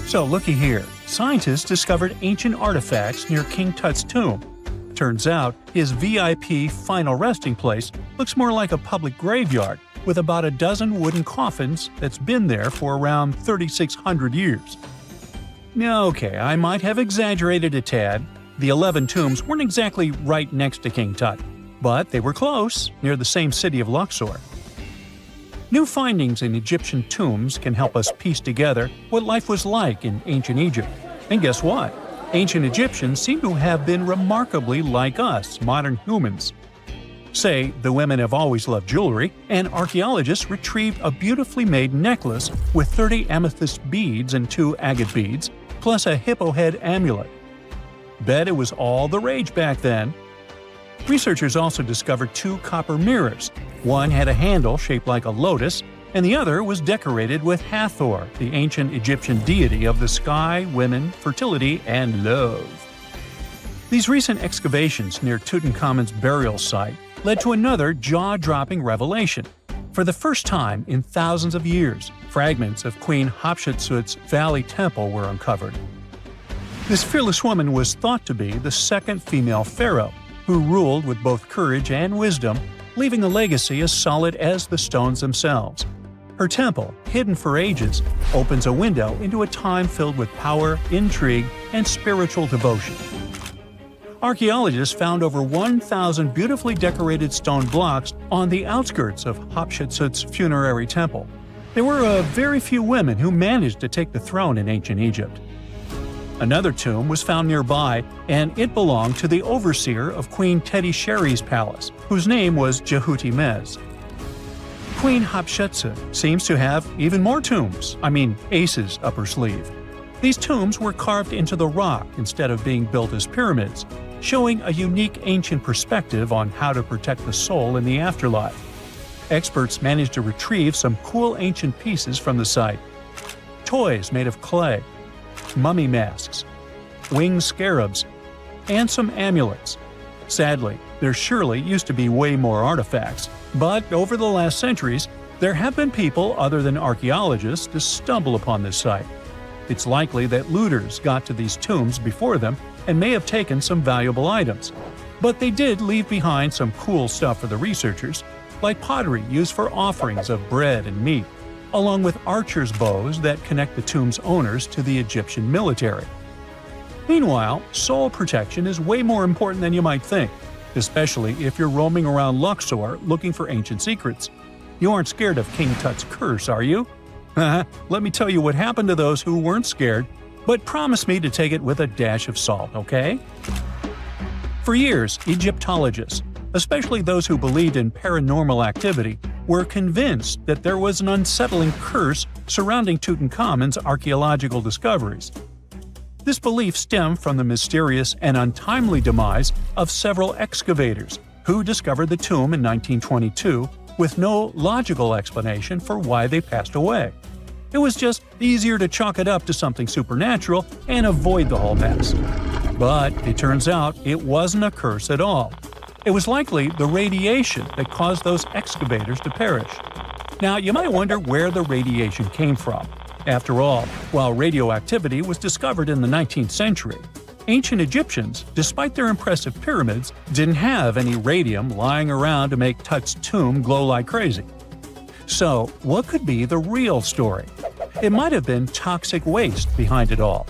So looky here, scientists discovered ancient artifacts near King Tut's tomb. Turns out, his VIP final resting place looks more like a public graveyard with about a dozen wooden coffins that's been there for around 3,600 years. Okay, I might have exaggerated a tad. The 11 tombs weren't exactly right next to King Tut, but they were close, near the same city of Luxor. New findings in Egyptian tombs can help us piece together what life was like in ancient Egypt. And guess what? Ancient Egyptians seem to have been remarkably like us, modern humans. Say, the women have always loved jewelry, and archaeologists retrieved a beautifully made necklace with 30 amethyst beads and 2 agate beads, plus a hippo head amulet. Bet it was all the rage back then. Researchers also discovered 2 copper mirrors. One had a handle shaped like a lotus, and the other was decorated with Hathor, the ancient Egyptian deity of the sky, women, fertility, and love. These recent excavations near Tutankhamun's burial site led to another jaw-dropping revelation. For the first time in thousands of years, fragments of Queen Hatshepsut's Valley Temple were uncovered. This fearless woman was thought to be the second female pharaoh, who ruled with both courage and wisdom, leaving a legacy as solid as the stones themselves. Her temple, hidden for ages, opens a window into a time filled with power, intrigue, and spiritual devotion. Archaeologists found over 1,000 beautifully decorated stone blocks on the outskirts of Hatshepsut's funerary temple. There were very few women who managed to take the throne in ancient Egypt. Another tomb was found nearby, and it belonged to the overseer of Queen Teti Sheri's palace, whose name was Jehuti-Mez. Queen Hatshepsut seems to have even more tombs, aces up her sleeve. These tombs were carved into the rock instead of being built as pyramids, showing a unique ancient perspective on how to protect the soul in the afterlife. Experts managed to retrieve some cool ancient pieces from the site. Toys made of clay, mummy masks, winged scarabs, and some amulets. Sadly, there surely used to be way more artifacts, but over the last centuries, there have been people other than archaeologists to stumble upon this site. It's likely that looters got to these tombs before them and may have taken some valuable items. But they did leave behind some cool stuff for the researchers, like pottery used for offerings of bread and meat, along with archers' bows that connect the tomb's owners to the Egyptian military. Meanwhile, soul protection is way more important than you might think, especially if you're roaming around Luxor looking for ancient secrets. You aren't scared of King Tut's curse, are you? Let me tell you what happened to those who weren't scared, but promise me to take it with a dash of salt, okay? For years, Egyptologists, especially those who believed in paranormal activity, were convinced that there was an unsettling curse surrounding Tutankhamun's archaeological discoveries. This belief stemmed from the mysterious and untimely demise of several excavators who discovered the tomb in 1922 with no logical explanation for why they passed away. It was just easier to chalk it up to something supernatural and avoid the whole mess. But it turns out it wasn't a curse at all. It was likely the radiation that caused those excavators to perish. Now, you might wonder where the radiation came from. After all, while radioactivity was discovered in the 19th century, ancient Egyptians, despite their impressive pyramids, didn't have any radium lying around to make Tut's tomb glow like crazy. So, what could be the real story? It might have been toxic waste behind it all.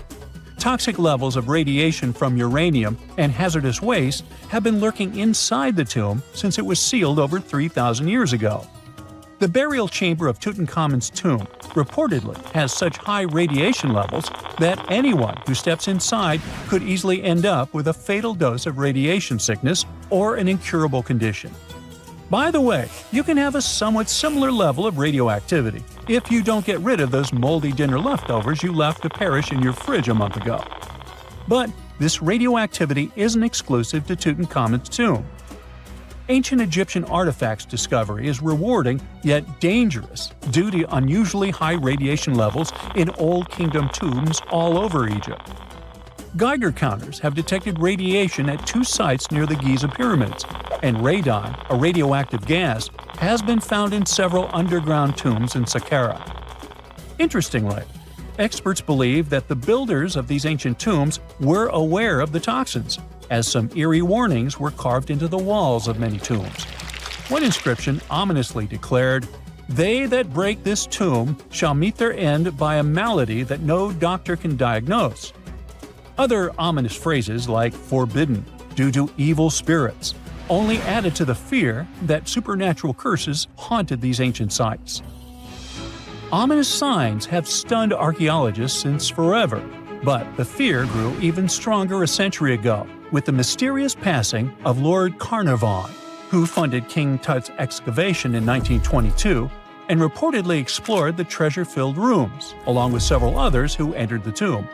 Toxic levels of radiation from uranium and hazardous waste have been lurking inside the tomb since it was sealed over 3,000 years ago. The burial chamber of Tutankhamun's tomb reportedly has such high radiation levels that anyone who steps inside could easily end up with a fatal dose of radiation sickness or an incurable condition. By the way, you can have a somewhat similar level of radioactivity if you don't get rid of those moldy dinner leftovers you left to perish in your fridge a month ago. But this radioactivity isn't exclusive to Tutankhamun's tomb. Ancient Egyptian artifacts discovery is rewarding yet dangerous due to unusually high radiation levels in Old Kingdom tombs all over Egypt. Geiger counters have detected radiation at 2 sites near the Giza pyramids, and radon, a radioactive gas, has been found in several underground tombs in Saqqara. Interestingly, Experts believe that the builders of these ancient tombs were aware of the toxins, as some eerie warnings were carved into the walls of many tombs. One inscription ominously declared, "They that break this tomb shall meet their end by a malady that no doctor can diagnose." Other ominous phrases like "forbidden," "due to evil spirits," only added to the fear that supernatural curses haunted these ancient sites. Ominous signs have stunned archaeologists since forever, but the fear grew even stronger a century ago with the mysterious passing of Lord Carnarvon, who funded King Tut's excavation in 1922 and reportedly explored the treasure-filled rooms, along with several others who entered the tomb.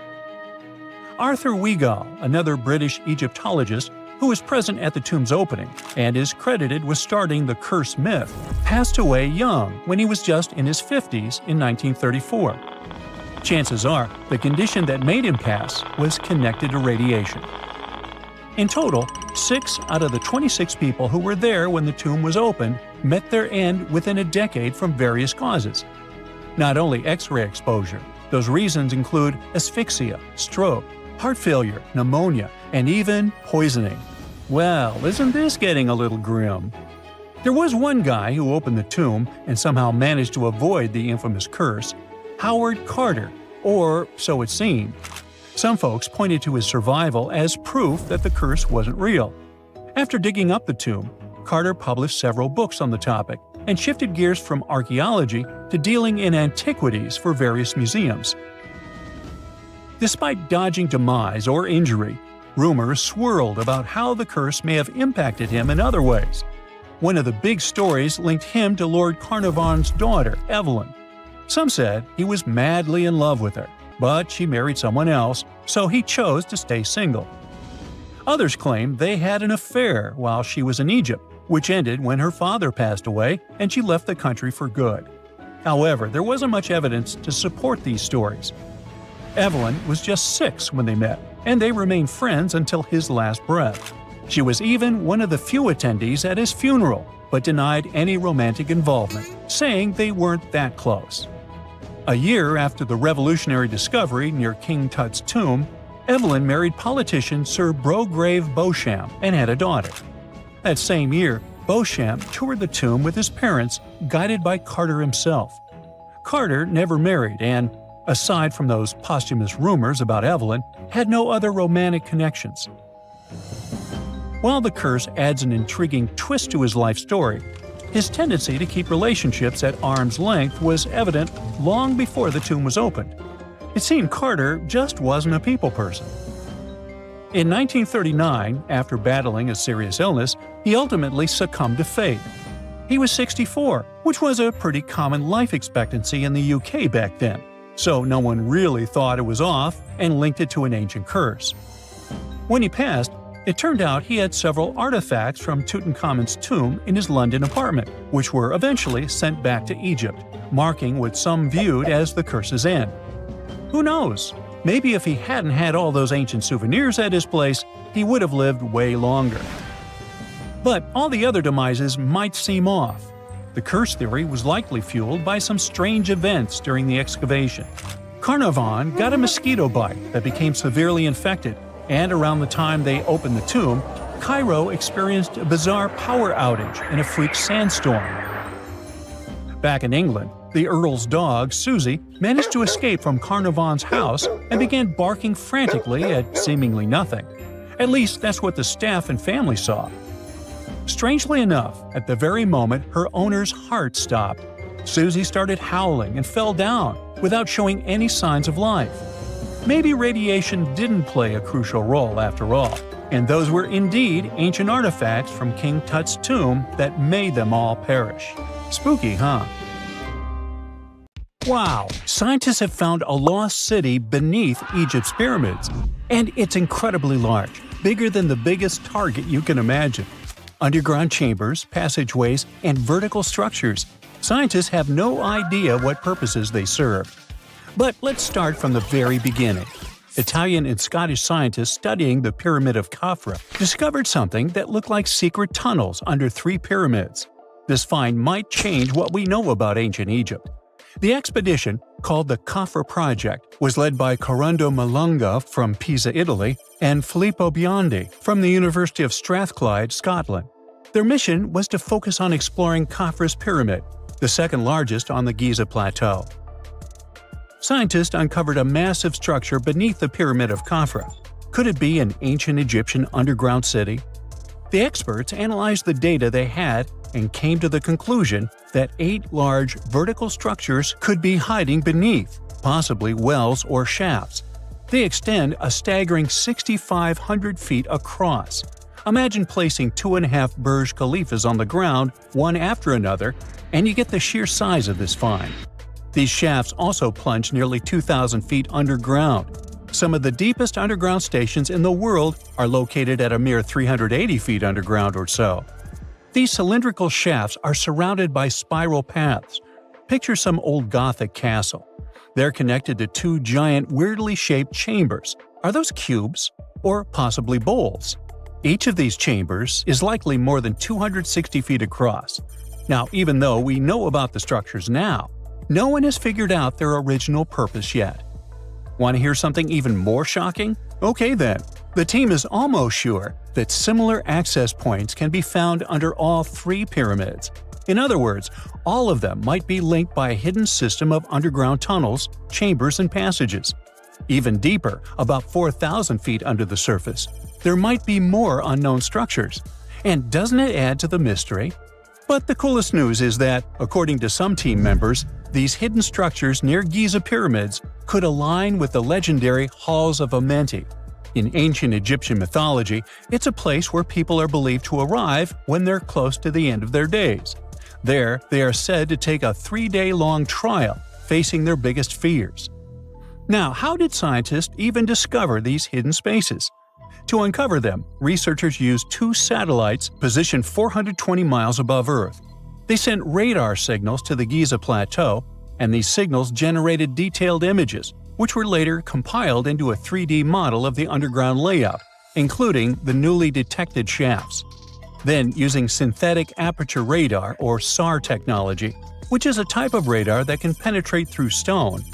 Arthur Weigall, another British Egyptologist who was present at the tomb's opening and is credited with starting the curse myth, passed away young when he was just in his 50s in 1934. Chances are the condition that made him pass was connected to radiation. In total, 6 out of the 26 people who were there when the tomb was opened met their end within a decade from various causes. Not only X-ray exposure, those reasons include asphyxia, stroke, heart failure, pneumonia, and even poisoning. Well, isn't this getting a little grim? There was one guy who opened the tomb and somehow managed to avoid the infamous curse, Howard Carter, or so it seemed. Some folks pointed to his survival as proof that the curse wasn't real. After digging up the tomb, Carter published several books on the topic and shifted gears from archaeology to dealing in antiquities for various museums. Despite dodging demise or injury, rumors swirled about how the curse may have impacted him in other ways. One of the big stories linked him to Lord Carnarvon's daughter, Evelyn. Some said he was madly in love with her, but she married someone else, so he chose to stay single. Others claimed they had an affair while she was in Egypt, which ended when her father passed away and she left the country for good. However, there wasn't much evidence to support these stories. Evelyn was just 6 when they met, and they remained friends until his last breath. She was even one of the few attendees at his funeral, but denied any romantic involvement, saying they weren't that close. A year after the revolutionary discovery near King Tut's tomb, Evelyn married politician Sir Brograve Beauchamp and had a daughter. That same year, Beauchamp toured the tomb with his parents, guided by Carter himself. Carter never married and, aside from those posthumous rumors about Evelyn, had no other romantic connections. While the curse adds an intriguing twist to his life story, his tendency to keep relationships at arm's length was evident long before the tomb was opened. It seemed Carter just wasn't a people person. In 1939, after battling a serious illness, he ultimately succumbed to fate. He was 64, which was a pretty common life expectancy in the UK back then, so no one really thought it was off and linked it to an ancient curse. When he passed, it turned out he had several artifacts from Tutankhamun's tomb in his London apartment, which were eventually sent back to Egypt, marking what some viewed as the curse's end. Who knows? Maybe if he hadn't had all those ancient souvenirs at his place, he would have lived way longer. But all the other demises might seem off. The curse theory was likely fueled by some strange events during the excavation. Carnarvon got a mosquito bite that became severely infected, and around the time they opened the tomb, Cairo experienced a bizarre power outage and a freak sandstorm. Back in England, the Earl's dog, Susie, managed to escape from Carnarvon's house and began barking frantically at seemingly nothing. At least that's what the staff and family saw. Strangely enough, at the very moment her owner's heart stopped, Susie started howling and fell down without showing any signs of life. Maybe radiation didn't play a crucial role after all, and those were indeed ancient artifacts from King Tut's tomb that made them all perish. Spooky, huh? Wow! Scientists have found a lost city beneath Egypt's pyramids, and it's incredibly large, bigger than the biggest target you can imagine. Underground chambers, passageways, and vertical structures. Scientists have no idea what purposes they serve. But let's start from the very beginning. Italian and Scottish scientists studying the Pyramid of Khafra discovered something that looked like secret tunnels under 3 pyramids. This find might change what we know about ancient Egypt. The expedition, called the Khafra Project, was led by Corrado Malunga from Pisa, Italy, and Filippo Biondi from the University of Strathclyde, Scotland. Their mission was to focus on exploring Khafra's pyramid, the second largest on the Giza Plateau. Scientists uncovered a massive structure beneath the Pyramid of Khafra. Could it be an ancient Egyptian underground city? The experts analyzed the data they had and came to the conclusion that 8 large vertical structures could be hiding beneath, possibly wells or shafts. They extend a staggering 6,500 feet across. Imagine placing 2.5 Burj Khalifas on the ground, one after another, and you get the sheer size of this find. These shafts also plunge nearly 2,000 feet underground. Some of the deepest underground stations in the world are located at a mere 380 feet underground or so. These cylindrical shafts are surrounded by spiral paths. Picture some old Gothic castle. They're connected to 2 giant, weirdly shaped chambers. Are those cubes? Or possibly bowls? Each of these chambers is likely more than 260 feet across. Now, even though we know about the structures now, no one has figured out their original purpose yet. Want to hear something even more shocking? Okay then. The team is almost sure that similar access points can be found under all 3 pyramids. In other words, all of them might be linked by a hidden system of underground tunnels, chambers, and passages. Even deeper, about 4,000 feet under the surface, there might be more unknown structures. And doesn't it add to the mystery? But the coolest news is that, according to some team members, these hidden structures near Giza pyramids could align with the legendary Halls of Amenti. In ancient Egyptian mythology, it's a place where people are believed to arrive when they're close to the end of their days. There, they are said to take a 3-day-long trial, facing their biggest fears. Now, how did scientists even discover these hidden spaces? To uncover them, researchers used 2 satellites positioned 420 miles above Earth. They sent radar signals to the Giza Plateau, and these signals generated detailed images, which were later compiled into a 3D model of the underground layout, including the newly detected shafts. Then, using synthetic aperture radar or SAR technology, which is a type of radar that can penetrate through stone,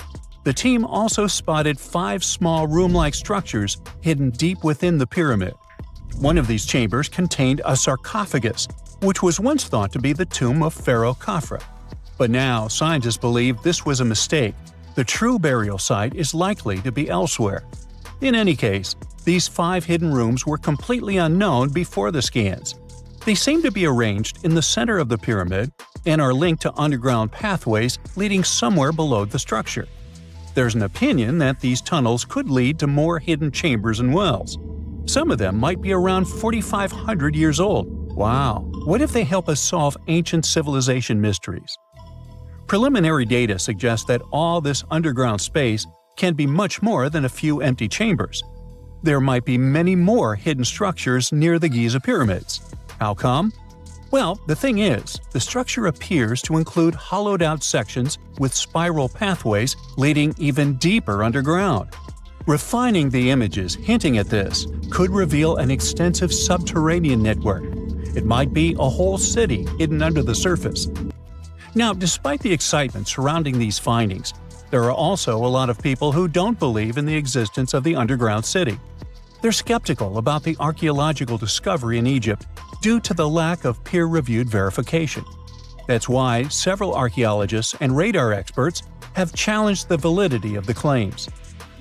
the team also spotted 5 small room-like structures hidden deep within the pyramid. One of these chambers contained a sarcophagus, which was once thought to be the tomb of Pharaoh Khafra. But now, scientists believe this was a mistake. The true burial site is likely to be elsewhere. In any case, these 5 hidden rooms were completely unknown before the scans. They seem to be arranged in the center of the pyramid and are linked to underground pathways leading somewhere below the structure. There's an opinion that these tunnels could lead to more hidden chambers and wells. Some of them might be around 4,500 years old. Wow! What if they help us solve ancient civilization mysteries? Preliminary data suggests that all this underground space can be much more than a few empty chambers. There might be many more hidden structures near the Giza pyramids. How come? Well, the thing is, the structure appears to include hollowed-out sections with spiral pathways leading even deeper underground. Refining the images hinting at this could reveal an extensive subterranean network. It might be a whole city hidden under the surface. Now, despite the excitement surrounding these findings, there are also a lot of people who don't believe in the existence of the underground city. They're skeptical about the archaeological discovery in Egypt due to the lack of peer-reviewed verification. That's why several archaeologists and radar experts have challenged the validity of the claims.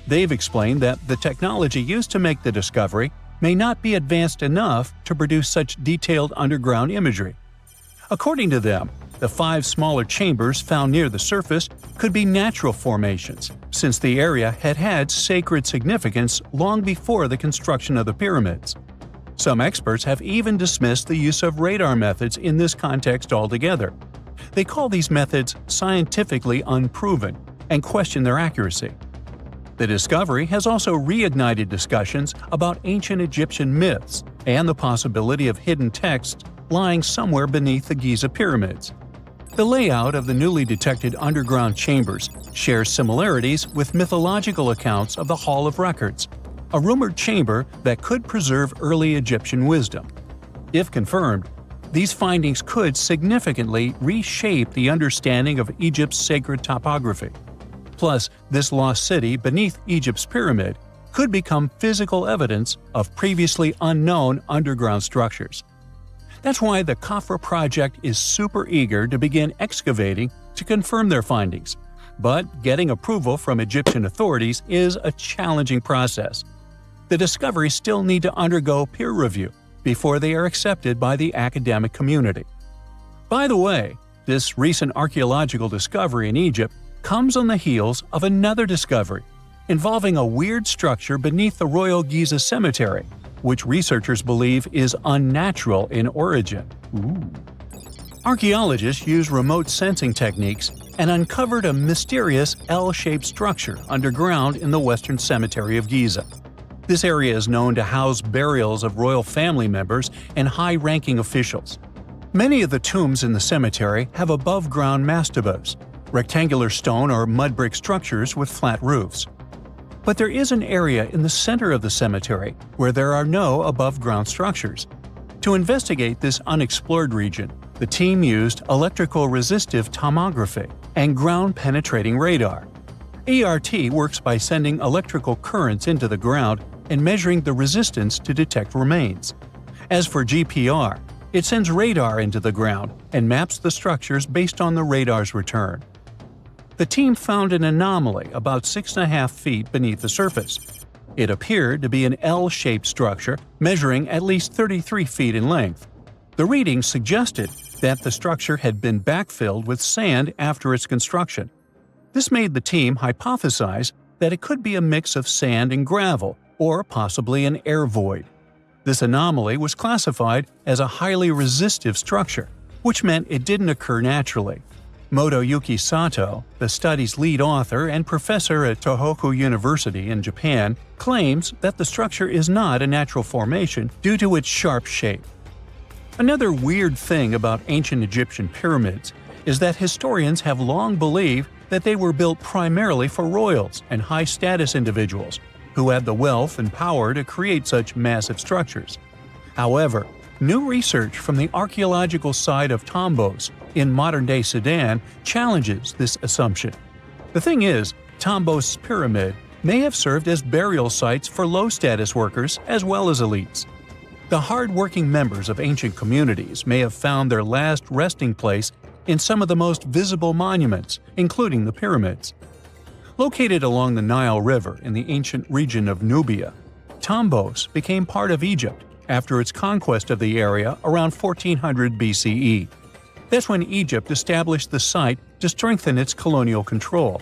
They've explained that the technology used to make the discovery may not be advanced enough to produce such detailed underground imagery. According to them, the 5 smaller chambers found near the surface could be natural formations, since the area had had sacred significance long before the construction of the pyramids. Some experts have even dismissed the use of radar methods in this context altogether. They call these methods scientifically unproven and question their accuracy. The discovery has also reignited discussions about ancient Egyptian myths and the possibility of hidden texts lying somewhere beneath the Giza pyramids. The layout of the newly detected underground chambers shares similarities with mythological accounts of the Hall of Records, a rumored chamber that could preserve early Egyptian wisdom. If confirmed, These findings could significantly reshape the understanding of Egypt's sacred topography. Plus, this lost city beneath Egypt's pyramid could become physical evidence of previously unknown underground structures. That's why the Khafra project is super eager to begin excavating to confirm their findings. But getting approval from Egyptian authorities is a challenging process. The discoveries still need to undergo peer review before they are accepted by the academic community. By the way, this recent archaeological discovery in Egypt comes on the heels of another discovery involving a weird structure beneath the Royal Giza Cemetery, which researchers believe is unnatural in origin. Archaeologists used remote sensing techniques and uncovered a mysterious L-shaped structure underground in the Western Cemetery of Giza. This area is known to house burials of royal family members and high-ranking officials. Many of the tombs in the cemetery have above-ground mastabas, rectangular stone or mud brick structures with flat roofs. But there is an area in the center of the cemetery where there are no above-ground structures. To investigate this unexplored region, the team used electrical resistive tomography and ground-penetrating radar. ERT works by sending electrical currents into the ground and measuring the resistance to detect remains. As for GPR, it sends radar into the ground and maps the structures based on the radar's return. The team found an anomaly about 6.5 feet beneath the surface. It appeared to be an L-shaped structure measuring at least 33 feet in length. The readings suggested that the structure had been backfilled with sand after its construction. This made the team hypothesize that it could be a mix of sand and gravel, or possibly an air void. This anomaly was classified as a highly resistive structure, which meant it didn't occur naturally. Motoyuki Sato, the study's lead author and professor at Tohoku University in Japan, claims that the structure is not a natural formation due to its sharp shape. Another weird thing about ancient Egyptian pyramids is that historians have long believed that they were built primarily for royals and high-status individuals who had the wealth and power to create such massive structures. However, new research from the archaeological site of Tombos in modern-day Sudan challenges this assumption. The thing is, Tombos' pyramid may have served as burial sites for low-status workers as well as elites. The hard-working members of ancient communities may have found their last resting place in some of the most visible monuments, including the pyramids. Located along the Nile River in the ancient region of Nubia, Tombos became part of Egypt after its conquest of the area around 1400 BCE. That's when Egypt established the site to strengthen its colonial control.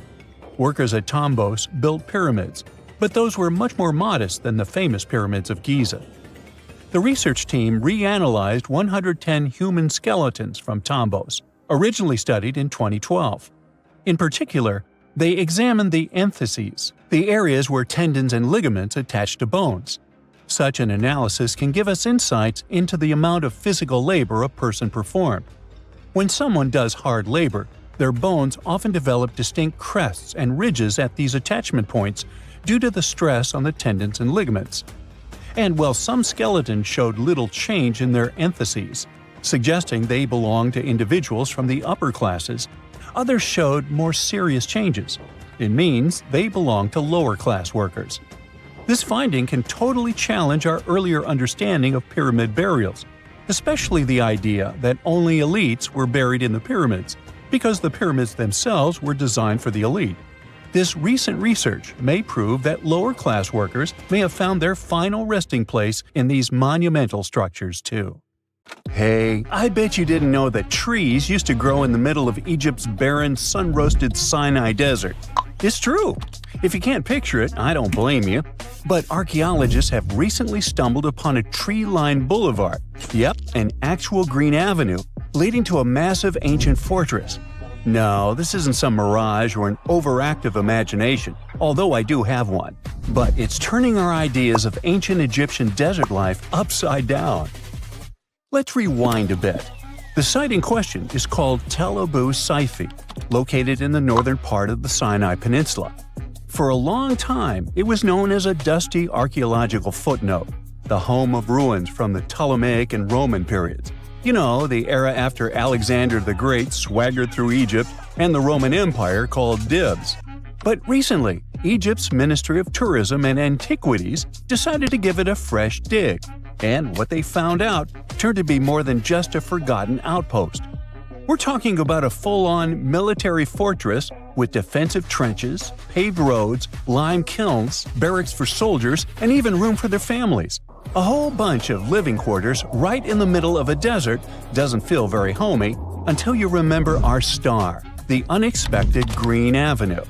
Workers at Tombos built pyramids, but those were much more modest than the famous pyramids of Giza. The research team reanalyzed 110 human skeletons from Tombos, originally studied in 2012. In particular, they examined the entheses, the areas where tendons and ligaments attach to bones. Such an analysis can give us insights into the amount of physical labor a person performed. When someone does hard labor, their bones often develop distinct crests and ridges at these attachment points due to the stress on the tendons and ligaments. And while some skeletons showed little change in their entheses, suggesting they belonged to individuals from the upper classes, others showed more serious changes. It means they belong to lower-class workers. This finding can totally challenge our earlier understanding of pyramid burials, especially the idea that only elites were buried in the pyramids, because the pyramids themselves were designed for the elite. This recent research may prove that lower-class workers may have found their final resting place in these monumental structures too. Hey, I bet you didn't know that trees used to grow in the middle of Egypt's barren, sun-roasted Sinai desert. It's true. If you can't picture it, I don't blame you. But archaeologists have recently stumbled upon a tree-lined boulevard. Yep, an actual green avenue, leading to a massive ancient fortress. No, this isn't some mirage or an overactive imagination, although I do have one. But it's turning our ideas of ancient Egyptian desert life upside down. Let's rewind a bit. The site in question is called Tel Abu Saifi, located in the northern part of the Sinai Peninsula. For a long time, it was known as a dusty archaeological footnote, the home of ruins from the Ptolemaic and Roman periods. You know, the era after Alexander the Great swaggered through Egypt and the Roman Empire called dibs. But recently, Egypt's Ministry of Tourism and Antiquities decided to give it a fresh dig. And what they found out turned to be more than just a forgotten outpost. We're talking about a full-on military fortress with defensive trenches, paved roads, lime kilns, barracks for soldiers, and even room for their families. A whole bunch of living quarters right in the middle of a desert doesn't feel very homey until you remember our star, the unexpected Green Avenue.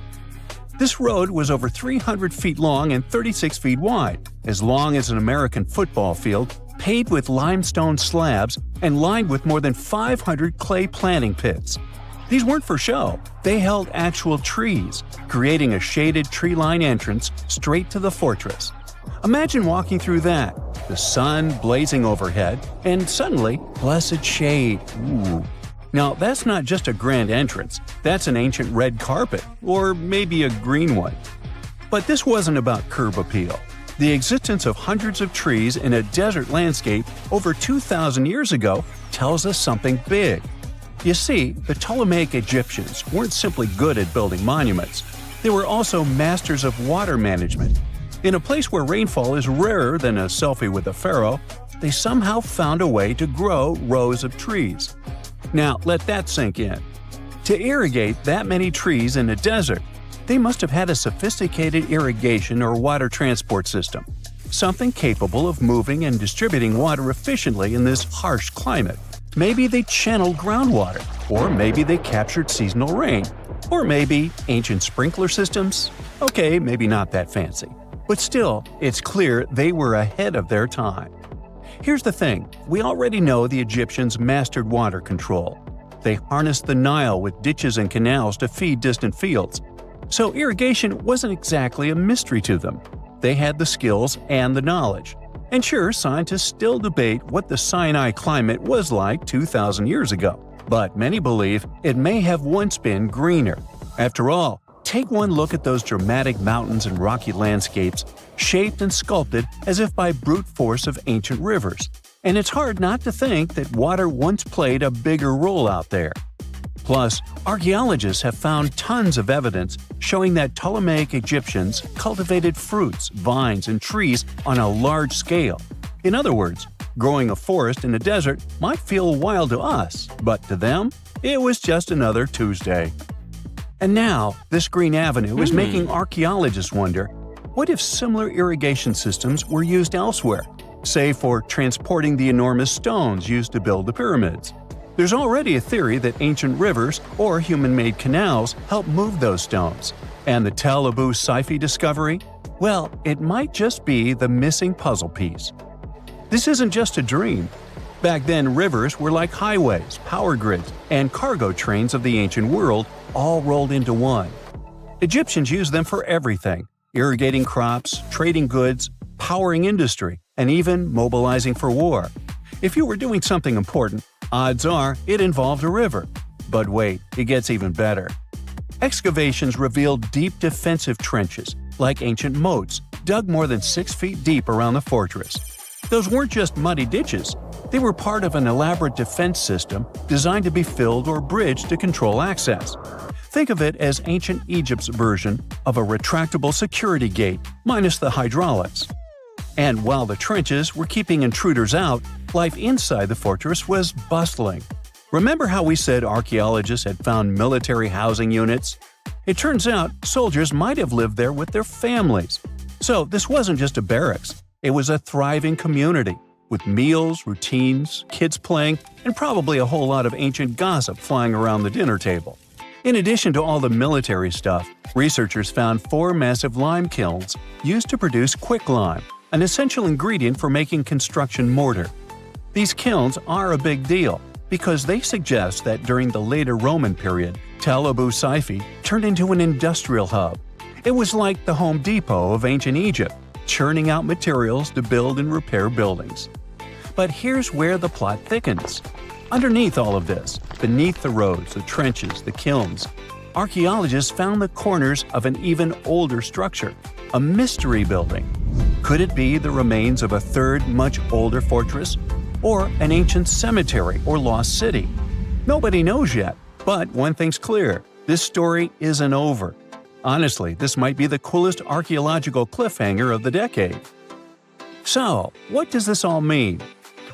This road was over 300 feet long and 36 feet wide, as long as an American football field, paved with limestone slabs and lined with more than 500 clay planting pits. These weren't for show, they held actual trees, creating a shaded tree-line entrance straight to the fortress. Imagine walking through that, the sun blazing overhead, and suddenly, blessed shade. Ooh. Now, that's not just a grand entrance, that's an ancient red carpet, or maybe a green one. But this wasn't about curb appeal. The existence of hundreds of trees in a desert landscape over 2,000 years ago tells us something big. You see, the Ptolemaic Egyptians weren't simply good at building monuments. They were also masters of water management. In a place where rainfall is rarer than a selfie with a pharaoh, they somehow found a way to grow rows of trees. Now, let that sink in. To irrigate that many trees in a desert, they must have had a sophisticated irrigation or water transport system, something capable of moving and distributing water efficiently in this harsh climate. Maybe they channeled groundwater, or maybe they captured seasonal rain, or maybe ancient sprinkler systems. Okay, maybe not that fancy. But still, it's clear they were ahead of their time. Here's the thing, we already know the Egyptians mastered water control. They harnessed the Nile with ditches and canals to feed distant fields. So irrigation wasn't exactly a mystery to them. They had the skills and the knowledge. And sure, scientists still debate what the Sinai climate was like 2,000 years ago. But many believe it may have once been greener. After all, take one look at those dramatic mountains and rocky landscapes, shaped and sculpted as if by brute force of ancient rivers. And it's hard not to think that water once played a bigger role out there. Plus, archaeologists have found tons of evidence showing that Ptolemaic Egyptians cultivated fruits, vines, and trees on a large scale. In other words, growing a forest in a desert might feel wild to us, but to them, it was just another Tuesday. And now, this Green Avenue is making archaeologists wonder, what if similar irrigation systems were used elsewhere, say for transporting the enormous stones used to build the pyramids? There's already a theory that ancient rivers or human-made canals helped move those stones. And the Tel Abu Saifi discovery? Well, it might just be the missing puzzle piece. This isn't just a dream. Back then, rivers were like highways, power grids, and cargo trains of the ancient world, all rolled into one. Egyptians used them for everything – irrigating crops, trading goods, powering industry, and even mobilizing for war. If you were doing something important, odds are it involved a river. But wait, it gets even better. Excavations revealed deep defensive trenches, like ancient moats, dug more than 6 feet deep around the fortress. Those weren't just muddy ditches. They were part of an elaborate defense system designed to be filled or bridged to control access. Think of it as ancient Egypt's version of a retractable security gate, minus the hydraulics. And while the trenches were keeping intruders out, life inside the fortress was bustling. Remember how we said archaeologists had found military housing units? It turns out soldiers might have lived there with their families. So this wasn't just a barracks, it was a thriving community, with meals, routines, kids playing, and probably a whole lot of ancient gossip flying around the dinner table. In addition to all the military stuff, researchers found 4 massive lime kilns used to produce quicklime, an essential ingredient for making construction mortar. These kilns are a big deal because they suggest that during the later Roman period, Tel Abu Saifi turned into an industrial hub. It was like the Home Depot of ancient Egypt, churning out materials to build and repair buildings. But here's where the plot thickens. Underneath all of this, beneath the roads, the trenches, the kilns, archaeologists found the corners of an even older structure, a mystery building. Could it be the remains of a third, much older fortress? or an ancient cemetery or lost city? Nobody knows yet, but one thing's clear: this story isn't over. Honestly, this might be the coolest archaeological cliffhanger of the decade. So, what does this all mean?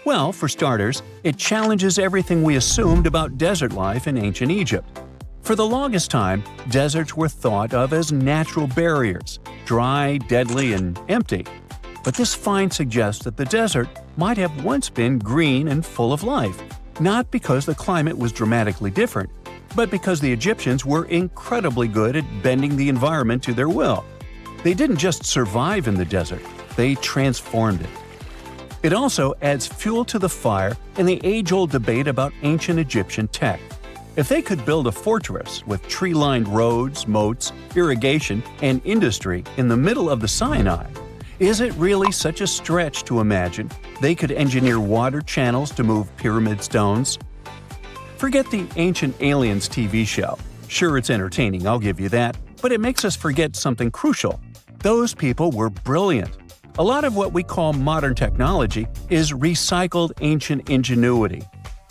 Well, for starters, it challenges everything we assumed about desert life in ancient Egypt. For the longest time, deserts were thought of as natural barriers, dry, deadly, and empty. But this find suggests that the desert might have once been green and full of life, not because the climate was dramatically different, but because the Egyptians were incredibly good at bending the environment to their will. They didn't just survive in the desert, they transformed it. It also adds fuel to the fire in the age-old debate about ancient Egyptian tech. If they could build a fortress with tree-lined roads, moats, irrigation, and industry in the middle of the Sinai, is it really such a stretch to imagine they could engineer water channels to move pyramid stones? Forget the Ancient Aliens TV show. Sure, it's entertaining, I'll give you that, but it makes us forget something crucial. Those people were brilliant. A lot of what we call modern technology is recycled ancient ingenuity.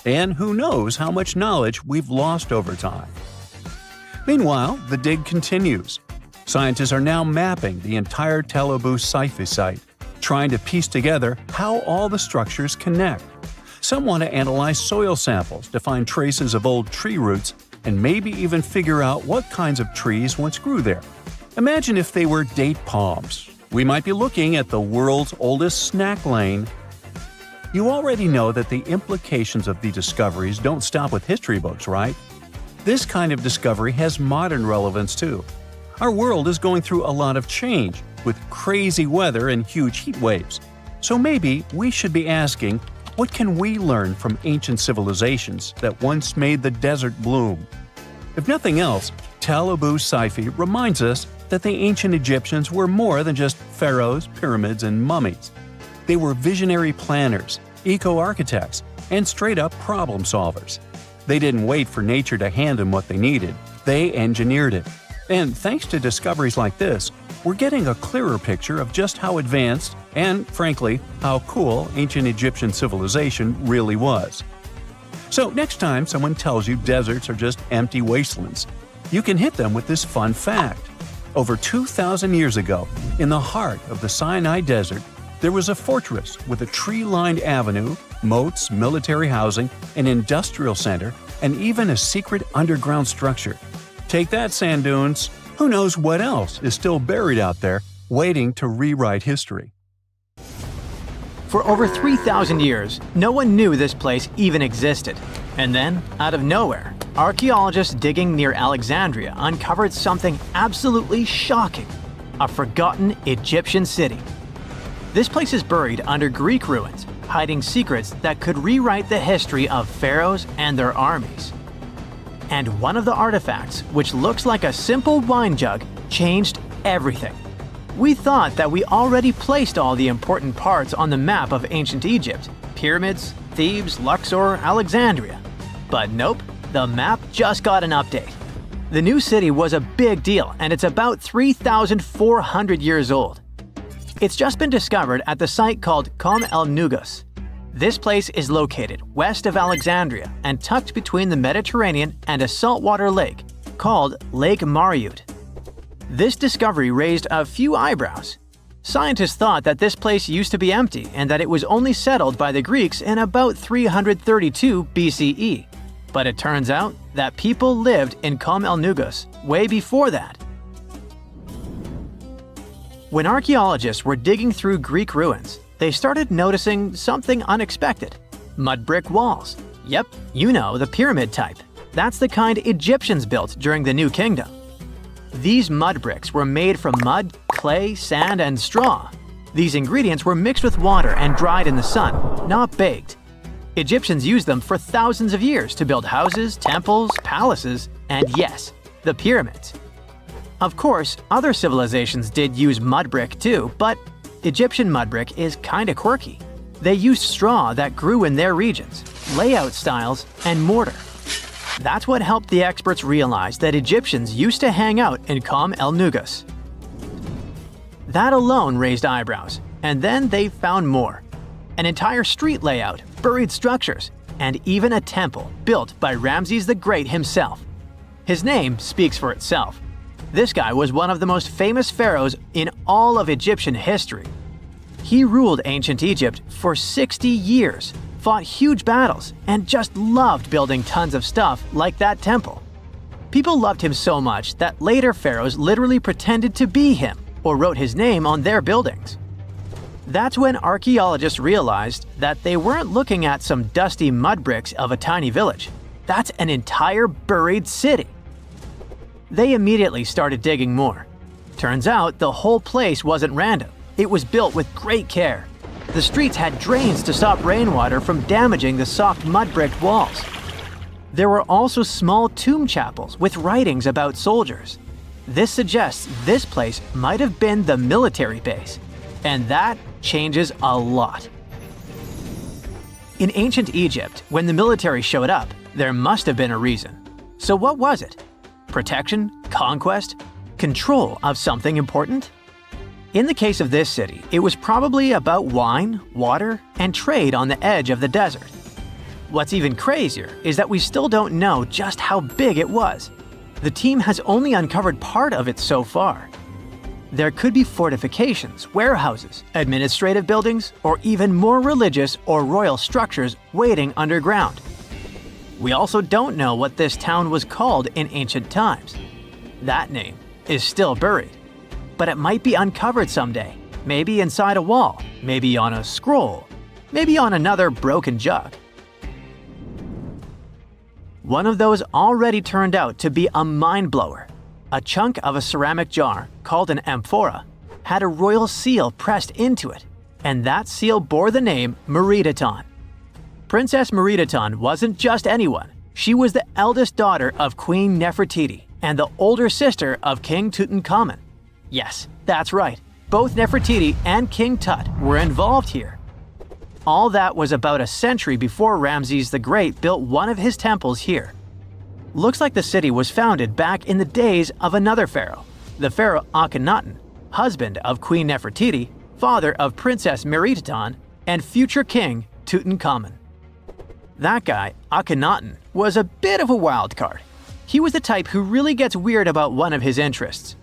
And who knows how much knowledge we've lost over time. Meanwhile, the dig continues. Scientists are now mapping the entire Tel Abydos site, trying to piece together how all the structures connect. Some want to analyze soil samples to find traces of old tree roots and maybe even figure out what kinds of trees once grew there. Imagine if they were date palms. We might be looking at the world's oldest snack lane. You already know that the implications of the discoveries don't stop with history books, right? This kind of discovery has modern relevance too. Our world is going through a lot of change, with crazy weather and huge heat waves. So maybe we should be asking, what can we learn from ancient civilizations that once made the desert bloom? If nothing else, Tel Abydos sci-fi reminds us that the ancient Egyptians were more than just pharaohs, pyramids, and mummies. They were visionary planners, eco-architects, and straight-up problem solvers. They didn't wait for nature to hand them what they needed, they engineered it. And thanks to discoveries like this, we're getting a clearer picture of just how advanced and, frankly, how cool ancient Egyptian civilization really was. So next time someone tells you deserts are just empty wastelands, you can hit them with this fun fact. Over 2,000 years ago, in the heart of the Sinai Desert, there was a fortress with a tree-lined avenue, moats, military housing, an industrial center, and even a secret underground structure. Take that, sand dunes! Who knows what else is still buried out there, waiting to rewrite history? For over 3,000 years, no one knew this place even existed. And then, out of nowhere, archaeologists digging near Alexandria uncovered something absolutely shocking: a forgotten Egyptian city. This place is buried under Greek ruins, hiding secrets that could rewrite the history of pharaohs and their armies. And one of the artifacts, which looks like a simple wine jug, changed everything. We thought that we already placed all the important parts on the map of ancient Egypt: pyramids, Thebes, Luxor, Alexandria. But nope, the map just got an update. The new city was a big deal, and it's about 3,400 years old. It's just been discovered at the site called Kom el Nugus. This place is located west of Alexandria and tucked between the Mediterranean and a saltwater lake called Lake Mariut. This discovery raised a few eyebrows. Scientists thought that this place used to be empty and that it was only settled by the Greeks in about 332 BCE. But it turns out that people lived in Kom el Nugus way before that. When archaeologists were digging through Greek ruins, they started noticing something unexpected: mud brick walls. Yep, you know, the pyramid type. That's the kind Egyptians built during the New Kingdom. These mud bricks were made from mud, clay, sand, and straw. These ingredients were mixed with water and dried in the sun, not baked. Egyptians used them for thousands of years to build houses, temples, palaces, and yes, the pyramids. Of course, other civilizations did use mud brick too, but Egyptian mud brick is kinda quirky. They used straw that grew in their regions, layout styles, and mortar. That's what helped the experts realize that Egyptians used to hang out in Kom el Nugus. That alone raised eyebrows, and then they found more. an entire street layout, buried structures, and even a temple built by Ramses the Great himself. His name speaks for itself. This guy was one of the most famous pharaohs in all of Egyptian history. He ruled ancient Egypt for 60 years, fought huge battles, and just loved building tons of stuff like that temple. People loved him so much that later pharaohs literally pretended to be him or wrote his name on their buildings. That's when archaeologists realized that they weren't looking at some dusty mud bricks of a tiny village. That's an entire buried city. They immediately started digging more. Turns out the whole place wasn't random. It was built with great care. The streets had drains to stop rainwater from damaging the soft mud-bricked walls. There were also small tomb chapels with writings about soldiers. This suggests this place might have been the military base, and that changes a lot. In ancient Egypt, when the military showed up, there must have been a reason. So what was it? Protection? Conquest? Control of something important? In the case of this city, it was probably about wine, water, and trade on the edge of the desert. What's even crazier is that we still don't know just how big it was. The team has only uncovered part of it so far. There could be fortifications, warehouses, administrative buildings, or even more religious or royal structures waiting underground. We also don't know what this town was called in ancient times. That name is still buried. But it might be uncovered someday, maybe inside a wall, maybe on a scroll, maybe on another broken jug. One of those already turned out to be a mind-blower. A chunk of a ceramic jar, called an amphora, had a royal seal pressed into it, and that seal bore the name Meritaton. Princess Meritaton wasn't just anyone. She was the eldest daughter of Queen Nefertiti and the older sister of King Tutankhamun. Yes, that's right. Both Nefertiti and King Tut were involved here. All that was about a century before Ramses the Great built one of his temples here. Looks like the city was founded back in the days of another pharaoh, the pharaoh Akhenaten, husband of Queen Nefertiti, father of Princess Meritaton, and future king Tutankhamun. That guy, Akhenaten, was a bit of a wild card. He was the type who really gets weird about one of his interests.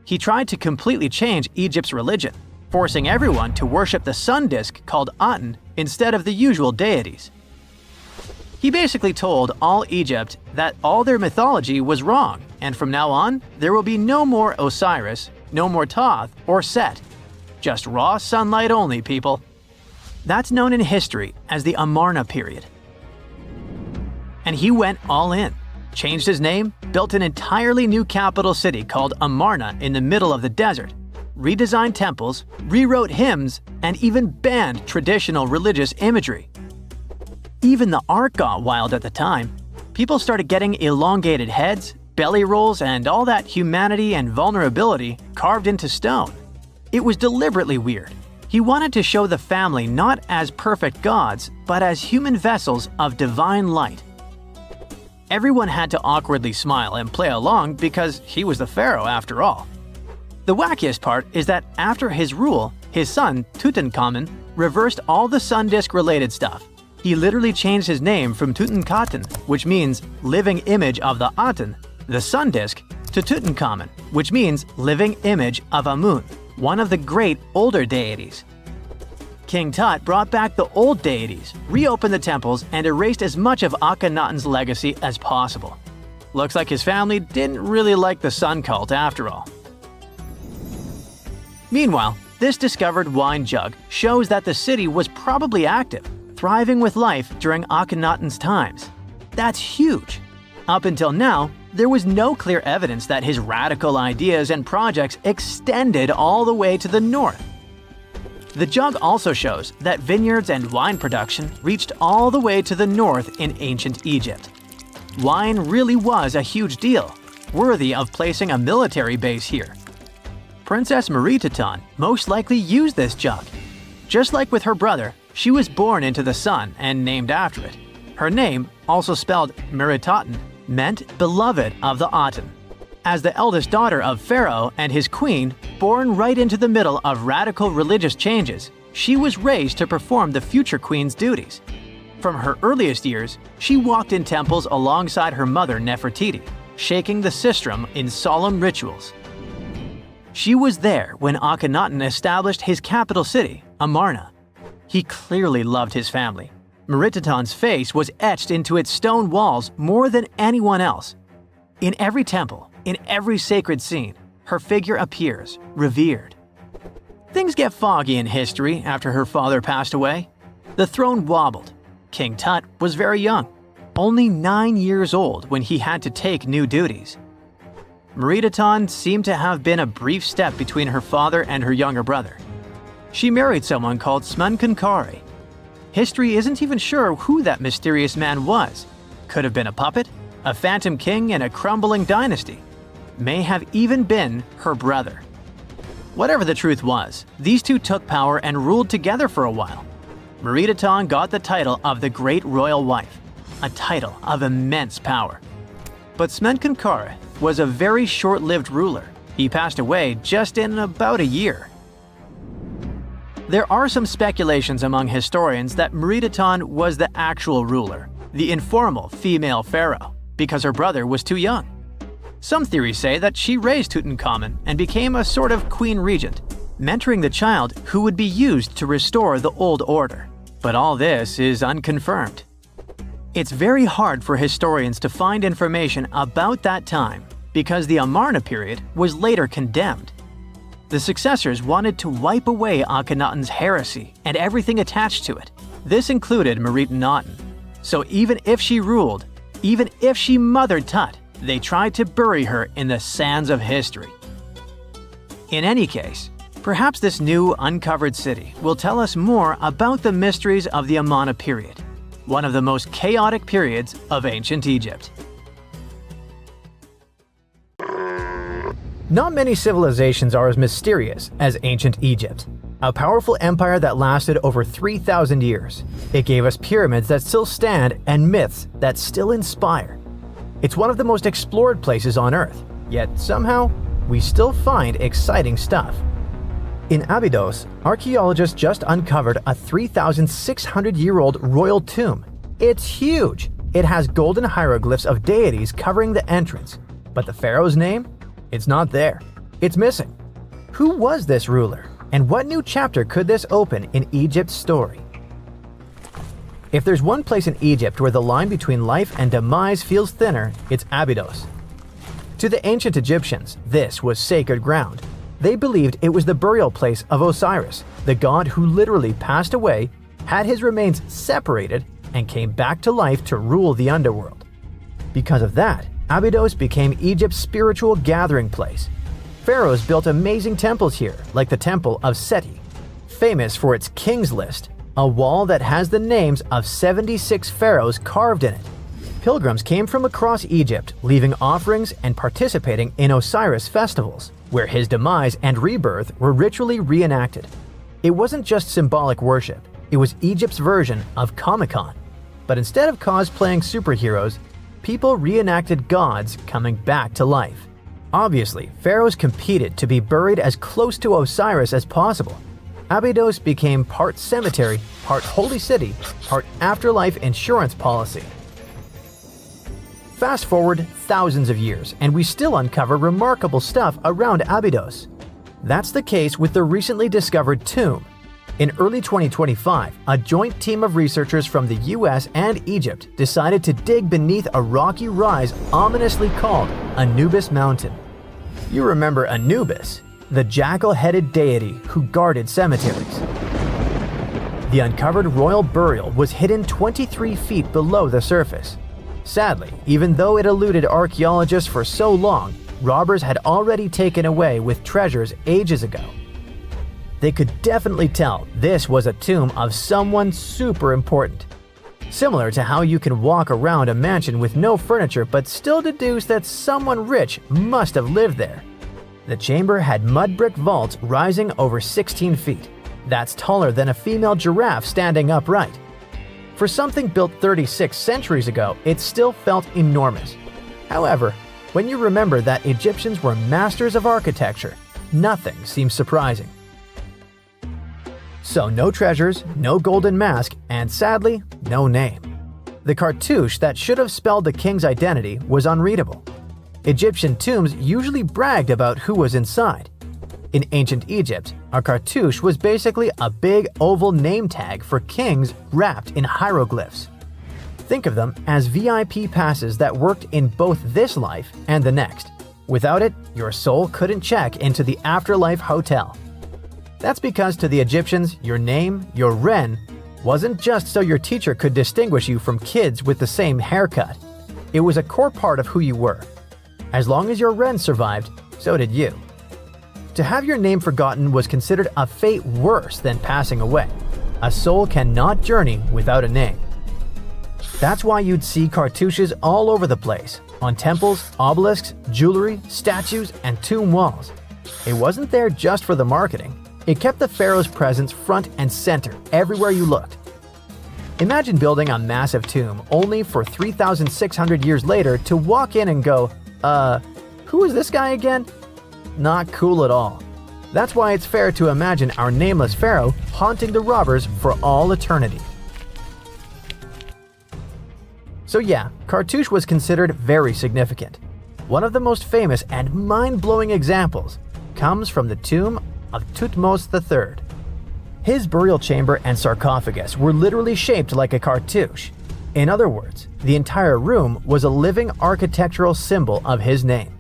He tried to completely change Egypt's religion, forcing everyone to worship the sun disk called Aten instead of the usual deities. He basically told all Egypt that all their mythology was wrong, and from now on, there will be no more Osiris, no more Thoth or Set. Just raw sunlight only, people. That's known in history as the Amarna period. And he went all in. Changed his name, built an entirely new capital city called Amarna in the middle of the desert, redesigned temples, rewrote hymns, and even banned traditional religious imagery. Even the art got wild at the time. People started getting elongated heads, belly rolls, and all that humanity and vulnerability carved into stone. It was deliberately weird. He wanted to show the family not as perfect gods, but as human vessels of divine light. Everyone had to awkwardly smile and play along because he was the pharaoh after all. The wackiest part is that after his rule, his son, Tutankhamun, reversed all the sun disk related stuff. He literally changed his name from Tutankhaten, which means living image of the Aten, the sun disk, to Tutankhamun, which means living image of Amun, one of the great older deities. King Tut brought back the old deities, reopened the temples, and erased as much of Akhenaten's legacy as possible. Looks like his family didn't really like the sun cult after all. Meanwhile, this discovered wine jug shows that the city was probably active, thriving with life during Akhenaten's times. That's huge. Up until now, there was no clear evidence that his radical ideas and projects extended all the way to the north. The jug also shows that vineyards and wine production reached all the way to the north in ancient Egypt. Wine really was a huge deal, worthy of placing a military base here. Princess Meritaton most likely used this jug. Just like with her brother, she was born into the sun and named after it. Her name, also spelled Meritaton, meant beloved of the Aten. As the eldest daughter of Pharaoh and his queen, born right into the middle of radical religious changes, she was raised to perform the future queen's duties. From her earliest years, she walked in temples alongside her mother Nefertiti, shaking the sistrum in solemn rituals. She was there when Akhenaten established his capital city, Amarna. He clearly loved his family. Meritaton's face was etched into its stone walls more than anyone else. In every temple, in every sacred scene, her figure appears, revered. Things get foggy in history after her father passed away. The throne wobbled. King Tut was very young, only 9 years old when he had to take new duties. Meritaton seemed to have been a brief step between her father and her younger brother. She married someone called Smenkhkare. History isn't even sure who that mysterious man was. Could have been a puppet, a phantom king in a crumbling dynasty. May have even been her brother. Whatever the truth was, these two took power and ruled together for a while. Meritaton got the title of the Great Royal Wife, a title of immense power. But Smenkhkare was a very short-lived ruler. He passed away just in about a year. There are some speculations among historians that Meritaton was the actual ruler, the informal female pharaoh, because her brother was too young. Some theories say that she raised Tutankhamun and became a sort of queen regent, mentoring the child who would be used to restore the old order. But all this is unconfirmed. It's very hard for historians to find information about that time because the Amarna period was later condemned. The successors wanted to wipe away Akhenaten's heresy and everything attached to it. This included Meritaten. So even if she ruled, even if she mothered Tut, they tried to bury her in the sands of history. In any case, perhaps this new uncovered city will tell us more about the mysteries of the Amarna period, one of the most chaotic periods of ancient Egypt. Not many civilizations are as mysterious as ancient Egypt, a powerful empire that lasted over 3,000 years. It gave us pyramids that still stand and myths that still inspire. It's one of the most explored places on Earth, yet somehow we still find exciting stuff. In Abydos, archaeologists just uncovered a 3,600-year-old royal tomb. It's huge! It has golden hieroglyphs of deities covering the entrance, but the pharaoh's name? It's not there. It's missing. Who was this ruler, and what new chapter could this open in Egypt's story? If there's one place in Egypt where the line between life and demise feels thinner, it's Abydos. To the ancient Egyptians, this was sacred ground. They believed it was the burial place of Osiris, the god who literally passed away, had his remains separated, and came back to life to rule the underworld. Because of that, Abydos became Egypt's spiritual gathering place. Pharaohs built amazing temples here, like the Temple of Seti, famous for its King's List, a wall that has the names of 76 pharaohs carved in it. Pilgrims came from across Egypt, leaving offerings and participating in Osiris festivals, where his demise and rebirth were ritually reenacted. It wasn't just symbolic worship, it was Egypt's version of Comic-Con. But instead of cosplaying superheroes, people reenacted gods coming back to life. Obviously, pharaohs competed to be buried as close to Osiris as possible. Abydos became part cemetery, part holy city, part afterlife insurance policy. Fast forward thousands of years, and we still uncover remarkable stuff around Abydos. That's the case with the recently discovered tomb. In early 2025, a joint team of researchers from the US and Egypt decided to dig beneath a rocky rise ominously called Anubis Mountain. You remember Anubis, the jackal-headed deity who guarded cemeteries. The uncovered royal burial was hidden 23 feet below the surface. Sadly, even though it eluded archaeologists for so long, robbers had already taken away with treasures ages ago. They could definitely tell this was a tomb of someone super important. Similar to how you can walk around a mansion with no furniture but still deduce that someone rich must have lived there. The chamber had mud brick vaults rising over 16 feet. That's taller than a female giraffe standing upright. For something built 36 centuries ago, it still felt enormous. However, when you remember that Egyptians were masters of architecture, nothing seems surprising. So no treasures, no golden mask, and sadly, no name. The cartouche that should have spelled the king's identity was unreadable. Egyptian tombs usually bragged about who was inside. In ancient Egypt, a cartouche was basically a big oval name tag for kings wrapped in hieroglyphs. Think of them as VIP passes that worked in both this life and the next. Without it, your soul couldn't check into the afterlife hotel. That's because to the Egyptians, your name, your ren, wasn't just so your teacher could distinguish you from kids with the same haircut. It was a core part of who you were. As long as your ren survived, so did you. To have your name forgotten was considered a fate worse than passing away. A soul cannot journey without a name. That's why you'd see cartouches all over the place, on temples, obelisks, jewelry, statues, and tomb walls. It wasn't there just for the marketing. It kept the pharaoh's presence front and center everywhere you looked. Imagine building a massive tomb only for 3,600 years later to walk in and go, who is this guy again? Not cool at all. That's why it's fair to imagine our nameless pharaoh haunting the robbers for all eternity. So yeah, cartouche was considered very significant. One of the most famous and mind-blowing examples comes from the tomb of Thutmose III. His burial chamber and sarcophagus were literally shaped like a cartouche. In other words, the entire room was a living architectural symbol of his name.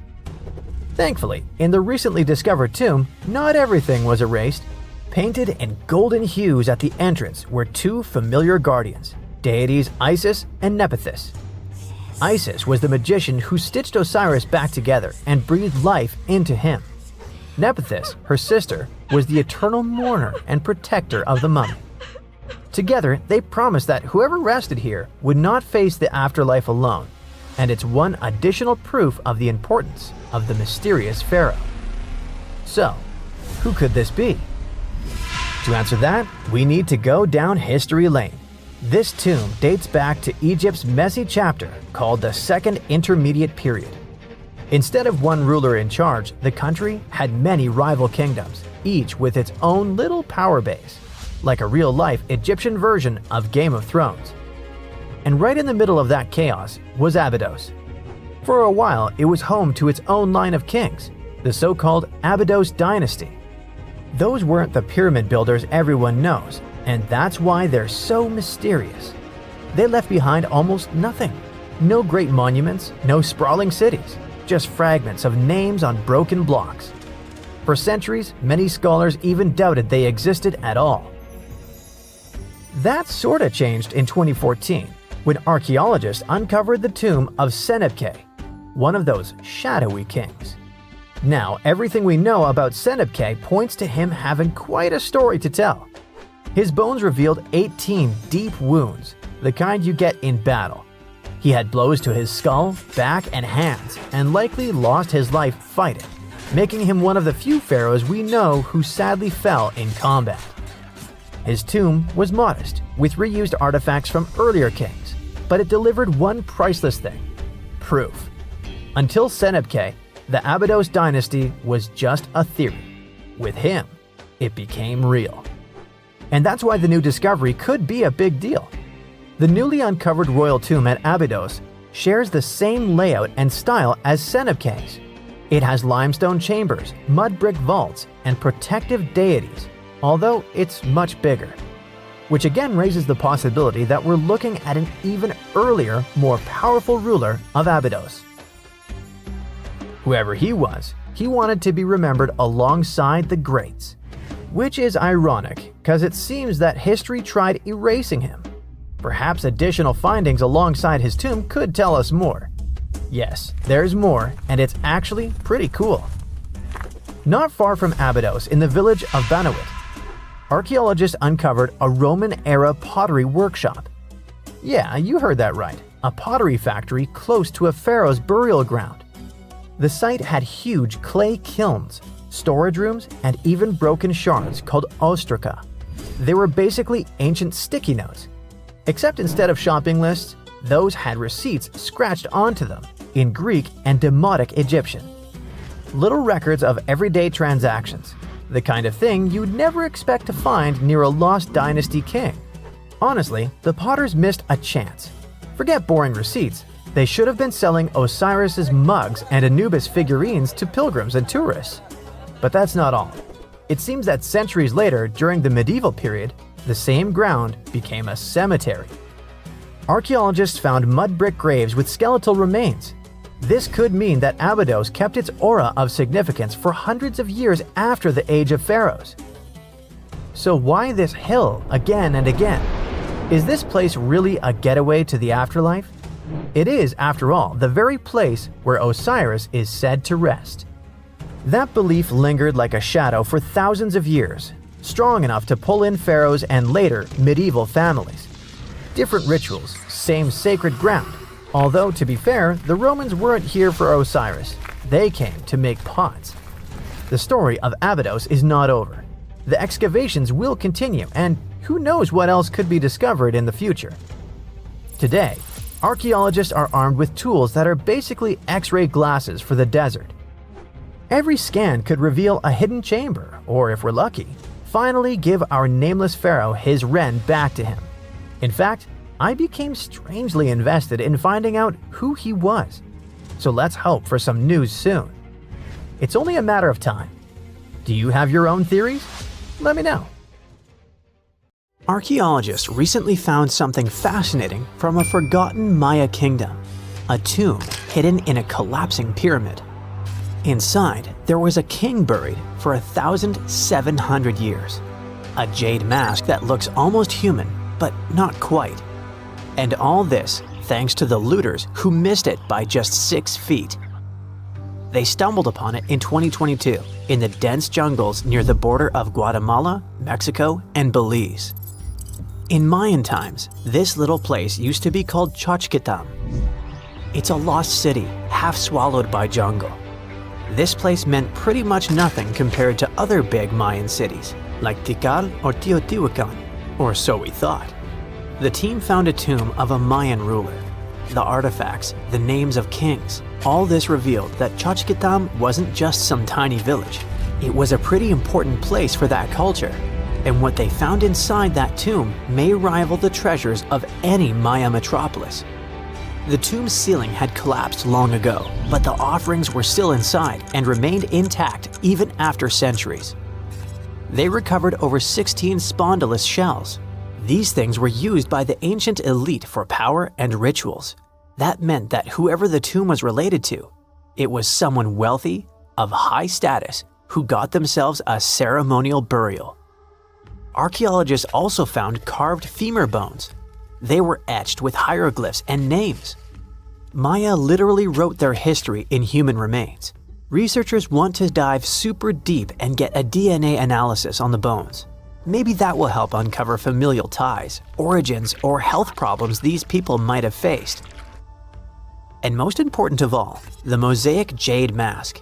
Thankfully, in the recently discovered tomb, not everything was erased. Painted in golden hues at the entrance were two familiar guardians, deities Isis and Nephthys. Isis was the magician who stitched Osiris back together and breathed life into him. Nephthys, her sister, was the eternal mourner and protector of the mummy. Together, they promised that whoever rested here would not face the afterlife alone, and it's one additional proof of the importance of the mysterious pharaoh. So, who could this be? To answer that, we need to go down history lane. This tomb dates back to Egypt's messy chapter called the Second Intermediate Period. Instead of one ruler in charge, the country had many rival kingdoms, each with its own little power base, like a real-life Egyptian version of Game of Thrones. And right in the middle of that chaos was Abydos. For a while, it was home to its own line of kings, the so-called Abydos dynasty. Those weren't the pyramid builders everyone knows, and that's why they're so mysterious. They left behind almost nothing. No great monuments, no sprawling cities, just fragments of names on broken blocks. For centuries, many scholars even doubted they existed at all. That sorta changed in 2014, when archaeologists uncovered the tomb of Senebkay, one of those shadowy kings. Now, everything we know about Senebkay points to him having quite a story to tell. His bones revealed 18 deep wounds, the kind you get in battle. He had blows to his skull, back, and hands, and likely lost his life fighting, making him one of the few pharaohs we know who sadly fell in combat. His tomb was modest, with reused artifacts from earlier kings, but it delivered one priceless thing: proof. Until Senebkay, the Abydos dynasty was just a theory. With him, it became real. And that's why the new discovery could be a big deal. The newly uncovered royal tomb at Abydos shares the same layout and style as Senebkay's. It has limestone chambers, mud brick vaults, and protective deities, although it's much bigger. Which again raises the possibility that we're looking at an even earlier, more powerful ruler of Abydos. Whoever he was, he wanted to be remembered alongside the greats. Which is ironic, because it seems that history tried erasing him. Perhaps additional findings alongside his tomb could tell us more. Yes, there's more, and it's actually pretty cool. Not far from Abydos, in the village of Banawit, archaeologists uncovered a Roman-era pottery workshop. Yeah, you heard that right, a pottery factory close to a pharaoh's burial ground. The site had huge clay kilns, storage rooms, and even broken shards called ostraca. They were basically ancient sticky notes. Except instead of shopping lists, those had receipts scratched onto them in Greek and Demotic Egyptian. Little records of everyday transactions. The kind of thing you'd never expect to find near a lost dynasty king. Honestly, the potters missed a chance. Forget boring receipts. They should have been selling Osiris's mugs and Anubis figurines to pilgrims and tourists. But that's not all. It seems that centuries later, during the medieval period, the same ground became a cemetery. Archaeologists found mud brick graves with skeletal remains. This could mean that Abydos kept its aura of significance for hundreds of years after the age of pharaohs. So why this hill again and again? Is this place really a getaway to the afterlife? It is, after all, the very place where Osiris is said to rest. That belief lingered like a shadow for thousands of years, strong enough to pull in pharaohs and later medieval families. Different rituals, same sacred ground. Although, to be fair, the Romans weren't here for Osiris. They came to make pots. The story of Abydos is not over. The excavations will continue, and who knows what else could be discovered in the future. Today, archaeologists are armed with tools that are basically X-ray glasses for the desert. Every scan could reveal a hidden chamber, or if we're lucky, finally give our nameless pharaoh his wren back to him. In fact, I became strangely invested in finding out who he was. So let's hope for some news soon. It's only a matter of time. Do you have your own theories? Let me know. Archaeologists recently found something fascinating from a forgotten Maya kingdom, a tomb hidden in a collapsing pyramid. Inside, there was a king buried for 1,700 years, a jade mask that looks almost human, but not quite. And all this thanks to the looters who missed it by just 6 feet. They stumbled upon it in 2022 in the dense jungles near the border of Guatemala, Mexico, and Belize. In Mayan times, this little place used to be called Xochitlam. It's a lost city, half swallowed by jungle. This place meant pretty much nothing compared to other big Mayan cities, like Tikal or Teotihuacan, or so we thought. The team found a tomb of a Mayan ruler. The artifacts, the names of kings, all this revealed that Xochitlam wasn't just some tiny village. It was a pretty important place for that culture, and what they found inside that tomb may rival the treasures of any Maya metropolis. The tomb's ceiling had collapsed long ago, but the offerings were still inside and remained intact even after centuries. They recovered over 16 spondylus shells. These things were used by the ancient elite for power and rituals. That meant that whoever the tomb was related to, it was someone wealthy, of high status, who got themselves a ceremonial burial. Archaeologists also found carved femur bones. They were etched with hieroglyphs and names. Maya literally wrote their history in human remains. Researchers want to dive super deep and get a DNA analysis on the bones. Maybe that will help uncover familial ties, origins, or health problems these people might have faced. And most important of all, the mosaic jade mask.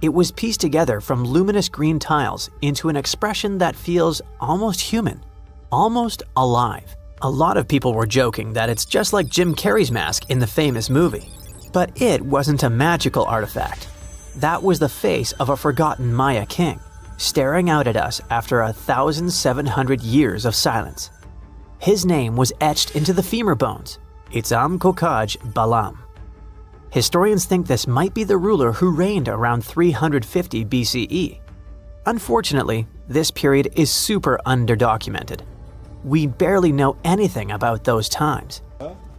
It was pieced together from luminous green tiles into an expression that feels almost human, almost alive. A lot of people were joking that it's just like Jim Carrey's mask in the famous movie. But it wasn't a magical artifact. That was the face of a forgotten Maya king, staring out at us after 1,700 years of silence. His name was etched into the femur bones, Itzam Kokaj Balam. Historians think this might be the ruler who reigned around 350 BCE. Unfortunately, this period is super underdocumented. We barely know anything about those times,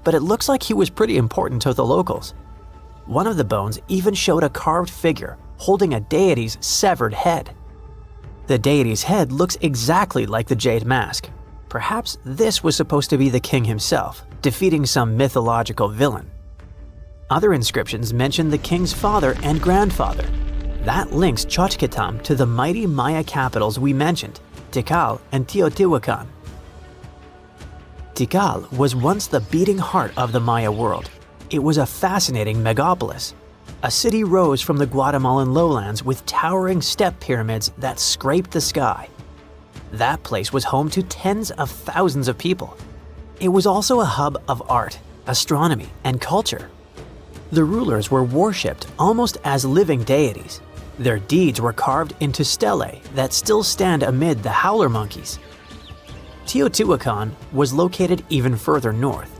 but it looks like he was pretty important to the locals. One of the bones even showed a carved figure holding a deity's severed head. The deity's head looks exactly like the jade mask. Perhaps this was supposed to be the king himself, defeating some mythological villain. Other inscriptions mention the king's father and grandfather. That links Xochitlam to the mighty Maya capitals we mentioned, Tikal and Teotihuacan. Tikal was once the beating heart of the Maya world. It was a fascinating megapolis. A city rose from the Guatemalan lowlands with towering step pyramids that scraped the sky. That place was home to tens of thousands of people. It was also a hub of art, astronomy, and culture. The rulers were worshipped almost as living deities. Their deeds were carved into stelae that still stand amid the howler monkeys. Teotihuacan was located even further north.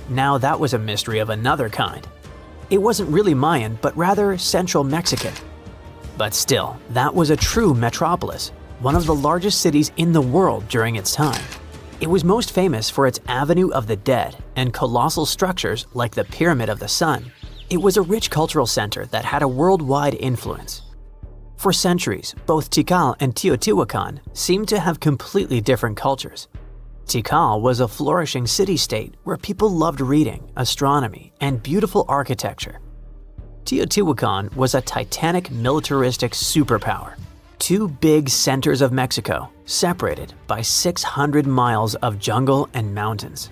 Now that was a mystery of another kind. It wasn't really Mayan, but rather Central Mexican. But still, that was a true metropolis, one of the largest cities in the world during its time. It was most famous for its Avenue of the Dead and colossal structures like the Pyramid of the Sun. It was a rich cultural center that had a worldwide influence. For centuries, both Tikal and Teotihuacan seemed to have completely different cultures. Tikal was a flourishing city-state where people loved reading, astronomy, and beautiful architecture. Teotihuacan was a titanic militaristic superpower. Two big centers of Mexico, separated by 600 miles of jungle and mountains.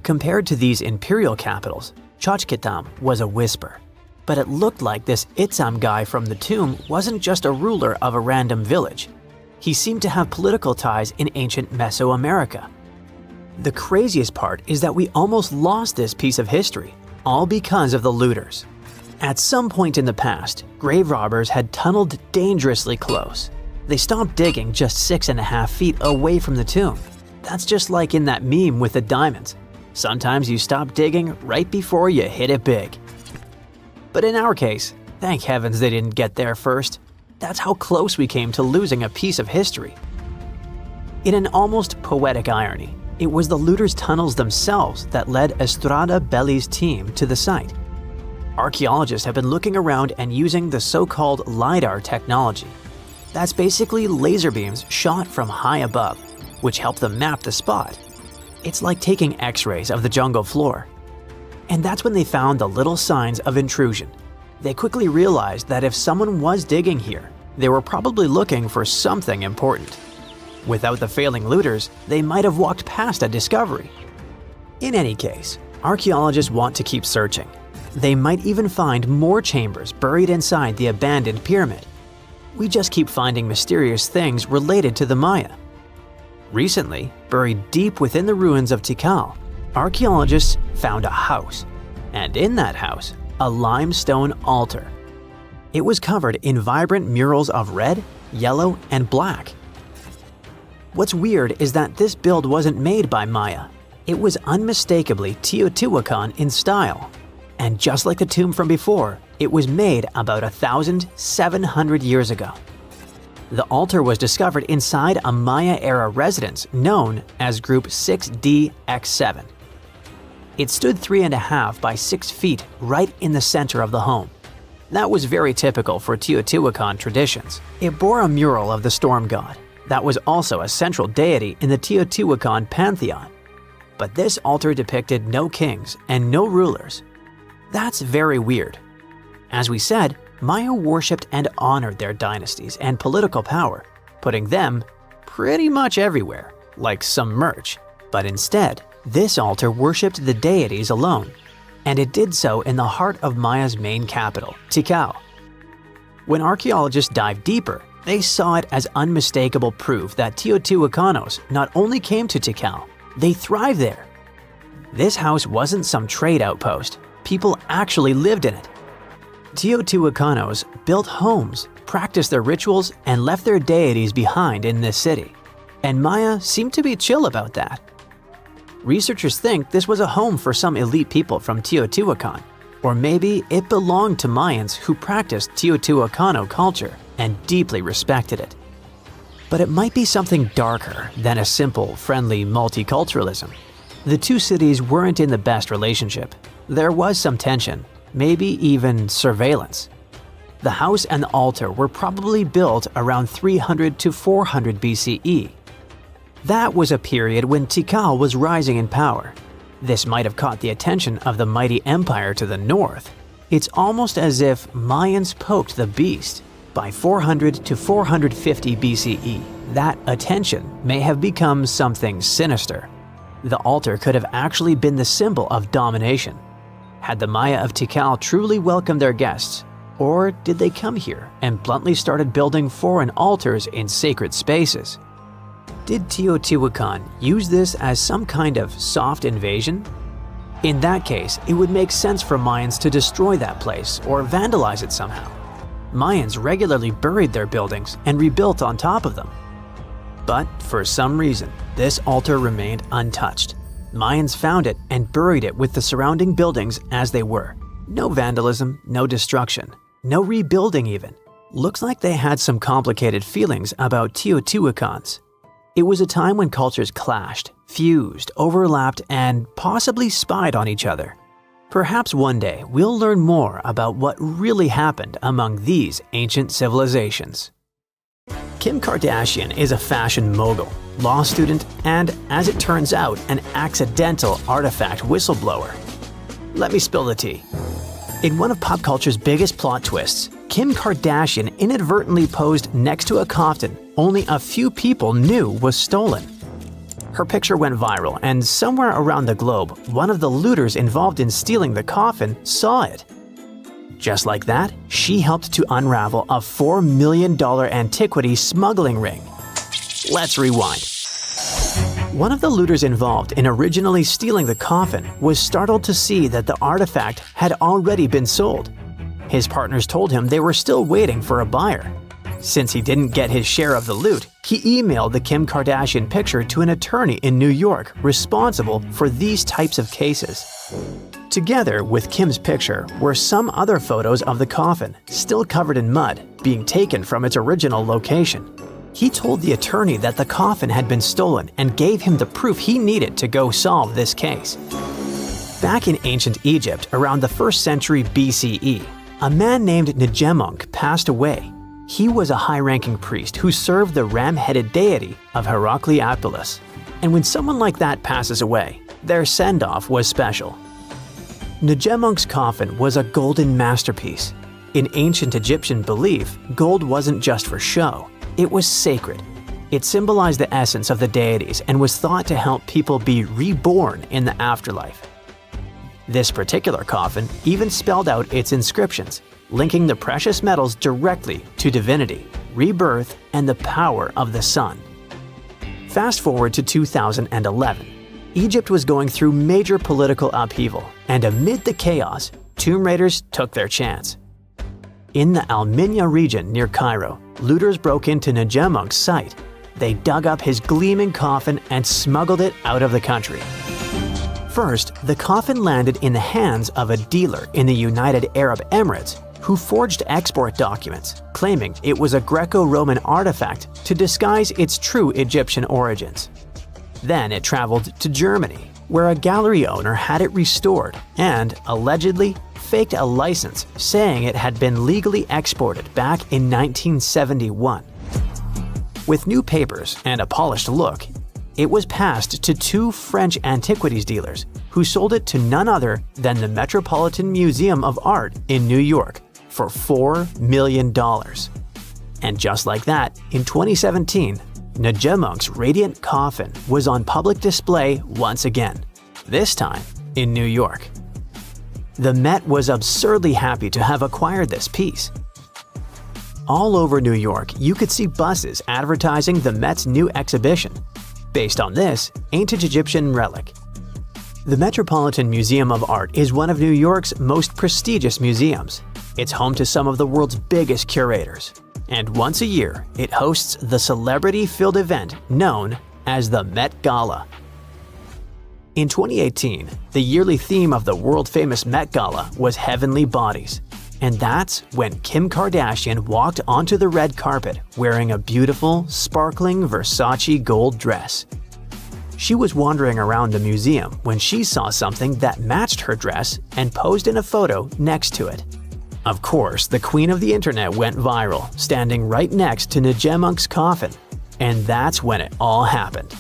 Compared to these imperial capitals, Xochitlam was a whisper. But it looked like this Itzam guy from the tomb wasn't just a ruler of a random village. He seemed to have political ties in ancient Mesoamerica. The craziest part is that we almost lost this piece of history, all because of the looters. At some point in the past, grave robbers had tunneled dangerously close. They stopped digging just 6.5 feet away from the tomb. That's just like in that meme with the diamonds. Sometimes you stop digging right before you hit it big. But in our case, thank heavens they didn't get there first. That's how close we came to losing a piece of history. In an almost poetic irony, it was the looters' tunnels themselves that led Estrada Belli's team to the site. Archaeologists have been looking around and using the so-called LiDAR technology. That's basically laser beams shot from high above, which help them map the spot. It's like taking X-rays of the jungle floor. And that's when they found the little signs of intrusion. They quickly realized that if someone was digging here, they were probably looking for something important. Without the failing looters, they might have walked past a discovery. In any case, archaeologists want to keep searching. They might even find more chambers buried inside the abandoned pyramid. We just keep finding mysterious things related to the Maya. Recently, buried deep within the ruins of Tikal, archaeologists found a house, and in that house, a limestone altar. It was covered in vibrant murals of red, yellow, and black. What's weird is that this build wasn't made by Maya. It was unmistakably Teotihuacan in style. And just like the tomb from before, it was made about 1,700 years ago. The altar was discovered inside a Maya-era residence known as Group 6DX7. It stood 3.5 by 6 feet right in the center of the home. That was very typical for Teotihuacan traditions. It bore a mural of the storm god. That was also a central deity in the Teotihuacan pantheon. But this altar depicted no kings and no rulers. That's very weird. As we said, Maya worshipped and honored their dynasties and political power, putting them pretty much everywhere, like some merch. But instead, this altar worshipped the deities alone, and it did so in the heart of Maya's main capital, Tikal. When archaeologists dived deeper, they saw it as unmistakable proof that Teotihuacanos not only came to Tikal, they thrived there. This house wasn't some trade outpost. People actually lived in it. Teotihuacanos built homes, practiced their rituals, and left their deities behind in this city. And Maya seemed to be chill about that. Researchers think this was a home for some elite people from Teotihuacan, or maybe it belonged to Mayans who practiced Teotihuacano culture and deeply respected it. But it might be something darker than a simple, friendly multiculturalism. The two cities weren't in the best relationship. There was some tension, maybe even surveillance. The house and the altar were probably built around 300 to 400 BCE. That was a period when Tikal was rising in power. This might have caught the attention of the mighty empire to the north. It's almost as if Mayans poked the beast. By 400 to 450 BCE, that attention may have become something sinister. The altar could have actually been the symbol of domination. Had the Maya of Tikal truly welcomed their guests, or did they come here and bluntly started building foreign altars in sacred spaces? Did Teotihuacan use this as some kind of soft invasion? In that case, it would make sense for Mayans to destroy that place or vandalize it somehow. Mayans regularly buried their buildings and rebuilt on top of them. But for some reason, this altar remained untouched. Mayans found it and buried it with the surrounding buildings as they were. No vandalism, no destruction, no rebuilding even. Looks like they had some complicated feelings about Teotihuacans. It was a time when cultures clashed, fused, overlapped, and possibly spied on each other. Perhaps one day we'll learn more about what really happened among these ancient civilizations. Kim Kardashian is a fashion mogul, law student, and, as it turns out, an accidental artifact whistleblower. Let me spill the tea. In one of pop culture's biggest plot twists, Kim Kardashian inadvertently posed next to a coffin only a few people knew was stolen. Her picture went viral, and somewhere around the globe, one of the looters involved in stealing the coffin saw it. Just like that, she helped to unravel a $4 million antiquity smuggling ring. Let's rewind. One of the looters involved in originally stealing the coffin was startled to see that the artifact had already been sold. His partners told him they were still waiting for a buyer. Since he didn't get his share of the loot, he emailed the Kim Kardashian picture to an attorney in New York responsible for these types of cases. Together with Kim's picture were some other photos of the coffin, still covered in mud, being taken from its original location. He told the attorney that the coffin had been stolen and gave him the proof he needed to go solve this case. Back in ancient Egypt around the 1st century BCE, a man named Ngemunk passed away. He was a high-ranking priest who served the ram-headed deity of Heracleopolis. And when someone like that passes away, their send-off was special. Ngemunk's coffin was a golden masterpiece. In ancient Egyptian belief, gold wasn't just for show. It was sacred. It symbolized the essence of the deities and was thought to help people be reborn in the afterlife. This particular coffin even spelled out its inscriptions, linking the precious metals directly to divinity, rebirth, and the power of the sun. Fast forward to 2011. Egypt was going through major political upheaval, and amid the chaos, tomb raiders took their chance. In the Al-Minya region near Cairo, looters broke into Ngemunk's site. They dug up his gleaming coffin and smuggled it out of the country. First, the coffin landed in the hands of a dealer in the United Arab Emirates who forged export documents, claiming it was a Greco-Roman artifact to disguise its true Egyptian origins. Then it traveled to Germany, where a gallery owner had it restored and, allegedly, faked a license saying it had been legally exported back in 1971. With new papers and a polished look, it was passed to 2 French antiquities dealers who sold it to none other than the Metropolitan Museum of Art in New York for $4 million. And just like that, in 2017, Ngemunk's radiant coffin was on public display once again, this time in New York. The Met was absurdly happy to have acquired this piece. All over New York, you could see buses advertising the Met's new exhibition, based on this ancient Egyptian relic. The Metropolitan Museum of Art is one of New York's most prestigious museums. It's home to some of the world's biggest curators. And once a year, it hosts the celebrity-filled event known as the Met Gala. In 2018, the yearly theme of the world-famous Met Gala was Heavenly Bodies. And that's when Kim Kardashian walked onto the red carpet wearing a beautiful, sparkling Versace gold dress. She was wandering around the museum when she saw something that matched her dress and posed in a photo next to it. Of course, the queen of the internet went viral, standing right next to Ngemunk's coffin. And that's when it all happened.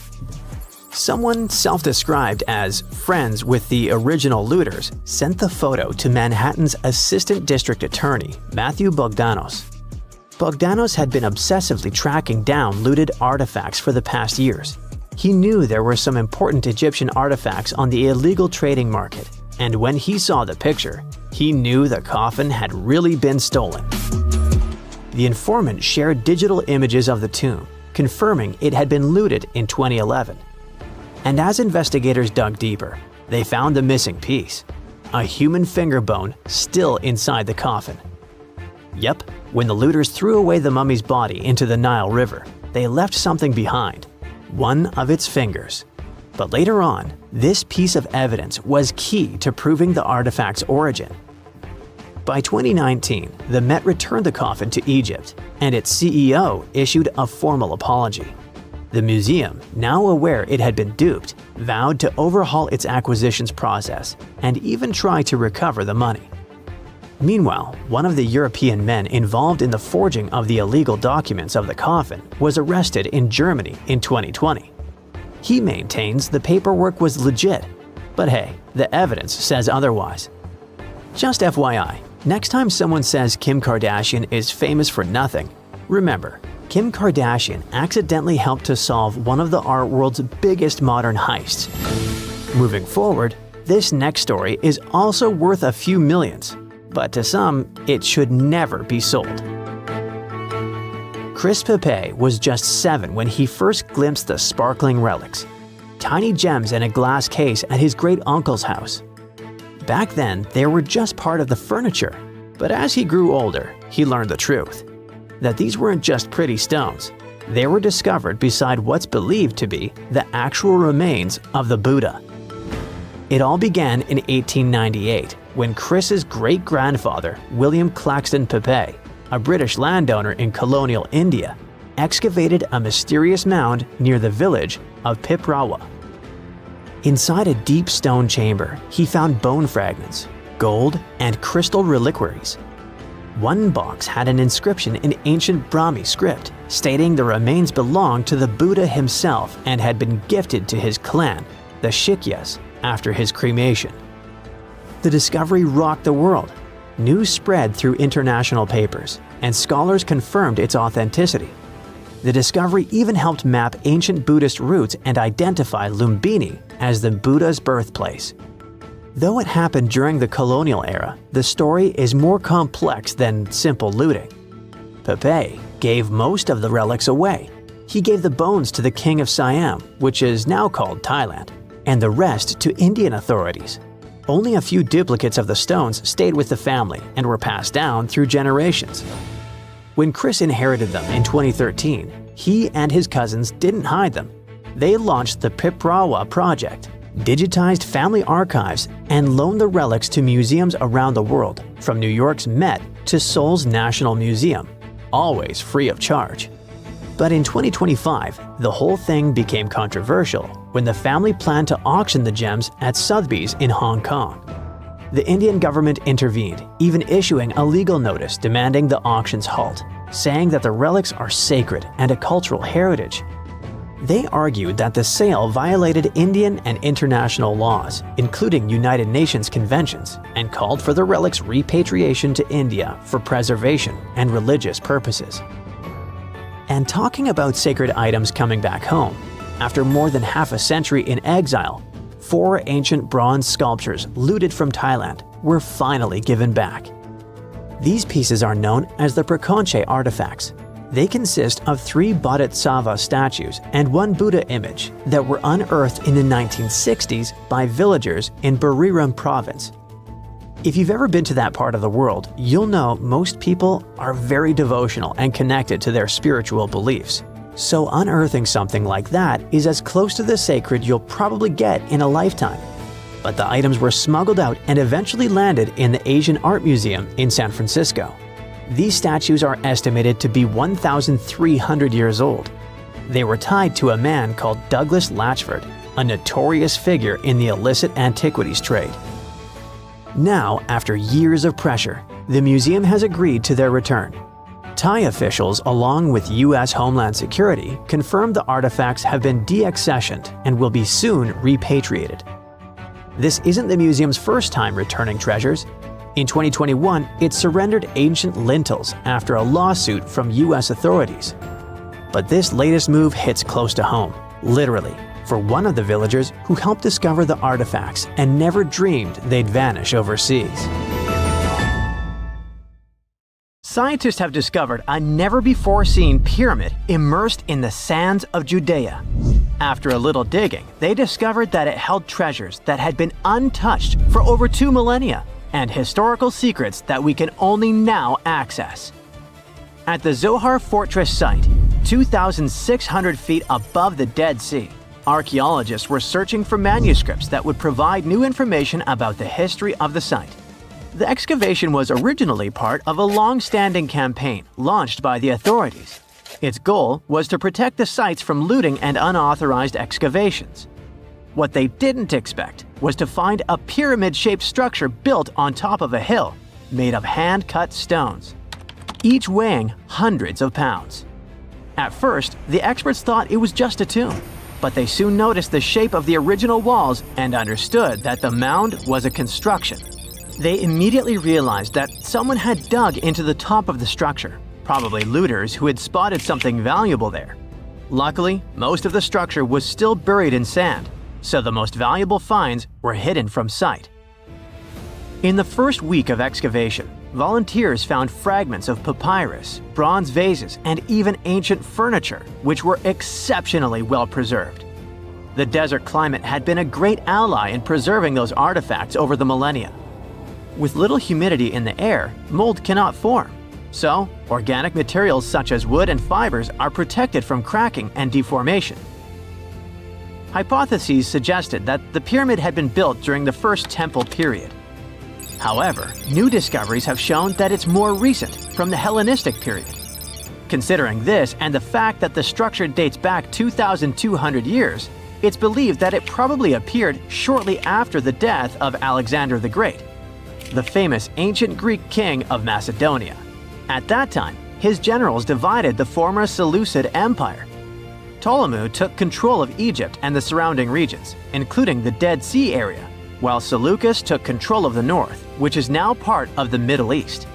Someone self-described as friends with the original looters sent the photo to Manhattan's Assistant District Attorney, Matthew Bogdanos. Bogdanos had been obsessively tracking down looted artifacts for the past years. He knew there were some important Egyptian artifacts on the illegal trading market, and when he saw the picture, he knew the coffin had really been stolen. The informant shared digital images of the tomb, confirming it had been looted in 2011. And as investigators dug deeper, they found the missing piece, a human finger bone still inside the coffin. Yep, when the looters threw away the mummy's body into the Nile River, they left something behind, one of its fingers. But later on, this piece of evidence was key to proving the artifact's origin. By 2019, the Met returned the coffin to Egypt, and its CEO issued a formal apology. The museum, now aware it had been duped, vowed to overhaul its acquisitions process and even try to recover the money. Meanwhile, one of the European men involved in the forging of the illegal documents of the coffin was arrested in Germany in 2020. He maintains the paperwork was legit, but hey, the evidence says otherwise. Just FYI, next time someone says Kim Kardashian is famous for nothing, remember, Kim Kardashian accidentally helped to solve one of the art world's biggest modern heists. Moving forward, this next story is also worth a few millions, but to some, it should never be sold. Chris Pepe was just 7 when he first glimpsed the sparkling relics, tiny gems in a glass case at his great-uncle's house. Back then, they were just part of the furniture, but as he grew older, he learned the truth, that these weren't just pretty stones. They were discovered beside what's believed to be the actual remains of the Buddha. It all began in 1898, when Chris's great-grandfather, William Claxton Pepe, a British landowner in colonial India, excavated a mysterious mound near the village of Piprawa. Inside a deep stone chamber, he found bone fragments, gold, and crystal reliquaries. One box had an inscription in ancient Brahmi script stating the remains belonged to the Buddha himself and had been gifted to his clan, the Shikyas, after his cremation. The discovery rocked the world. News spread through international papers, and scholars confirmed its authenticity. The discovery even helped map ancient Buddhist roots and identify Lumbini as the Buddha's birthplace. Though it happened during the colonial era, the story is more complex than simple looting. Pepe gave most of the relics away. He gave the bones to the king of Siam, which is now called Thailand, and the rest to Indian authorities. Only a few duplicates of the stones stayed with the family and were passed down through generations. When Chris inherited them in 2013, he and his cousins didn't hide them. They launched the Piprawa project, digitized family archives, and loaned the relics to museums around the world, from New York's Met to Seoul's National Museum, always free of charge. But in 2025, the whole thing became controversial when the family planned to auction the gems at Sotheby's in Hong Kong. The Indian government intervened, even issuing a legal notice demanding the auction's halt, saying that the relics are sacred and a cultural heritage. They argued that the sale violated Indian and international laws, including United Nations conventions, and called for the relics' repatriation to India for preservation and religious purposes. And talking about sacred items coming back home, after more than half a century in exile, 4 ancient bronze sculptures looted from Thailand were finally given back. These pieces are known as the Prakonche artifacts. They consist of 3 Bodhisattva statues and 1 Buddha image that were unearthed in the 1960s by villagers in Buriram province. If you've ever been to that part of the world, you'll know most people are very devotional and connected to their spiritual beliefs. So unearthing something like that is as close to the sacred you'll probably get in a lifetime. But the items were smuggled out and eventually landed in the Asian Art Museum in San Francisco. These statues are estimated to be 1,300 years old. They were tied to a man called Douglas Latchford, a notorious figure in the illicit antiquities trade. Now, after years of pressure, the museum has agreed to their return. Thai officials, along with U.S. Homeland Security, confirmed the artifacts have been deaccessioned and will be soon repatriated. This isn't the museum's first time returning treasures. In 2021, it surrendered ancient lintels after a lawsuit from U.S. authorities. But this latest move hits close to home, literally, for one of the villagers who helped discover the artifacts and never dreamed they'd vanish overseas. Scientists have discovered a never-before-seen pyramid immersed in the sands of Judea. After a little digging, they discovered that it held treasures that had been untouched for over 2 millennia. and historical secrets that we can only now access. At the Zohar Fortress site, 2,600 feet above the Dead Sea, archaeologists were searching for manuscripts that would provide new information about the history of the site. The excavation was originally part of a long-standing campaign launched by the authorities. Its goal was to protect the sites from looting and unauthorized excavations. What they didn't expect was to find a pyramid-shaped structure built on top of a hill, made of hand-cut stones, each weighing hundreds of pounds. At first, the experts thought it was just a tomb, but they soon noticed the shape of the original walls and understood that the mound was a construction. They immediately realized that someone had dug into the top of the structure, probably looters who had spotted something valuable there. Luckily, most of the structure was still buried in sand, so the most valuable finds were hidden from sight. In the first week of excavation, volunteers found fragments of papyrus, bronze vases, and even ancient furniture, which were exceptionally well preserved. The desert climate had been a great ally in preserving those artifacts over the millennia. With little humidity in the air, mold cannot form, so organic materials such as wood and fibers are protected from cracking and deformation. Hypotheses suggested that the pyramid had been built during the First Temple period. However, new discoveries have shown that it's more recent, from the Hellenistic period. Considering this and the fact that the structure dates back 2,200 years, it's believed that it probably appeared shortly after the death of Alexander the Great, the famous ancient Greek king of Macedonia. At that time, his generals divided the former Seleucid Empire. Ptolemy took control of Egypt and the surrounding regions, including the Dead Sea area, while Seleucus took control of the north, which is now part of the Middle East.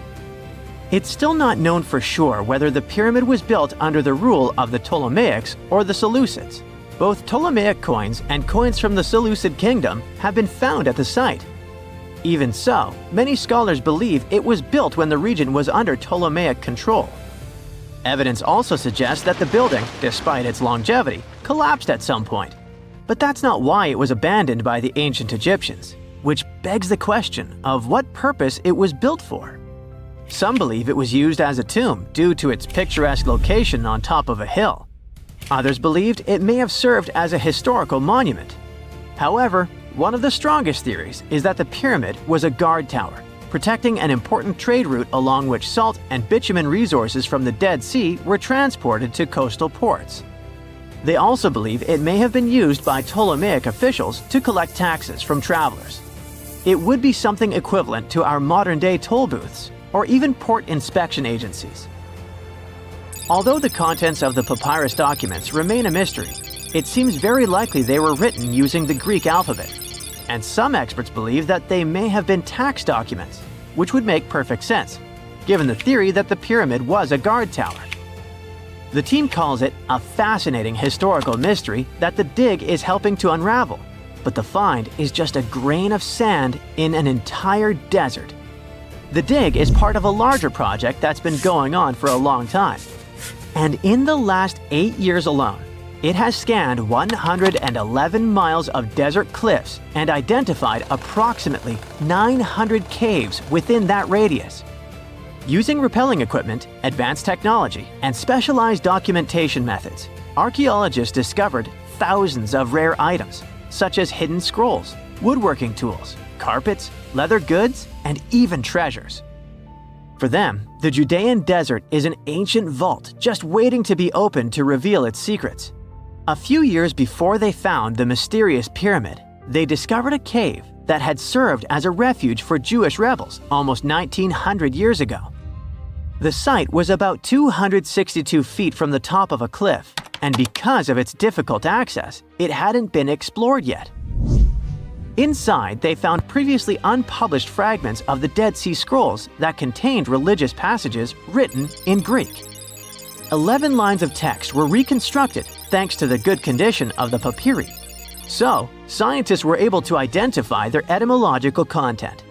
It's still not known for sure whether the pyramid was built under the rule of the Ptolemaics or the Seleucids. Both Ptolemaic coins and coins from the Seleucid kingdom have been found at the site. Even so, many scholars believe it was built when the region was under Ptolemaic control. Evidence also suggests that the building, despite its longevity, collapsed at some point. But that's not why it was abandoned by the ancient Egyptians, which begs the question of what purpose it was built for. Some believe it was used as a tomb due to its picturesque location on top of a hill. Others believed it may have served as a historical monument. However, one of the strongest theories is that the pyramid was a guard tower, protecting an important trade route along which salt and bitumen resources from the Dead Sea were transported to coastal ports. They also believe it may have been used by Ptolemaic officials to collect taxes from travelers. It would be something equivalent to our modern-day toll booths, or even port inspection agencies. Although the contents of the papyrus documents remain a mystery, it seems very likely they were written using the Greek alphabet, and some experts believe that they may have been tax documents, which would make perfect sense, given the theory that the pyramid was a guard tower. The team calls it a fascinating historical mystery that the dig is helping to unravel, but the find is just a grain of sand in an entire desert. The dig is part of a larger project that's been going on for a long time. And in the last 8 years alone, it has scanned 111 miles of desert cliffs and identified approximately 900 caves within that radius. Using rappelling equipment, advanced technology, and specialized documentation methods, archaeologists discovered thousands of rare items, such as hidden scrolls, woodworking tools, carpets, leather goods, and even treasures. For them, the Judean desert is an ancient vault just waiting to be opened to reveal its secrets. A few years before they found the mysterious pyramid, they discovered a cave that had served as a refuge for Jewish rebels almost 1,900 years ago. The site was about 262 feet from the top of a cliff, and because of its difficult access, it hadn't been explored yet. Inside, they found previously unpublished fragments of the Dead Sea Scrolls that contained religious passages written in Greek. 11 lines of text were reconstructed thanks to the good condition of the papyri. So, scientists were able to identify their etymological content.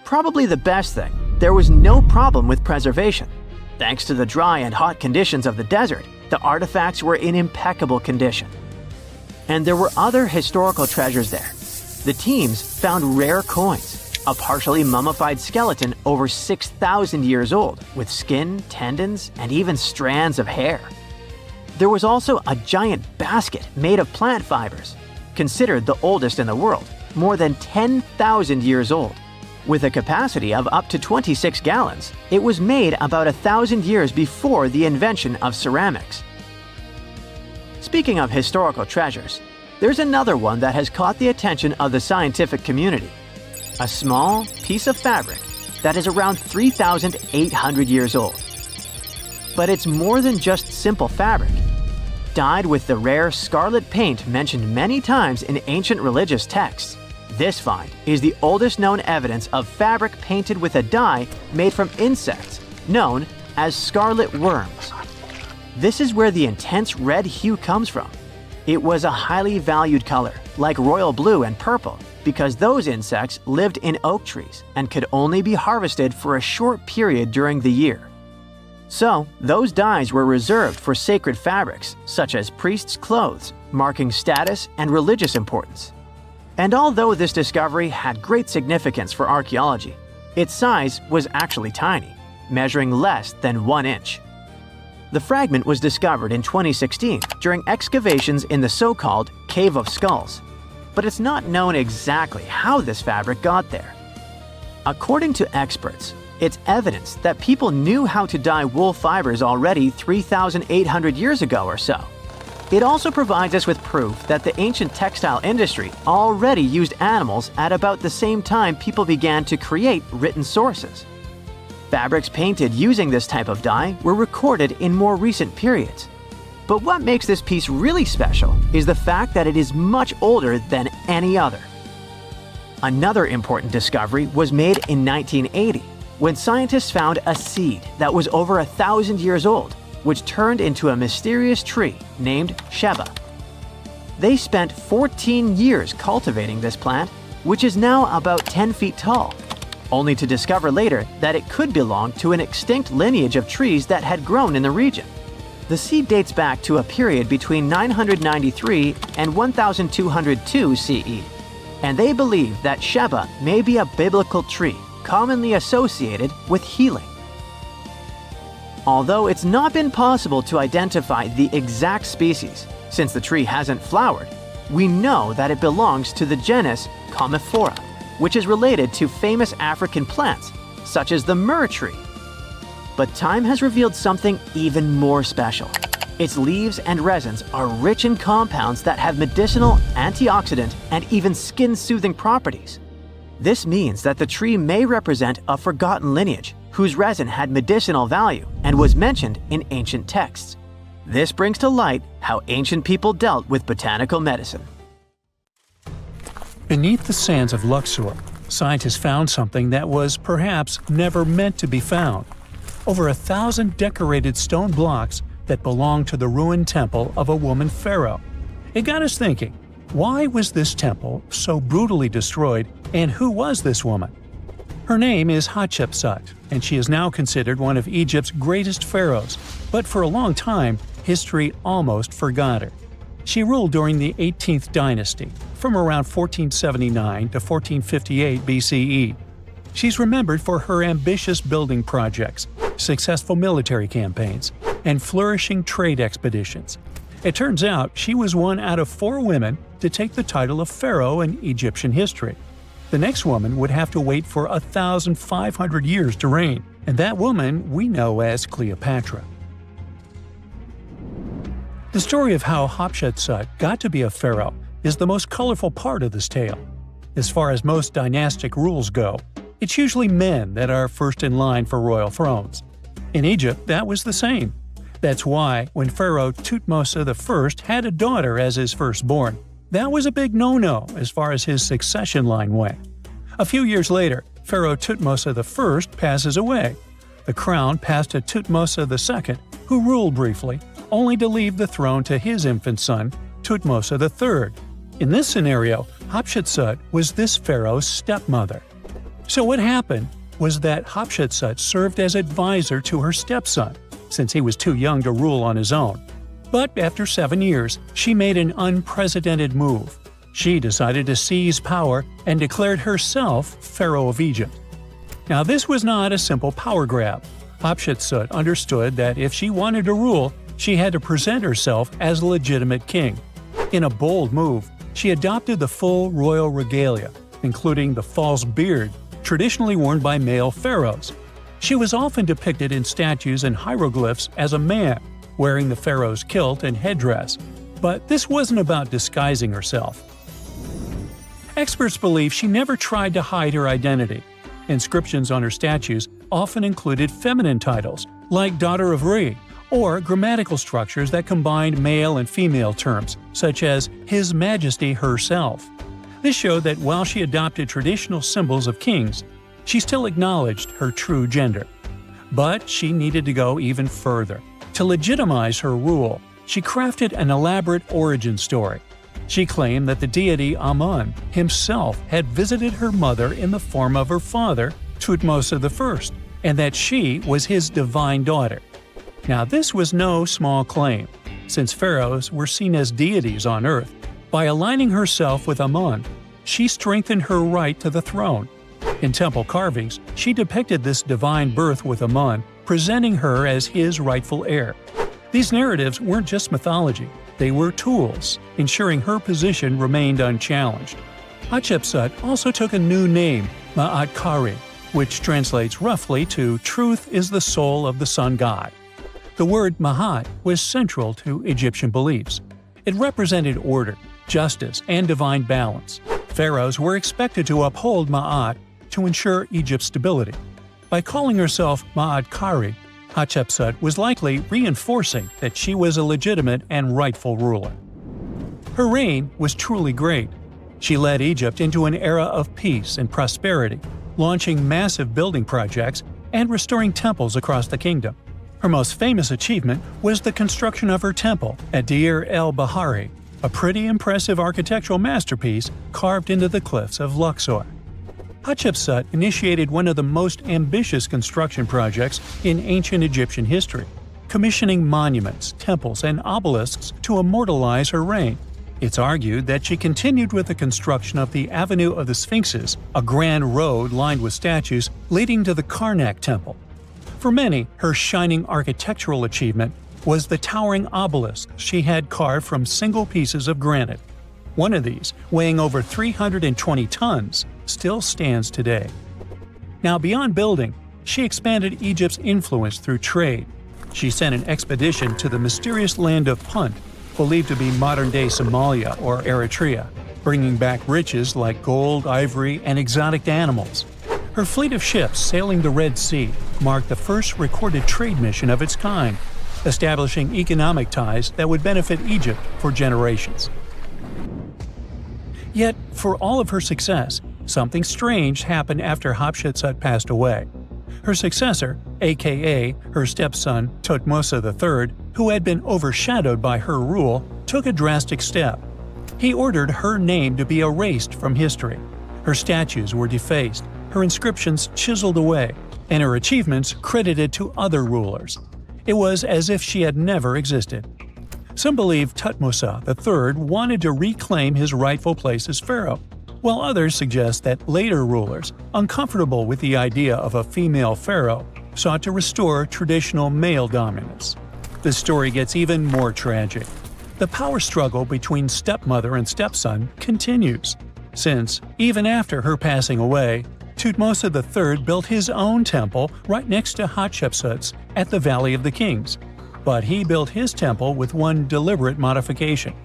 Probably the best thing, there was no problem with preservation. Thanks to the dry and hot conditions of the desert, the artifacts were in impeccable condition. And there were other historical treasures there. The teams found rare coins, a partially mummified skeleton over 6,000 years old, with skin, tendons, and even strands of hair. There was also a giant basket made of plant fibers, considered the oldest in the world, more than 10,000 years old. With a capacity of up to 26 gallons, it was made about 1,000 years before the invention of ceramics. Speaking of historical treasures, there's another one that has caught the attention of the scientific community. A small piece of fabric that is around 3,800 years old. But it's more than just simple fabric. Dyed with the rare scarlet paint mentioned many times in ancient religious texts, this find is the oldest known evidence of fabric painted with a dye made from insects, known as scarlet worms. This is where the intense red hue comes from. It was a highly valued color, like royal blue and purple, because those insects lived in oak trees and could only be harvested for a short period during the year. So, those dyes were reserved for sacred fabrics, such as priests' clothes, marking status and religious importance. And although this discovery had great significance for archaeology, its size was actually tiny, measuring less than 1 inch. The fragment was discovered in 2016 during excavations in the so-called Cave of Skulls, but it's not known exactly how this fabric got there. According to experts, it's evidence that people knew how to dye wool fibers already 3,800 years ago or so. It also provides us with proof that the ancient textile industry already used animals at about the same time people began to create written sources. Fabrics painted using this type of dye were recorded in more recent periods. But what makes this piece really special is the fact that it is much older than any other. Another important discovery was made in 1980, when scientists found a seed that was over 1,000 years old, which turned into a mysterious tree named Sheba. They spent 14 years cultivating this plant, which is now about 10 feet tall, only to discover later that it could belong to an extinct lineage of trees that had grown in the region. The seed dates back to a period between 993 and 1202 CE, and they believe that Sheba may be a biblical tree commonly associated with healing. Although it's not been possible to identify the exact species, since the tree hasn't flowered, we know that it belongs to the genus Commiphora, which is related to famous African plants, such as the myrrh tree. But time has revealed something even more special. Its leaves and resins are rich in compounds that have medicinal, antioxidant, and even skin-soothing properties. This means that the tree may represent a forgotten lineage whose resin had medicinal value and was mentioned in ancient texts. This brings to light how ancient people dealt with botanical medicine. Beneath the sands of Luxor, scientists found something that was perhaps never meant to be found. Over 1,000 decorated stone blocks that belonged to the ruined temple of a woman pharaoh. It got us thinking, why was this temple so brutally destroyed, and who was this woman? Her name is Hatshepsut, and she is now considered one of Egypt's greatest pharaohs, but for a long time, history almost forgot her. She ruled during the 18th dynasty, from around 1479 to 1458 BCE. She's remembered for her ambitious building projects, successful military campaigns, and flourishing trade expeditions. It turns out she was one out of 4 women to take the title of pharaoh in Egyptian history. The next woman would have to wait for 1,500 years to reign, and that woman we know as Cleopatra. The story of how Hatshepsut got to be a pharaoh is the most colorful part of this tale. As far as most dynastic rules go, it's usually men that are first in line for royal thrones. In Egypt, that was the same. That's why, when Pharaoh Thutmose I had a daughter as his firstborn, that was a big no-no as far as his succession line went. A few years later, Pharaoh Thutmose I passes away. The crown passed to Thutmose II, who ruled briefly, only to leave the throne to his infant son, Thutmose III. In this scenario, Hatshepsut was this pharaoh's stepmother. So what happened was that Hatshepsut served as advisor to her stepson, since he was too young to rule on his own. But after 7 years, she made an unprecedented move. She decided to seize power and declared herself Pharaoh of Egypt. Now, this was not a simple power grab. Hatshepsut understood that if she wanted to rule, she had to present herself as a legitimate king. In a bold move, she adopted the full royal regalia, including the false beard traditionally worn by male pharaohs. She was often depicted in statues and hieroglyphs as a man, wearing the pharaoh's kilt and headdress. But this wasn't about disguising herself. Experts believe she never tried to hide her identity. Inscriptions on her statues often included feminine titles, like Daughter of Re, or grammatical structures that combined male and female terms, such as His Majesty herself. This showed that while she adopted traditional symbols of kings, she still acknowledged her true gender. But she needed to go even further. To legitimize her rule, she crafted an elaborate origin story. She claimed that the deity Amun himself had visited her mother in the form of her father, Thutmose I, and that she was his divine daughter. Now, this was no small claim, since pharaohs were seen as deities on earth. By aligning herself with Amun, she strengthened her right to the throne. In temple carvings, she depicted this divine birth with Amun, presenting her as his rightful heir. These narratives weren't just mythology, they were tools, ensuring her position remained unchallenged. Hatshepsut also took a new name, Ma'at Kari, which translates roughly to "Truth is the soul of the sun god." The word Ma'at was central to Egyptian beliefs. It represented order, justice, and divine balance. Pharaohs were expected to uphold Ma'at to ensure Egypt's stability. By calling herself Ma'at Kari, Hatshepsut was likely reinforcing that she was a legitimate and rightful ruler. Her reign was truly great. She led Egypt into an era of peace and prosperity, launching massive building projects and restoring temples across the kingdom. Her most famous achievement was the construction of her temple at Deir el-Bahari, a pretty impressive architectural masterpiece carved into the cliffs of Luxor. Hatshepsut initiated one of the most ambitious construction projects in ancient Egyptian history, commissioning monuments, temples, and obelisks to immortalize her reign. It's argued that she continued with the construction of the Avenue of the Sphinxes, a grand road lined with statues leading to the Karnak Temple. For many, her shining architectural achievement was the towering obelisk she had carved from single pieces of granite. One of these, weighing over 320 tons, still stands today. Now, beyond building, she expanded Egypt's influence through trade. She sent an expedition to the mysterious land of Punt, believed to be modern-day Somalia or Eritrea, bringing back riches like gold, ivory, and exotic animals. Her fleet of ships sailing the Red Sea marked the first recorded trade mission of its kind, establishing economic ties that would benefit Egypt for generations. Yet, for all of her success, something strange happened after Hatshepsut passed away. Her successor, aka her stepson Thutmose III, who had been overshadowed by her rule, took a drastic step. He ordered her name to be erased from history. Her statues were defaced, her inscriptions chiseled away, and her achievements credited to other rulers. It was as if she had never existed. Some believe Thutmose III wanted to reclaim his rightful place as pharaoh, while others suggest that later rulers, uncomfortable with the idea of a female pharaoh, sought to restore traditional male dominance. The story gets even more tragic. The power struggle between stepmother and stepson continues, since, even after her passing away, Thutmose III built his own temple right next to Hatshepsut's at the Valley of the Kings. But he built his temple with one deliberate modification.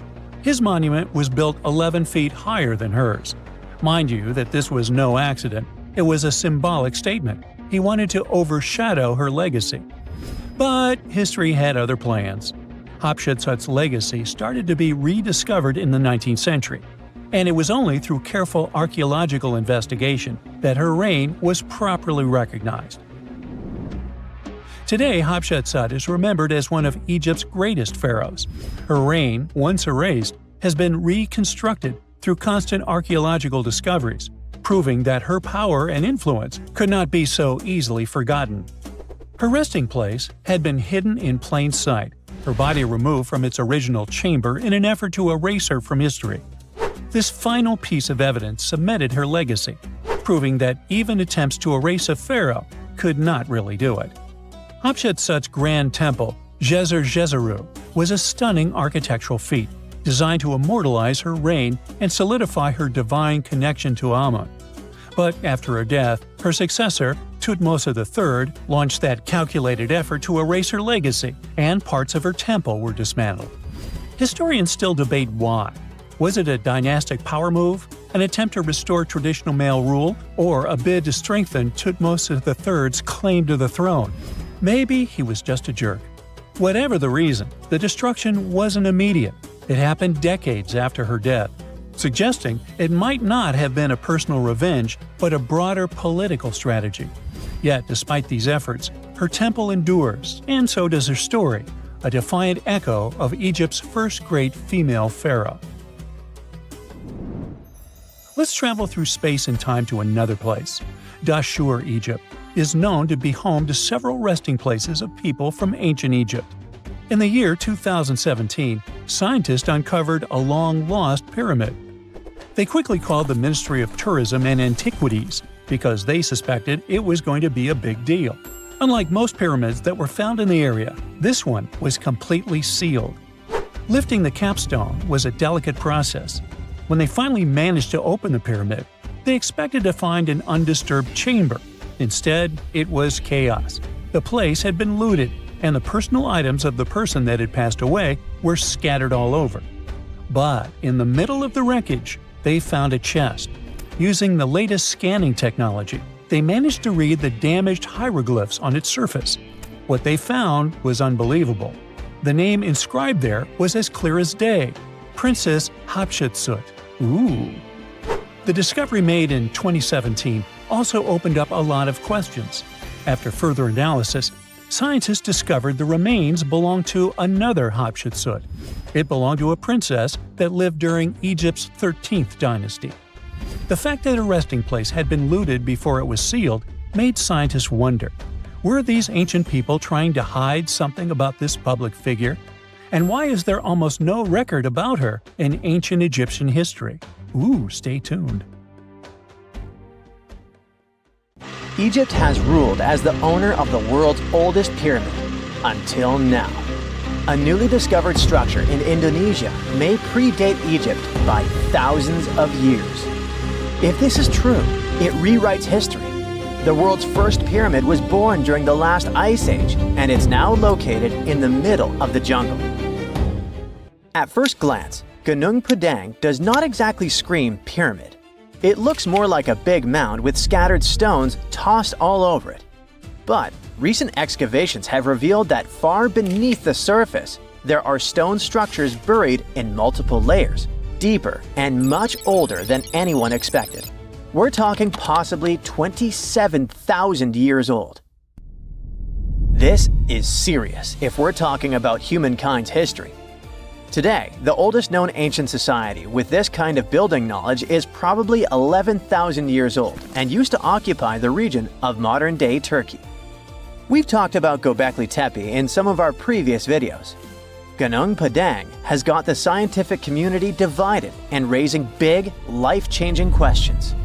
His monument was built 11 feet higher than hers. Mind you that this was no accident, it was a symbolic statement. He wanted to overshadow her legacy. But history had other plans. Hatshepsut's legacy started to be rediscovered in the 19th century, and it was only through careful archaeological investigation that her reign was properly recognized. Today, Hatshepsut is remembered as one of Egypt's greatest pharaohs. Her reign, once erased, has been reconstructed through constant archaeological discoveries, proving that her power and influence could not be so easily forgotten. Her resting place had been hidden in plain sight, her body removed from its original chamber in an effort to erase her from history. This final piece of evidence cemented her legacy, proving that even attempts to erase a pharaoh could not really do it. Hatshepsut's grand temple, Djeser-Djeseru, was a stunning architectural feat, designed to immortalize her reign and solidify her divine connection to Amun. But after her death, her successor, Thutmose III, launched that calculated effort to erase her legacy, and parts of her temple were dismantled. Historians still debate why. Was it a dynastic power move, an attempt to restore traditional male rule, or a bid to strengthen Thutmose III's claim to the throne? Maybe he was just a jerk. Whatever the reason, the destruction wasn't immediate. It happened decades after her death, suggesting it might not have been a personal revenge, but a broader political strategy. Yet, despite these efforts, her temple endures, and so does her story, a defiant echo of Egypt's first great female pharaoh. Let's travel through space and time to another place. Dashur, Egypt, is known to be home to several resting places of people from ancient Egypt. In the year 2017, scientists uncovered a long-lost pyramid. They quickly called the Ministry of Tourism and Antiquities because they suspected it was going to be a big deal. Unlike most pyramids that were found in the area, this one was completely sealed. Lifting the capstone was a delicate process. When they finally managed to open the pyramid, they expected to find an undisturbed chamber. Instead, it was chaos. The place had been looted, and the personal items of the person that had passed away were scattered all over. But in the middle of the wreckage, they found a chest. Using the latest scanning technology, they managed to read the damaged hieroglyphs on its surface. What they found was unbelievable. The name inscribed there was as clear as day: Princess Hatshepsut. Ooh. The discovery made in 2017 also opened up a lot of questions. After further analysis, scientists discovered the remains belonged to another Hatshepsut. It belonged to a princess that lived during Egypt's 13th dynasty. The fact that her resting place had been looted before it was sealed made scientists wonder, were these ancient people trying to hide something about this public figure? And why is there almost no record about her in ancient Egyptian history? Ooh, stay tuned. Egypt has ruled as the owner of the world's oldest pyramid, until now. A newly discovered structure in Indonesia may predate Egypt by thousands of years. If this is true, it rewrites history. The world's first pyramid was born during the last ice age, and it's now located in the middle of the jungle. At first glance, Ganung Padang does not exactly scream pyramid. It looks more like a big mound with scattered stones tossed all over it. But recent excavations have revealed that far beneath the surface, there are stone structures buried in multiple layers, deeper and much older than anyone expected. We're talking possibly 27,000 years old. This is serious if we're talking about humankind's history. Today, the oldest known ancient society with this kind of building knowledge is probably 11,000 years old and used to occupy the region of modern-day Turkey. We've talked about Göbekli Tepe in some of our previous videos. Ganung Padang has got the scientific community divided and raising big, life-changing questions.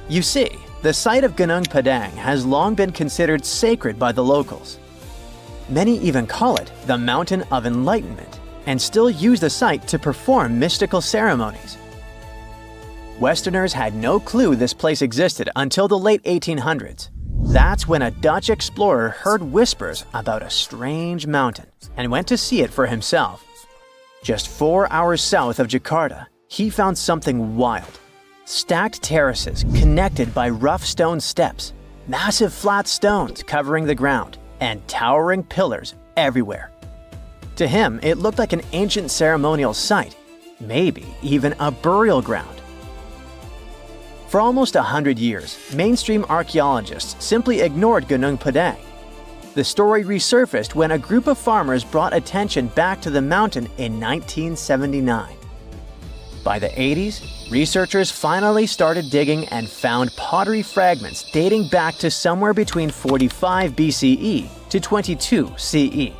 You see, the site of Ganung Padang has long been considered sacred by the locals. Many even call it the Mountain of Enlightenment, and still use the site to perform mystical ceremonies. Westerners had no clue this place existed until the late 1800s. That's when a Dutch explorer heard whispers about a strange mountain and went to see it for himself. Just 4 hours south of Jakarta, he found something wild. Stacked terraces connected by rough stone steps, massive flat stones covering the ground, and towering pillars everywhere. To him, it looked like an ancient ceremonial site, maybe even a burial ground. For almost 100 years, mainstream archaeologists simply ignored Ganung Padang. The story resurfaced when a group of farmers brought attention back to the mountain in 1979. By the 80s, researchers finally started digging and found pottery fragments dating back to somewhere between 45 BCE to 22 CE.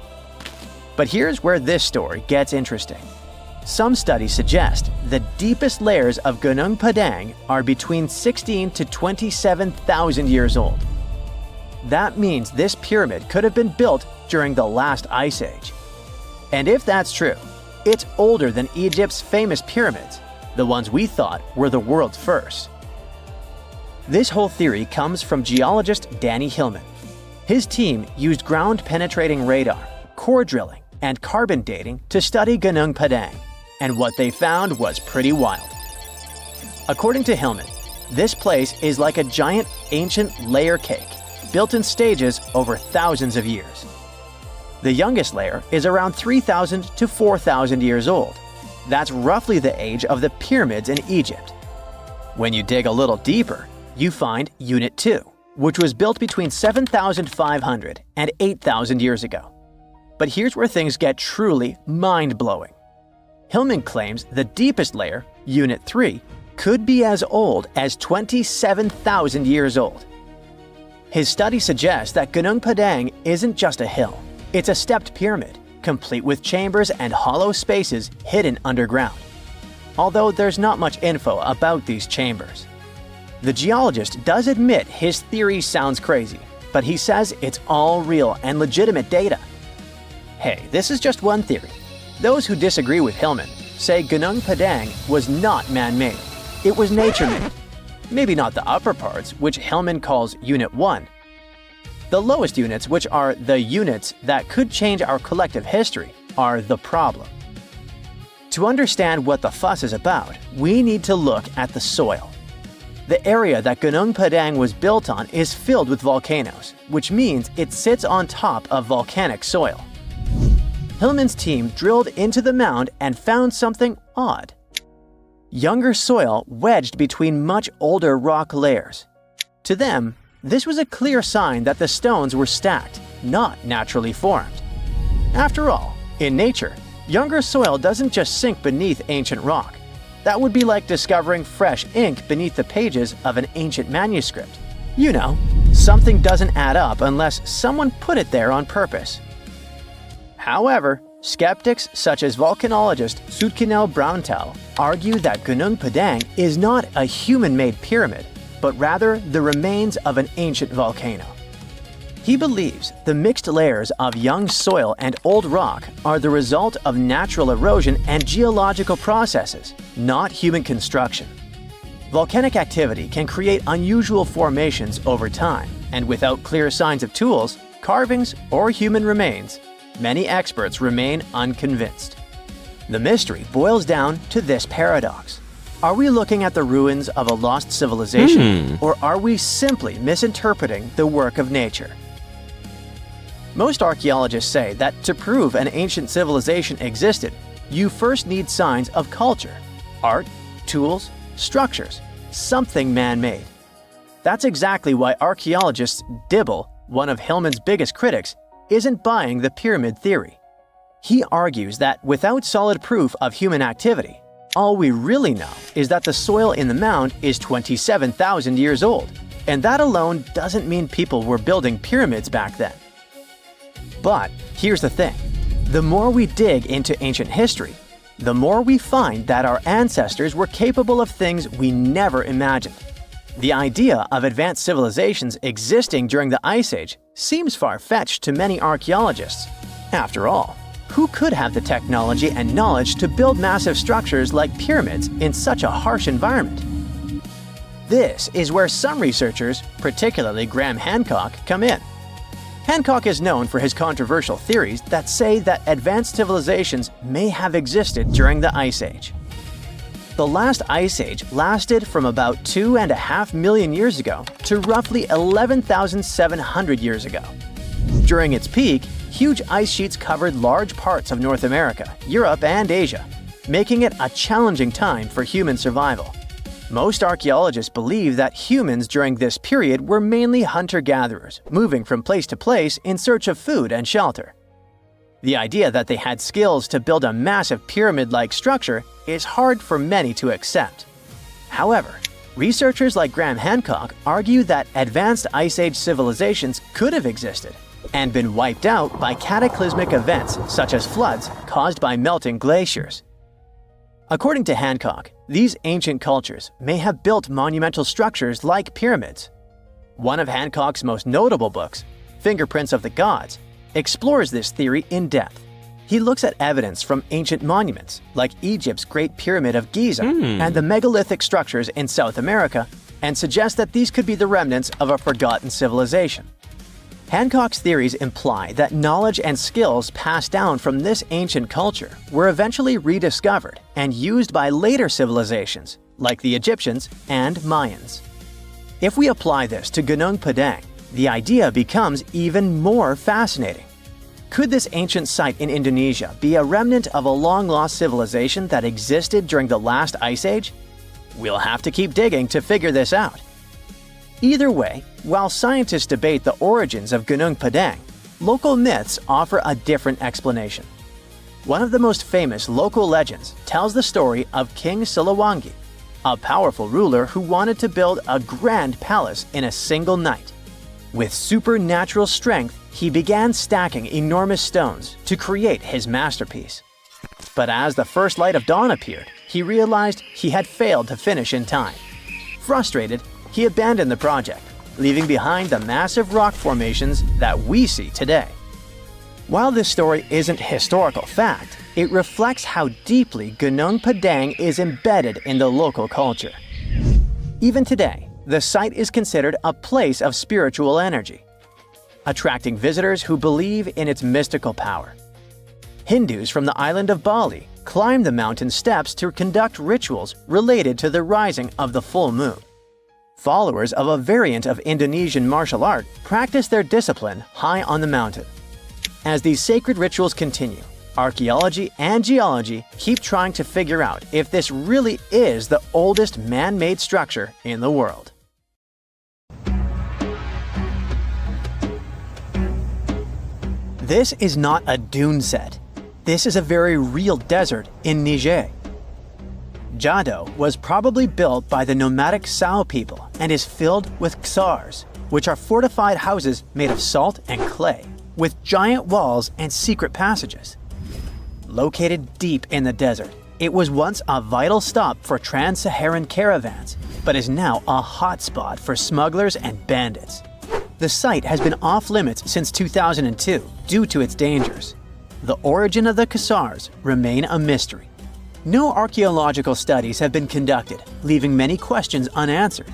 But here's where this story gets interesting. Some studies suggest the deepest layers of Ganung Padang are between 16 to 27,000 years old. That means this pyramid could have been built during the last ice age. And if that's true, it's older than Egypt's famous pyramids, the ones we thought were the world's first. This whole theory comes from geologist Danny Hillman. His team used ground-penetrating radar, core drilling, and carbon dating to study Ganung Padang, and what they found was pretty wild. According to Hillman, this place is like a giant ancient layer cake, built in stages over thousands of years. The youngest layer is around 3,000 to 4,000 years old. That's roughly the age of the pyramids in Egypt. When you dig a little deeper, you find Unit 2, which was built between 7,500 and 8,000 years ago. But here's where things get truly mind-blowing. Hillman claims the deepest layer, Unit 3, could be as old as 27,000 years old. His study suggests that Ganung Padang isn't just a hill. It's a stepped pyramid, complete with chambers and hollow spaces hidden underground. Although there's not much info about these chambers. The geologist does admit his theory sounds crazy, but he says it's all real and legitimate data. Hey, this is just one theory. Those who disagree with Hillman say Ganung Padang was not man-made. It was nature-made. Maybe not the upper parts, which Hillman calls Unit 1. The lowest units, which are the units that could change our collective history, are the problem. To understand what the fuss is about, we need to look at the soil. The area that Ganung Padang was built on is filled with volcanoes, which means it sits on top of volcanic soil. Hillman's team drilled into the mound and found something odd. Younger soil wedged between much older rock layers. To them, this was a clear sign that the stones were stacked, not naturally formed. After all, in nature, younger soil doesn't just sink beneath ancient rock. That would be like discovering fresh ink beneath the pages of an ancient manuscript. You know, something doesn't add up unless someone put it there on purpose. However, skeptics such as volcanologist Sutkinel Browntal argue that Ganung Padang is not a human-made pyramid, but rather the remains of an ancient volcano. He believes the mixed layers of young soil and old rock are the result of natural erosion and geological processes, not human construction. Volcanic activity can create unusual formations over time, and without clear signs of tools, carvings, or human remains, many experts remain unconvinced. The mystery boils down to this paradox. Are we looking at the ruins of a lost civilization, or are we simply misinterpreting the work of nature? Most archaeologists say that to prove an ancient civilization existed, you first need signs of culture, art, tools, structures, something man-made. That's exactly why archaeologist Dibble, one of Hillman's biggest critics, isn't buying the pyramid theory. He argues that without solid proof of human activity, all we really know is that the soil in the mound is 27,000 years old, and that alone doesn't mean people were building pyramids back then. But here's the thing. The more we dig into ancient history, the more we find that our ancestors were capable of things we never imagined. The idea of advanced civilizations existing during the Ice Age seems far-fetched to many archaeologists. After all, who could have the technology and knowledge to build massive structures like pyramids in such a harsh environment? This is where some researchers, particularly Graham Hancock, come in. Hancock is known for his controversial theories that say that advanced civilizations may have existed during the Ice Age. The last Ice Age lasted from about 2.5 million years ago to roughly 11,700 years ago. During its peak, huge ice sheets covered large parts of North America, Europe, and Asia, making it a challenging time for human survival. Most archaeologists believe that humans during this period were mainly hunter-gatherers, moving from place to place in search of food and shelter. The idea that they had skills to build a massive pyramid-like structure is hard for many to accept. However, researchers like Graham Hancock argue that advanced Ice Age civilizations could have existed and been wiped out by cataclysmic events such as floods caused by melting glaciers. According to Hancock, these ancient cultures may have built monumental structures like pyramids. One of Hancock's most notable books, Fingerprints of the Gods, explores this theory in depth. He looks at evidence from ancient monuments like Egypt's Great Pyramid of Giza and the megalithic structures in South America and suggests that these could be the remnants of a forgotten civilization. Hancock's theories imply that knowledge and skills passed down from this ancient culture were eventually rediscovered and used by later civilizations, like the Egyptians and Mayans. If we apply this to Ganung Padang, the idea becomes even more fascinating. Could this ancient site in Indonesia be a remnant of a long-lost civilization that existed during the last ice age? We'll have to keep digging to figure this out. Either way, while scientists debate the origins of Ganung Padang, local myths offer a different explanation. One of the most famous local legends tells the story of King Siliwangi, a powerful ruler who wanted to build a grand palace in a single night. With supernatural strength, he began stacking enormous stones to create his masterpiece. But as the first light of dawn appeared, he realized he had failed to finish in time. Frustrated, he abandoned the project, leaving behind the massive rock formations that we see today. While this story isn't historical fact, it reflects how deeply Ganung Padang is embedded in the local culture. Even today, the site is considered a place of spiritual energy, attracting visitors who believe in its mystical power. Hindus from the island of Bali climb the mountain steps to conduct rituals related to the rising of the full moon. Followers of a variant of Indonesian martial art practice their discipline high on the mountain. As these sacred rituals continue, archaeology and geology keep trying to figure out if this really is the oldest man-made structure in the world. This is not a dune set. This is a very real desert in Niger. Jado was probably built by the nomadic Sao people and is filled with ksars, which are fortified houses made of salt and clay, with giant walls and secret passages. Located deep in the desert, it was once a vital stop for trans-Saharan caravans, but is now a hotspot for smugglers and bandits. The site has been off-limits since 2002 due to its dangers. The origin of the ksars remain a mystery. No archaeological studies have been conducted, leaving many questions unanswered.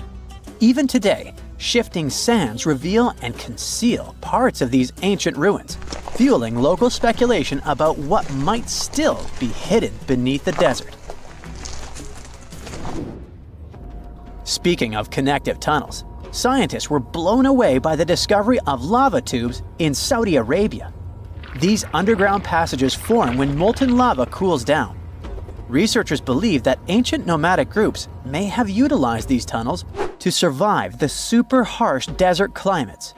Even today, shifting sands reveal and conceal parts of these ancient ruins, fueling local speculation about what might still be hidden beneath the desert. Speaking of connective tunnels, scientists were blown away by the discovery of lava tubes in Saudi Arabia. These underground passages form when molten lava cools down. Researchers believe that ancient nomadic groups may have utilized these tunnels to survive the super harsh desert climates.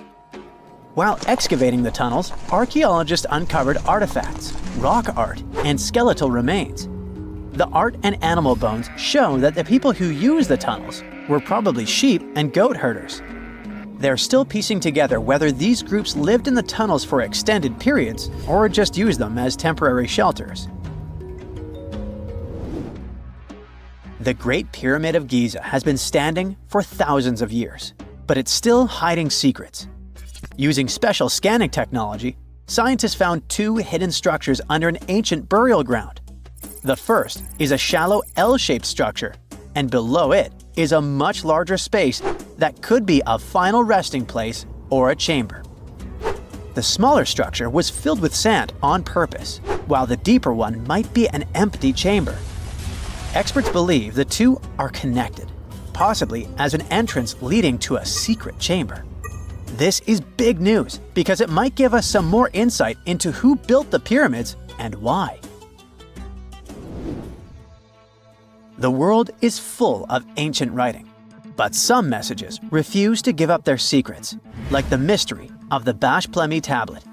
While excavating the tunnels, archaeologists uncovered artifacts, rock art, and skeletal remains. The art and animal bones show that the people who used the tunnels were probably sheep and goat herders. They're still piecing together whether these groups lived in the tunnels for extended periods or just used them as temporary shelters. The Great Pyramid of Giza has been standing for thousands of years, but it's still hiding secrets. Using special scanning technology, scientists found two hidden structures under an ancient burial ground. The first is a shallow L-shaped structure, and below it is a much larger space that could be a final resting place or a chamber. The smaller structure was filled with sand on purpose, while the deeper one might be an empty chamber. Experts believe the two are connected, possibly as an entrance leading to a secret chamber. This is big news because it might give us some more insight into who built the pyramids and why. The world is full of ancient writing, but some messages refuse to give up their secrets, like the mystery of the Bash Plemi tablet.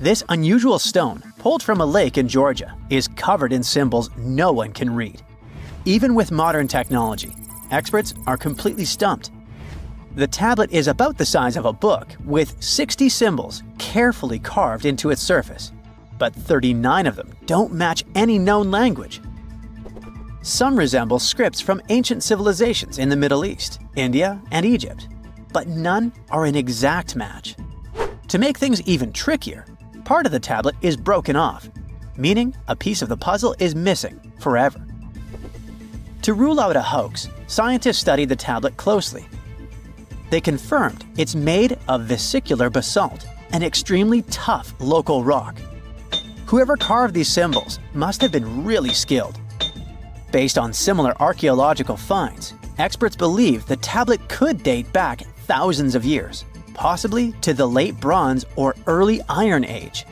This unusual stone, pulled from a lake in Georgia, is covered in symbols no one can read. Even with modern technology, experts are completely stumped. The tablet is about the size of a book, with 60 symbols carefully carved into its surface, but 39 of them don't match any known language. Some resemble scripts from ancient civilizations in the Middle East, India, and Egypt, but none are an exact match. To make things even trickier, part of the tablet is broken off, meaning a piece of the puzzle is missing forever. To rule out a hoax, scientists studied the tablet closely. They confirmed it's made of vesicular basalt, an extremely tough local rock. Whoever carved these symbols must have been really skilled. Based on similar archaeological finds, experts believe the tablet could date back thousands of years, possibly to the late Bronze or early Iron Age.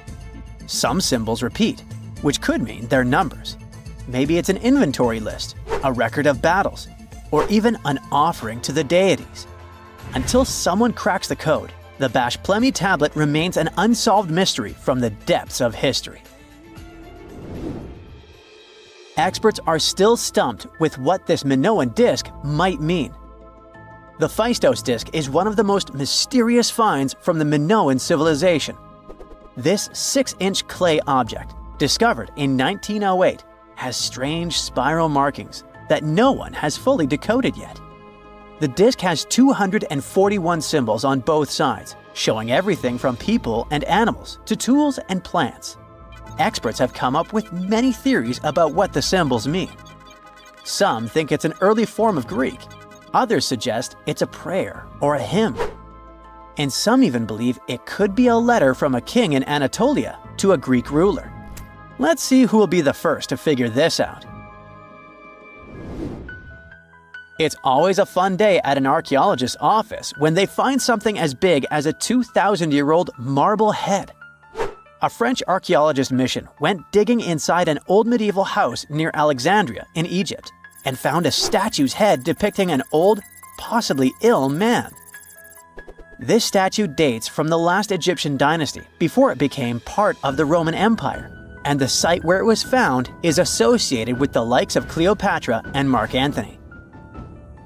Some symbols repeat, which could mean they're numbers. Maybe it's an inventory list, a record of battles, or even an offering to the deities. Until someone cracks the code, the Bashplemi tablet remains an unsolved mystery from the depths of history. Experts are still stumped with what this Minoan disc might mean. The Phaistos disc is one of the most mysterious finds from the Minoan civilization. This 6-inch clay object, discovered in 1908, has strange spiral markings that no one has fully decoded yet. The disc has 241 symbols on both sides, showing everything from people and animals to tools and plants. Experts have come up with many theories about what the symbols mean. Some think it's an early form of Greek. Others suggest it's a prayer or a hymn. And some even believe it could be a letter from a king in Anatolia to a Greek ruler. Let's see who will be the first to figure this out. It's always a fun day at an archaeologist's office when they find something as big as a 2,000-year-old marble head. A French archaeologist mission went digging inside an old medieval house near Alexandria in Egypt and found a statue's head depicting an old, possibly ill man. This statue dates from the last Egyptian dynasty before it became part of the Roman Empire, and the site where it was found is associated with the likes of Cleopatra and Mark Antony.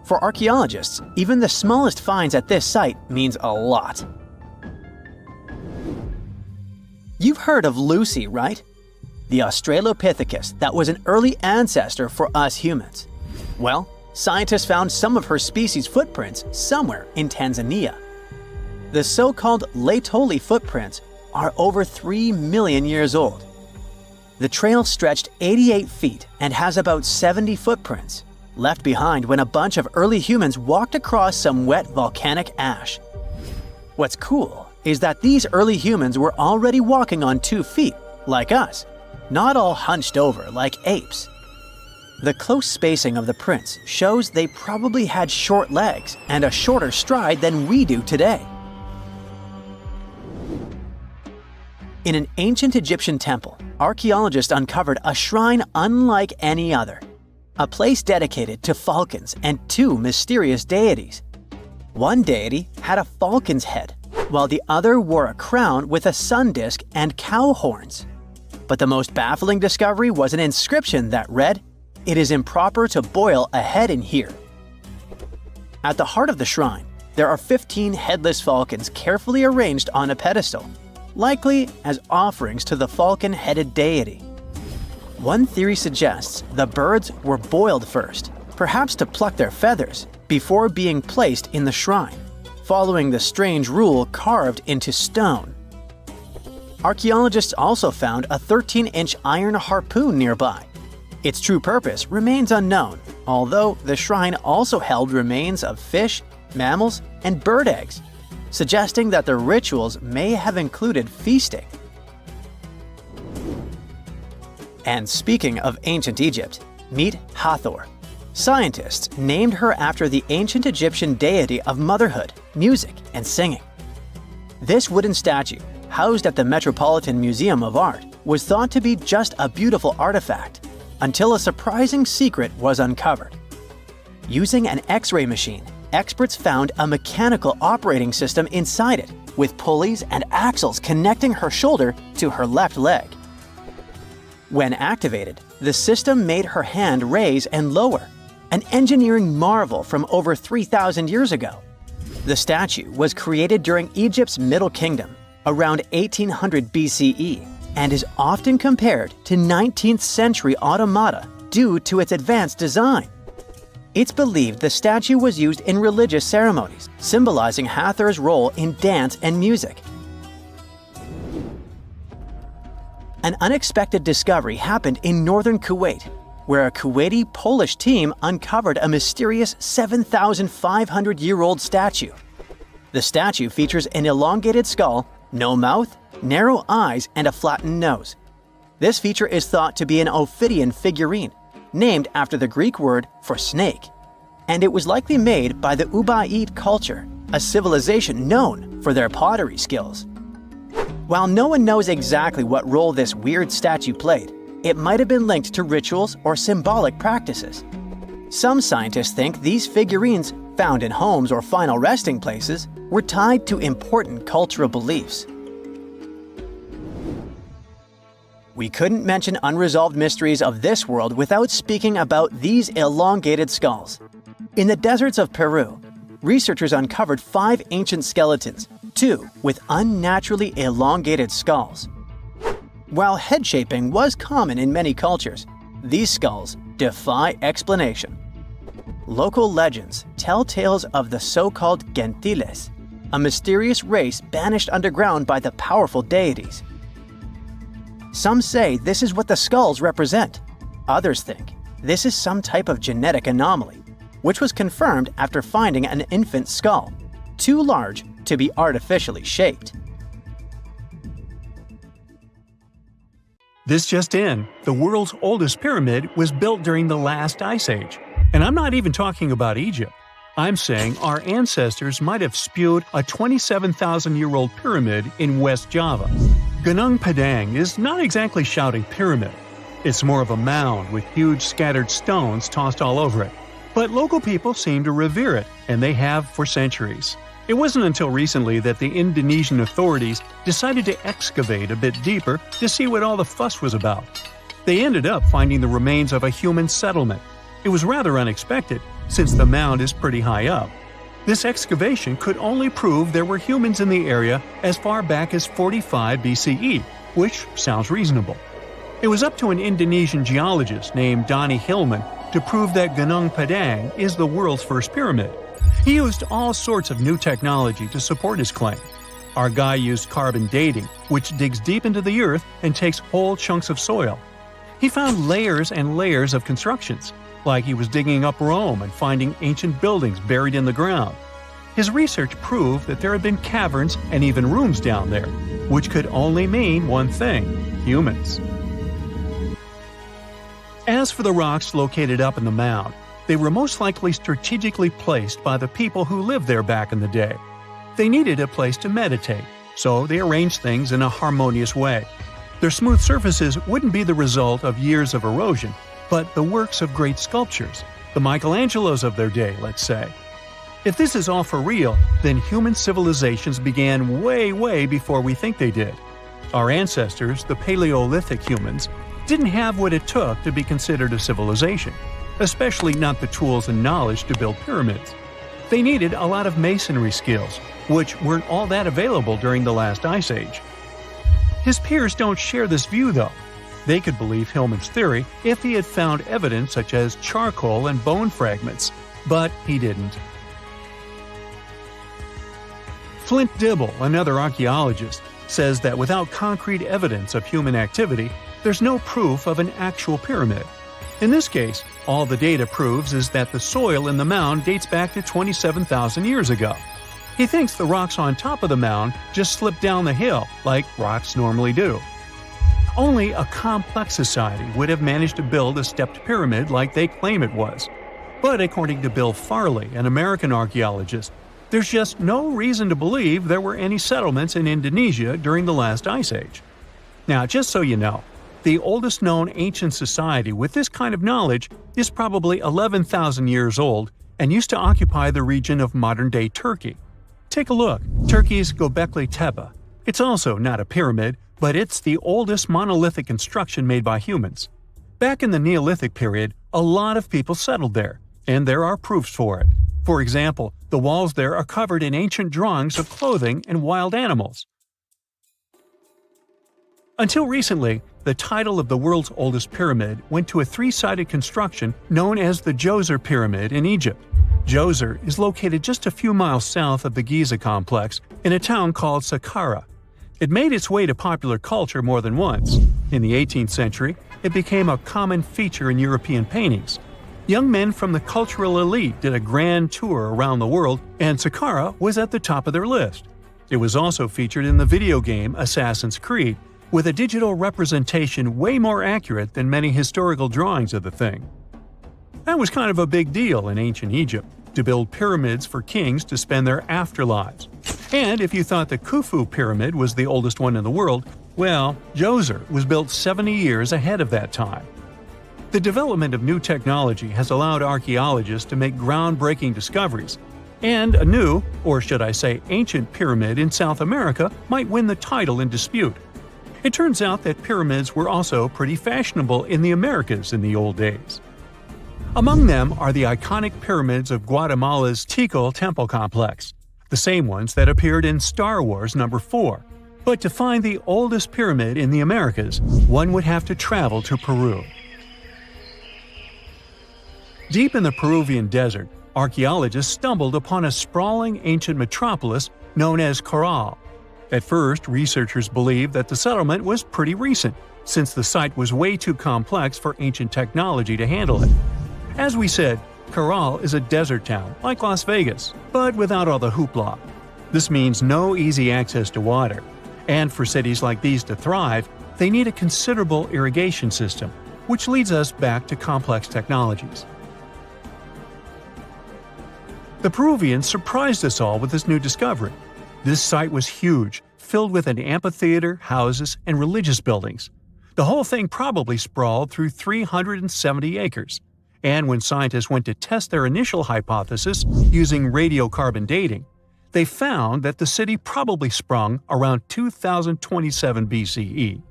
For archaeologists, even the smallest finds at this site means a lot. You've heard of Lucy, right? The Australopithecus that was an early ancestor for us humans. Well, scientists found some of her species' footprints somewhere in Tanzania. The so-called Laetoli footprints are over 3 million years old. The trail stretched 88 feet and has about 70 footprints, left behind when a bunch of early humans walked across some wet volcanic ash. What's cool is that these early humans were already walking on 2 feet, like us, not all hunched over like apes. The close spacing of the prints shows they probably had short legs and a shorter stride than we do today. In an ancient Egyptian temple, archaeologists uncovered a shrine unlike any other, a place dedicated to falcons and 2 mysterious deities. One deity had a falcon's head, while the other wore a crown with a sun disk and cow horns. But the most baffling discovery was an inscription that read, "It is improper to boil a head in here." At the heart of the shrine, there are 15 headless falcons carefully arranged on a pedestal, likely as offerings to the falcon-headed deity. One theory suggests the birds were boiled first, perhaps to pluck their feathers, before being placed in the shrine, following the strange rule carved into stone. Archaeologists also found a 13-inch iron harpoon nearby. Its true purpose remains unknown, although the shrine also held remains of fish, mammals, and bird eggs, suggesting that the rituals may have included feasting. And speaking of ancient Egypt, meet Hathor. Scientists named her after the ancient Egyptian deity of motherhood, music, and singing. This wooden statue, housed at the Metropolitan Museum of Art, was thought to be just a beautiful artifact, until a surprising secret was uncovered. Using an X-ray machine, experts found a mechanical operating system inside it, with pulleys and axles connecting her shoulder to her left leg. When activated, the system made her hand raise and lower, an engineering marvel from over 3,000 years ago. The statue was created during Egypt's Middle Kingdom, around 1800 BCE, and is often compared to 19th century automata due to its advanced design. It's believed the statue was used in religious ceremonies, symbolizing Hathor's role in dance and music. An unexpected discovery happened in northern Kuwait, where a Kuwaiti-Polish team uncovered a mysterious 7,500-year-old statue. The statue features an elongated skull, no mouth, narrow eyes, and a flattened nose. This feature is thought to be an Ophidian figurine, named after the Greek word for snake, and it was likely made by the Ubaid culture, a civilization known for their pottery skills. While no one knows exactly what role this weird statue played, it might have been linked to rituals or symbolic practices. Some scientists think these figurines, found in homes or final resting places, were tied to important cultural beliefs. We couldn't mention unresolved mysteries of this world without speaking about these elongated skulls. In the deserts of Peru, researchers uncovered 5 ancient skeletons, 2 with unnaturally elongated skulls. While head shaping was common in many cultures, these skulls defy explanation. Local legends tell tales of the so-called gentiles, a mysterious race banished underground by the powerful deities. Some say this is what the skulls represent. Others think this is some type of genetic anomaly, which was confirmed after finding an infant skull, too large to be artificially shaped. This just in, the world's oldest pyramid was built during the last ice age. And I'm not even talking about Egypt. I'm saying our ancestors might have spewed a 27,000-year-old pyramid in West Java. Ganung Padang is not exactly shouting pyramid. It's more of a mound with huge scattered stones tossed all over it. But local people seem to revere it, and they have for centuries. It wasn't until recently that the Indonesian authorities decided to excavate a bit deeper to see what all the fuss was about. They ended up finding the remains of a human settlement. It was rather unexpected, since the mound is pretty high up. This excavation could only prove there were humans in the area as far back as 45 BCE, which sounds reasonable. It was up to an Indonesian geologist named Donny Hillman to prove that Ganung Padang is the world's first pyramid. He used all sorts of new technology to support his claim. Our guy used carbon dating, which digs deep into the earth and takes whole chunks of soil. He found layers and layers of constructions, like he was digging up Rome and finding ancient buildings buried in the ground. His research proved that there had been caverns and even rooms down there, which could only mean one thing: humans. As for the rocks located up in the mound, they were most likely strategically placed by the people who lived there back in the day. They needed a place to meditate, so they arranged things in a harmonious way. Their smooth surfaces wouldn't be the result of years of erosion, but the works of great sculptures, the Michelangelos of their day, let's say. If this is all for real, then human civilizations began way before we think they did. Our ancestors, the Paleolithic humans, didn't have what it took to be considered a civilization, especially not the tools and knowledge to build pyramids. They needed a lot of masonry skills, which weren't all that available during the last ice age. His peers don't share this view, though. They could believe Hillman's theory if he had found evidence such as charcoal and bone fragments, but he didn't. Flint Dibble, another archaeologist, says that without concrete evidence of human activity, there's no proof of an actual pyramid. In this case, all the data proves is that the soil in the mound dates back to 27,000 years ago. He thinks the rocks on top of the mound just slipped down the hill, like rocks normally do. Only a complex society would have managed to build a stepped pyramid like they claim it was. But according to Bill Farley, an American archaeologist, there's just no reason to believe there were any settlements in Indonesia during the last ice age. Now, just so you know, the oldest known ancient society with this kind of knowledge is probably 11,000 years old and used to occupy the region of modern-day Turkey. Take a look, Turkey's Göbekli Tepe. It's also not a pyramid, but it's the oldest monolithic construction made by humans. Back in the Neolithic period, a lot of people settled there, and there are proofs for it. For example, the walls there are covered in ancient drawings of clothing and wild animals. Until recently, the title of the world's oldest pyramid went to a three-sided construction known as the Djoser Pyramid in Egypt. Djoser is located just a few miles south of the Giza complex in a town called Saqqara. It made its way to popular culture more than once. In the 18th century, it became a common feature in European paintings. Young men from the cultural elite did a grand tour around the world, and Saqqara was at the top of their list. It was also featured in the video game Assassin's Creed, with a digital representation way more accurate than many historical drawings of the thing. That was kind of a big deal in ancient Egypt, to build pyramids for kings to spend their afterlives. And if you thought the Khufu pyramid was the oldest one in the world, well, Djoser was built 70 years ahead of that time. The development of new technology has allowed archaeologists to make groundbreaking discoveries, and a new, or should I say ancient pyramid in South America might win the title in dispute. It turns out that pyramids were also pretty fashionable in the Americas in the old days. Among them are the iconic pyramids of Guatemala's Tikal temple complex, the same ones that appeared in Star Wars No. 4. But to find the oldest pyramid in the Americas, one would have to travel to Peru. Deep in the Peruvian desert, archaeologists stumbled upon a sprawling ancient metropolis known as Caral. At first, researchers believed that the settlement was pretty recent, since the site was way too complex for ancient technology to handle it. As we said, Caral is a desert town, like Las Vegas, but without all the hoopla. This means no easy access to water. And for cities like these to thrive, they need a considerable irrigation system, which leads us back to complex technologies. The Peruvians surprised us all with this new discovery. This site was huge, filled with an amphitheater, houses, and religious buildings. The whole thing probably sprawled through 370 acres. And when scientists went to test their initial hypothesis using radiocarbon dating, they found that the city probably sprung around 2027 BCE.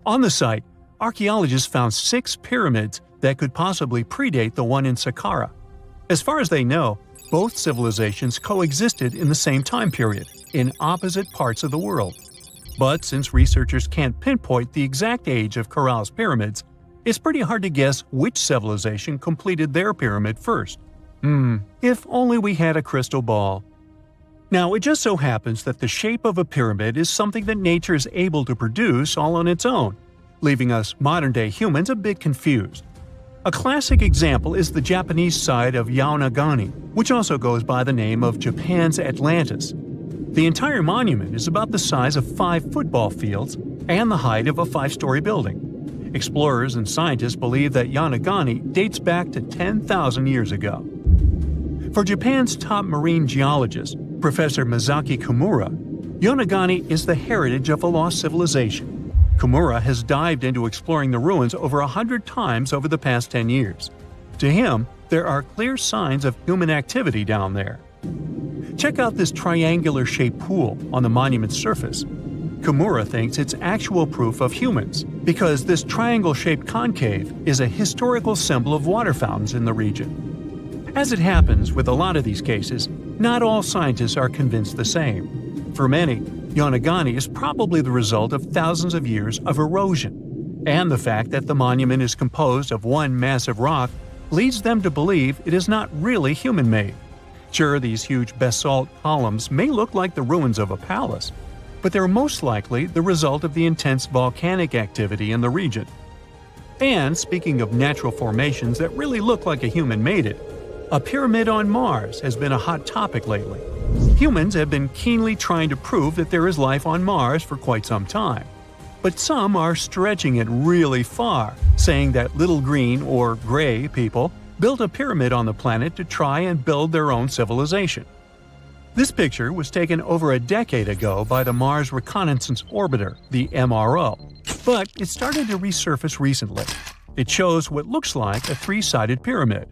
On the site, archaeologists found 6 pyramids that could possibly predate the one in Saqqara. As far as they know, both civilizations coexisted in the same time period, in opposite parts of the world. But since researchers can't pinpoint the exact age of Caral's pyramids, it's pretty hard to guess which civilization completed their pyramid first. If only we had a crystal ball. Now, it just so happens that the shape of a pyramid is something that nature is able to produce all on its own, leaving us modern-day humans a bit confused. A classic example is the Japanese side of Yaonagani, which also goes by the name of Japan's Atlantis. The entire monument is about the size of 5 football fields and the height of a 5-story building. Explorers and scientists believe that Yaonagani dates back to 10,000 years ago. For Japan's top marine geologist, Professor Masaki Kimura, Yaonagani is the heritage of a lost civilization. Kimura has dived into exploring the ruins over 100 times over the past 10 years. To him, there are clear signs of human activity down there. Check out this triangular-shaped pool on the monument's surface. Kimura thinks it's actual proof of humans, because this triangle-shaped concave is a historical symbol of water fountains in the region. As it happens with a lot of these cases, not all scientists are convinced the same. For many, Yaonagani is probably the result of thousands of years of erosion, and the fact that the monument is composed of one massive rock leads them to believe it is not really human-made. Sure, these huge basalt columns may look like the ruins of a palace, but they're most likely the result of the intense volcanic activity in the region. And speaking of natural formations that really look like a human made it, a pyramid on Mars has been a hot topic lately. Humans have been keenly trying to prove that there is life on Mars for quite some time. But some are stretching it really far, saying that little green or gray people built a pyramid on the planet to try and build their own civilization. This picture was taken over a decade ago by the Mars Reconnaissance Orbiter, the MRO, but it started to resurface recently. It shows what looks like a 3-sided pyramid.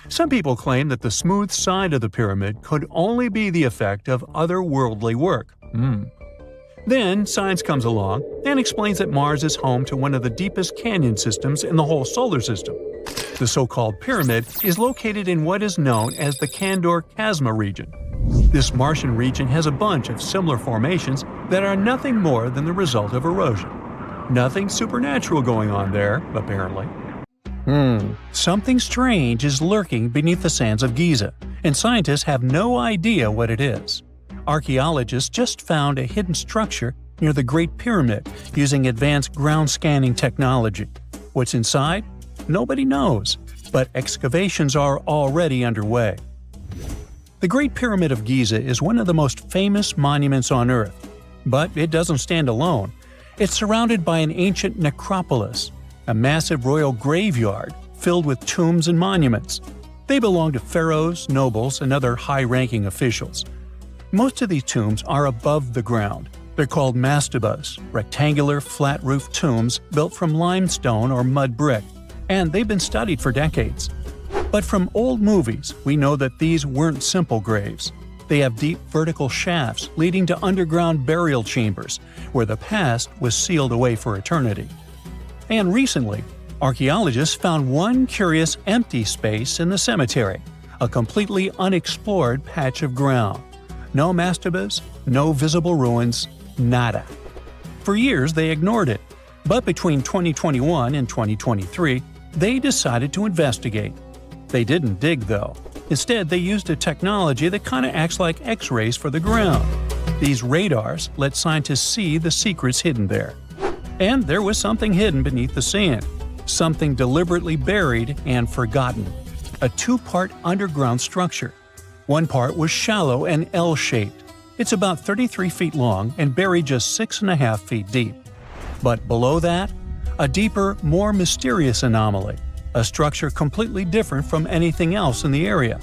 Some people claim that the smooth side of the pyramid could only be the effect of otherworldly work. Then science comes along and explains that Mars is home to one of the deepest canyon systems in the whole solar system. The so-called pyramid is located in what is known as the Kandor-Chasma region. This Martian region has a bunch of similar formations that are nothing more than the result of erosion. Nothing supernatural going on there, apparently. Something strange is lurking beneath the sands of Giza, and scientists have no idea what it is. Archaeologists just found a hidden structure near the Great Pyramid using advanced ground scanning technology. What's inside? Nobody knows, but excavations are already underway. The Great Pyramid of Giza is one of the most famous monuments on Earth, but it doesn't stand alone. It's surrounded by an ancient necropolis, a massive royal graveyard filled with tombs and monuments. They belong to pharaohs, nobles, and other high-ranking officials. Most of these tombs are above the ground. They're called mastabas, rectangular, flat-roofed tombs built from limestone or mud brick, and they've been studied for decades. But from old movies, we know that these weren't simple graves. They have deep vertical shafts leading to underground burial chambers, where the past was sealed away for eternity. And recently, archaeologists found one curious empty space in the cemetery, a completely unexplored patch of ground. No mastabas, no visible ruins, nada. For years they ignored it, but between 2021 and 2023, they decided to investigate. They didn't dig though. Instead, they used a technology that kind of acts like X-rays for the ground. These radars let scientists see the secrets hidden there. And there was something hidden beneath the sand, something deliberately buried and forgotten. A two-part underground structure. One part was shallow and L-shaped. It's about 33 feet long and buried just 6.5 feet deep. But below that, a deeper, more mysterious anomaly, a structure completely different from anything else in the area.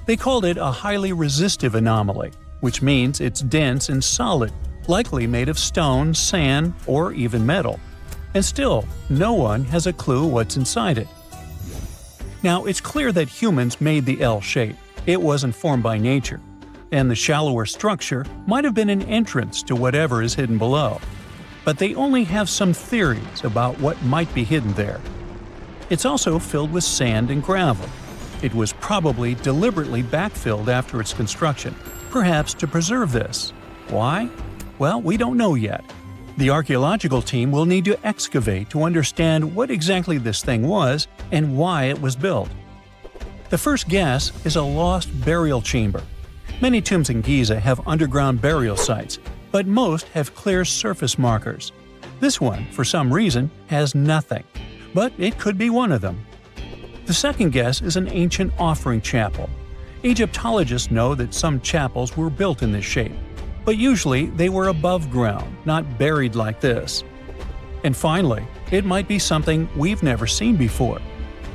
They called it a highly resistive anomaly, which means it's dense and solid, likely made of stone, sand, or even metal. And still, no one has a clue what's inside it. Now, it's clear that humans made the L shape. It wasn't formed by nature. And the shallower structure might have been an entrance to whatever is hidden below. But they only have some theories about what might be hidden there. It's also filled with sand and gravel. It was probably deliberately backfilled after its construction, perhaps to preserve this. Why? Well, we don't know yet. The archaeological team will need to excavate to understand what exactly this thing was and why it was built. The first guess is a lost burial chamber. Many tombs in Giza have underground burial sites, but most have clear surface markers. This one, for some reason, has nothing, but it could be one of them. The second guess is an ancient offering chapel. Egyptologists know that some chapels were built in this shape, but usually they were above ground, not buried like this. And finally, it might be something we've never seen before.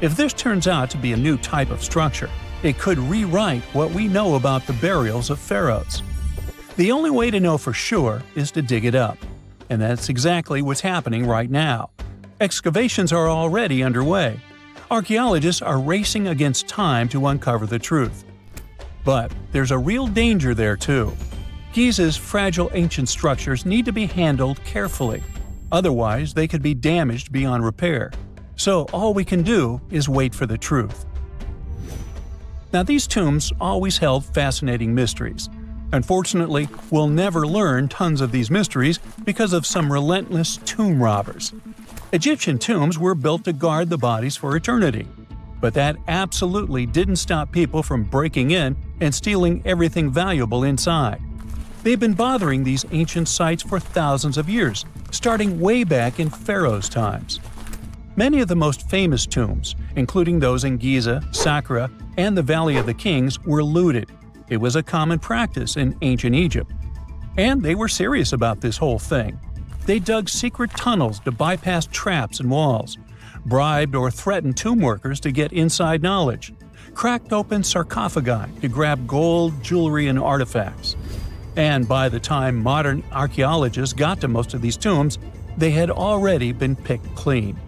If this turns out to be a new type of structure, it could rewrite what we know about the burials of pharaohs. The only way to know for sure is to dig it up, and that's exactly what's happening right now. Excavations are already underway. Archaeologists are racing against time to uncover the truth. But there's a real danger there too. Giza's fragile ancient structures need to be handled carefully. Otherwise, they could be damaged beyond repair. So all we can do is wait for the truth. Now, these tombs always held fascinating mysteries. Unfortunately, we'll never learn tons of these mysteries because of some relentless tomb robbers. Egyptian tombs were built to guard the bodies for eternity. But that absolutely didn't stop people from breaking in and stealing everything valuable inside. They've been bothering these ancient sites for thousands of years, starting way back in pharaohs' times. Many of the most famous tombs, including those in Giza, Saqqara, and the Valley of the Kings, were looted. It was a common practice in ancient Egypt. And they were serious about this whole thing. They dug secret tunnels to bypass traps and walls, bribed or threatened tomb workers to get inside knowledge, cracked open sarcophagi to grab gold, jewelry, and artifacts. And by the time modern archaeologists got to most of these tombs, they had already been picked clean.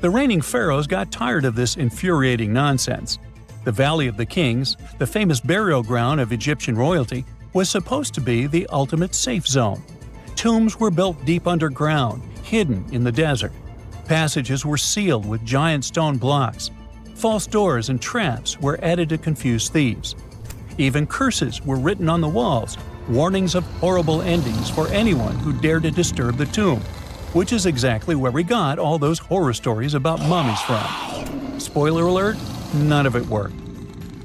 The reigning pharaohs got tired of this infuriating nonsense. The Valley of the Kings, the famous burial ground of Egyptian royalty, was supposed to be the ultimate safe zone. Tombs were built deep underground, hidden in the desert. Passages were sealed with giant stone blocks. False doors and traps were added to confuse thieves. Even curses were written on the walls, warnings of horrible endings for anyone who dared to disturb the tomb. which is exactly where we got all those horror stories about mummies from. Spoiler alert, none of it worked.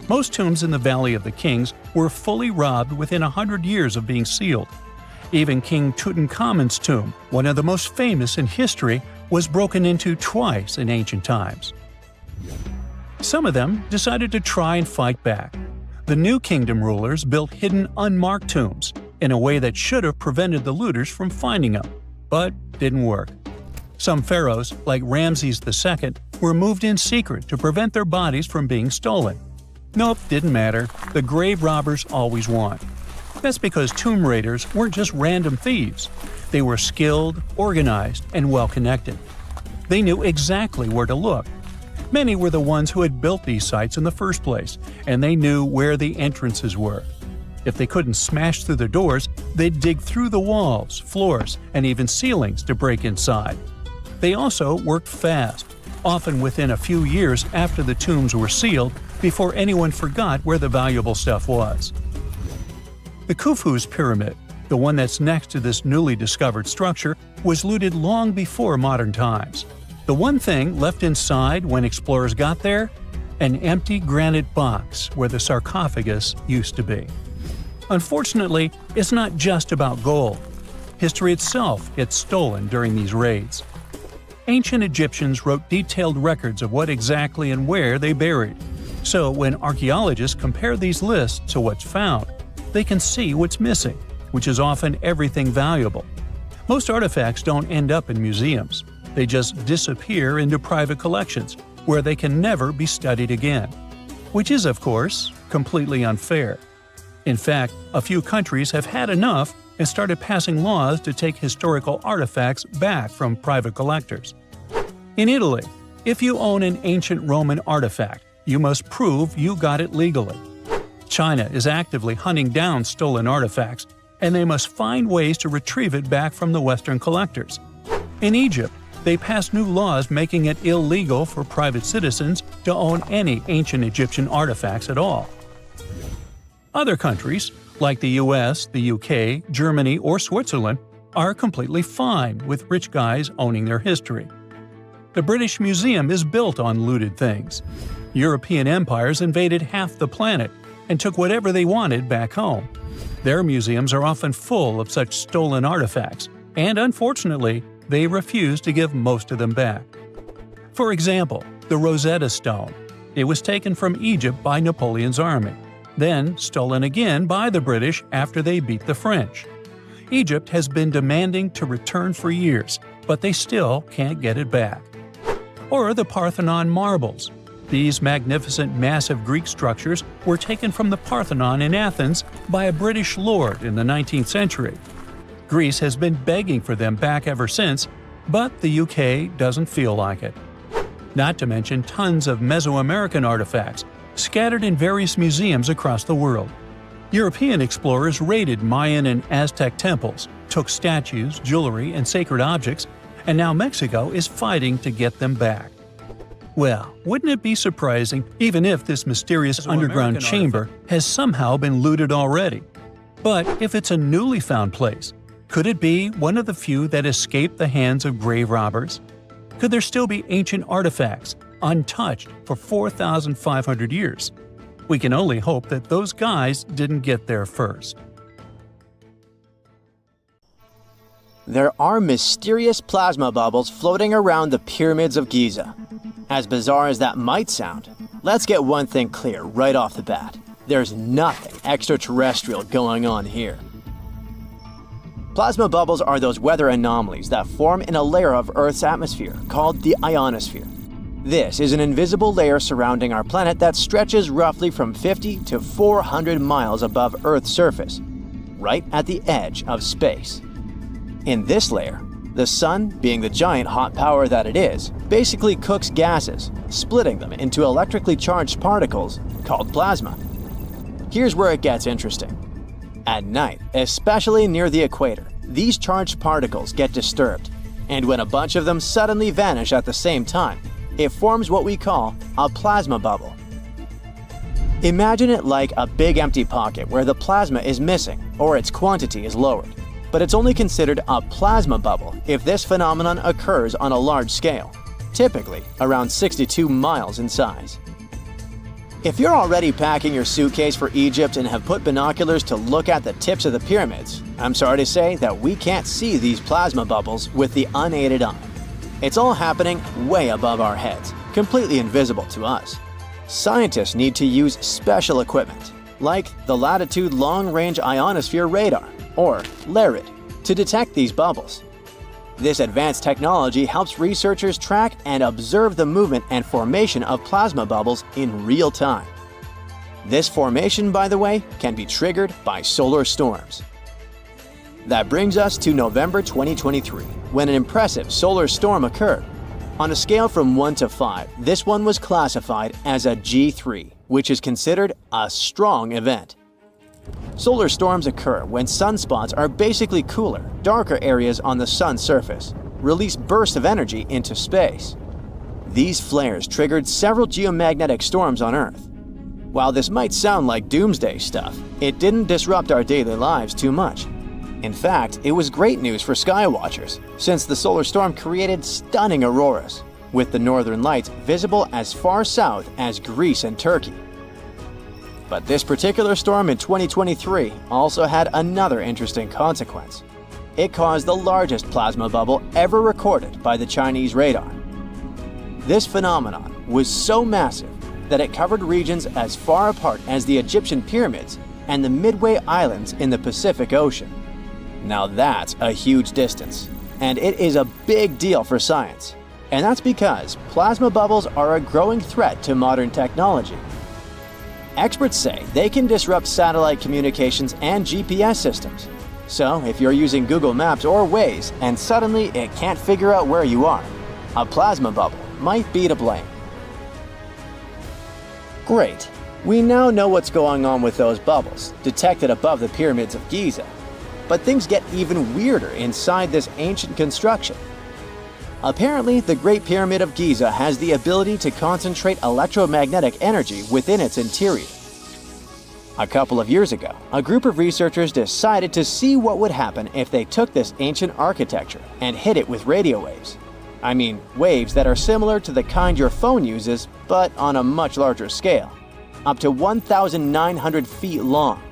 Most tombs in the Valley of the Kings were fully robbed within 100 years of being sealed. Even King Tutankhamun's tomb, one of the most famous in history, was broken into twice in ancient times. Some of them decided to try and fight back. The New Kingdom rulers built hidden unmarked tombs in a way that should have prevented the looters from finding them, but didn't work. Some pharaohs, like Ramses II, were moved in secret to prevent their bodies from being stolen. Nope, didn't matter. The grave robbers always won. That's because tomb raiders weren't just random thieves. They were skilled, organized, and well-connected. They knew exactly where to look. Many were the ones who had built these sites in the first place, and they knew where the entrances were. If they couldn't smash through the doors, they'd dig through the walls, floors, and even ceilings to break inside. They also worked fast, often within a few years after the tombs were sealed, before anyone forgot where the valuable stuff was. The Khufu's pyramid, the one that's next to this newly discovered structure, was looted long before modern times. The one thing left inside when explorers got there? An empty granite box where the sarcophagus used to be. Unfortunately, it's not just about gold. History itself gets stolen during these raids. Ancient Egyptians wrote detailed records of what exactly and where they buried. So when archaeologists compare these lists to what's found, they can see what's missing, which is often everything valuable. Most artifacts don't end up in museums. They just disappear into private collections, where they can never be studied again. Which is, of course, completely unfair. In fact, a few countries have had enough and started passing laws to take historical artifacts back from private collectors. In Italy, if you own an ancient Roman artifact, you must prove you got it legally. China is actively hunting down stolen artifacts, and they must find ways to retrieve it back from the Western collectors. In Egypt, they passed new laws making it illegal for private citizens to own any ancient Egyptian artifacts at all. Other countries, like the US, the UK, Germany, or Switzerland, are completely fine with rich guys owning their history. The British Museum is built on looted things. European empires invaded half the planet and took whatever they wanted back home. Their museums are often full of such stolen artifacts, and unfortunately, they refuse to give most of them back. For example, the Rosetta Stone. It was taken from Egypt by Napoleon's army, then stolen again by the British after they beat the French. Egypt has been demanding to return for years, but they still can't get it back. Or the Parthenon marbles. These magnificent massive Greek structures were taken from the Parthenon in Athens by a British lord in the 19th century. Greece has been begging for them back ever since, but the UK doesn't feel like it. Not to mention tons of Mesoamerican artifacts scattered in various museums across the world. European explorers raided Mayan and Aztec temples, took statues, jewelry, and sacred objects, and now Mexico is fighting to get them back. Well, wouldn't it be surprising even if this mysterious underground chamber has somehow been looted already? But if it's a newly found place, could it be one of the few that escaped the hands of grave robbers? Could there still be ancient artifacts, untouched for 4,500 years? We can only hope that those guys didn't get there first. There are mysterious plasma bubbles floating around the pyramids of Giza. As bizarre as that might sound, let's get one thing clear right off the bat. There's nothing extraterrestrial going on here. Plasma bubbles are those weather anomalies that form in a layer of Earth's atmosphere called the ionosphere. This is an invisible layer surrounding our planet that stretches roughly from 50 to 400 miles above Earth's surface, right at the edge of space. In this layer, the sun, being the giant hot power that it is, basically cooks gases, splitting them into electrically charged particles called plasma. Here's where it gets interesting. At night, especially near the equator, these charged particles get disturbed, and when a bunch of them suddenly vanish at the same time, it forms what we call a plasma bubble. Imagine it like a big empty pocket where the plasma is missing or its quantity is lowered. but it's only considered a plasma bubble if this phenomenon occurs on a large scale, typically around 62 miles in size. If you're already packing your suitcase for Egypt and have put binoculars to look at the tips of the pyramids, I'm sorry to say that we can't see these plasma bubbles with the unaided eye. It's all happening way above our heads, completely invisible to us. Scientists need to use special equipment, like the Latitude Long Range Ionosphere Radar, or LARID, to detect these bubbles. This advanced technology helps researchers track and observe the movement and formation of plasma bubbles in real time. This formation, by the way, can be triggered by solar storms. That brings us to November 2023, when an impressive solar storm occurred. On a scale from 1 to 5, this one was classified as a G3, which is considered a strong event. Solar storms occur when sunspots are basically cooler, darker areas on the sun's surface, release bursts of energy into space. These flares triggered several geomagnetic storms on Earth. While this might sound like doomsday stuff, it didn't disrupt our daily lives too much. In fact, it was great news for skywatchers, since the solar storm created stunning auroras, with the northern lights visible as far south as Greece and Turkey. But this particular storm in 2023 also had another interesting consequence. It caused the largest plasma bubble ever recorded by the Chinese radar. This phenomenon was so massive that it covered regions as far apart as the Egyptian pyramids and the Midway Islands in the Pacific Ocean. Now that's a huge distance, and it is a big deal for science. And that's because plasma bubbles are a growing threat to modern technology. Experts say they can disrupt satellite communications and GPS systems. So if you're using Google Maps or Waze and suddenly it can't figure out where you are, a plasma bubble might be to blame. Great. We now know what's going on with those bubbles, detected above the pyramids of Giza. But things get even weirder inside this ancient construction. Apparently, the Great Pyramid of Giza has the ability to concentrate electromagnetic energy within its interior. A couple of years ago, a group of researchers decided to see what would happen if they took this ancient architecture and hit it with radio waves. I mean, waves that are similar to the kind your phone uses, but on a much larger scale, up to 1,900 feet long.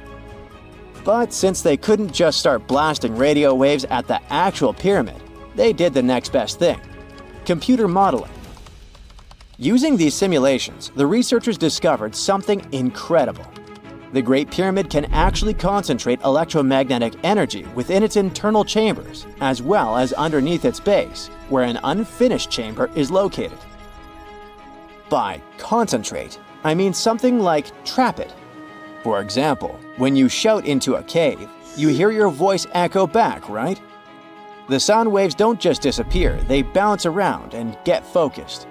But since they couldn't just start blasting radio waves at the actual pyramid, they did the next best thing: computer modeling. Using these simulations, the researchers discovered something incredible. The Great Pyramid can actually concentrate electromagnetic energy within its internal chambers, as well as underneath its base, where an unfinished chamber is located. By concentrate, I mean something like trap it. For example, when you shout into a cave, you hear your voice echo back, right? The sound waves don't just disappear, they bounce around and get focused.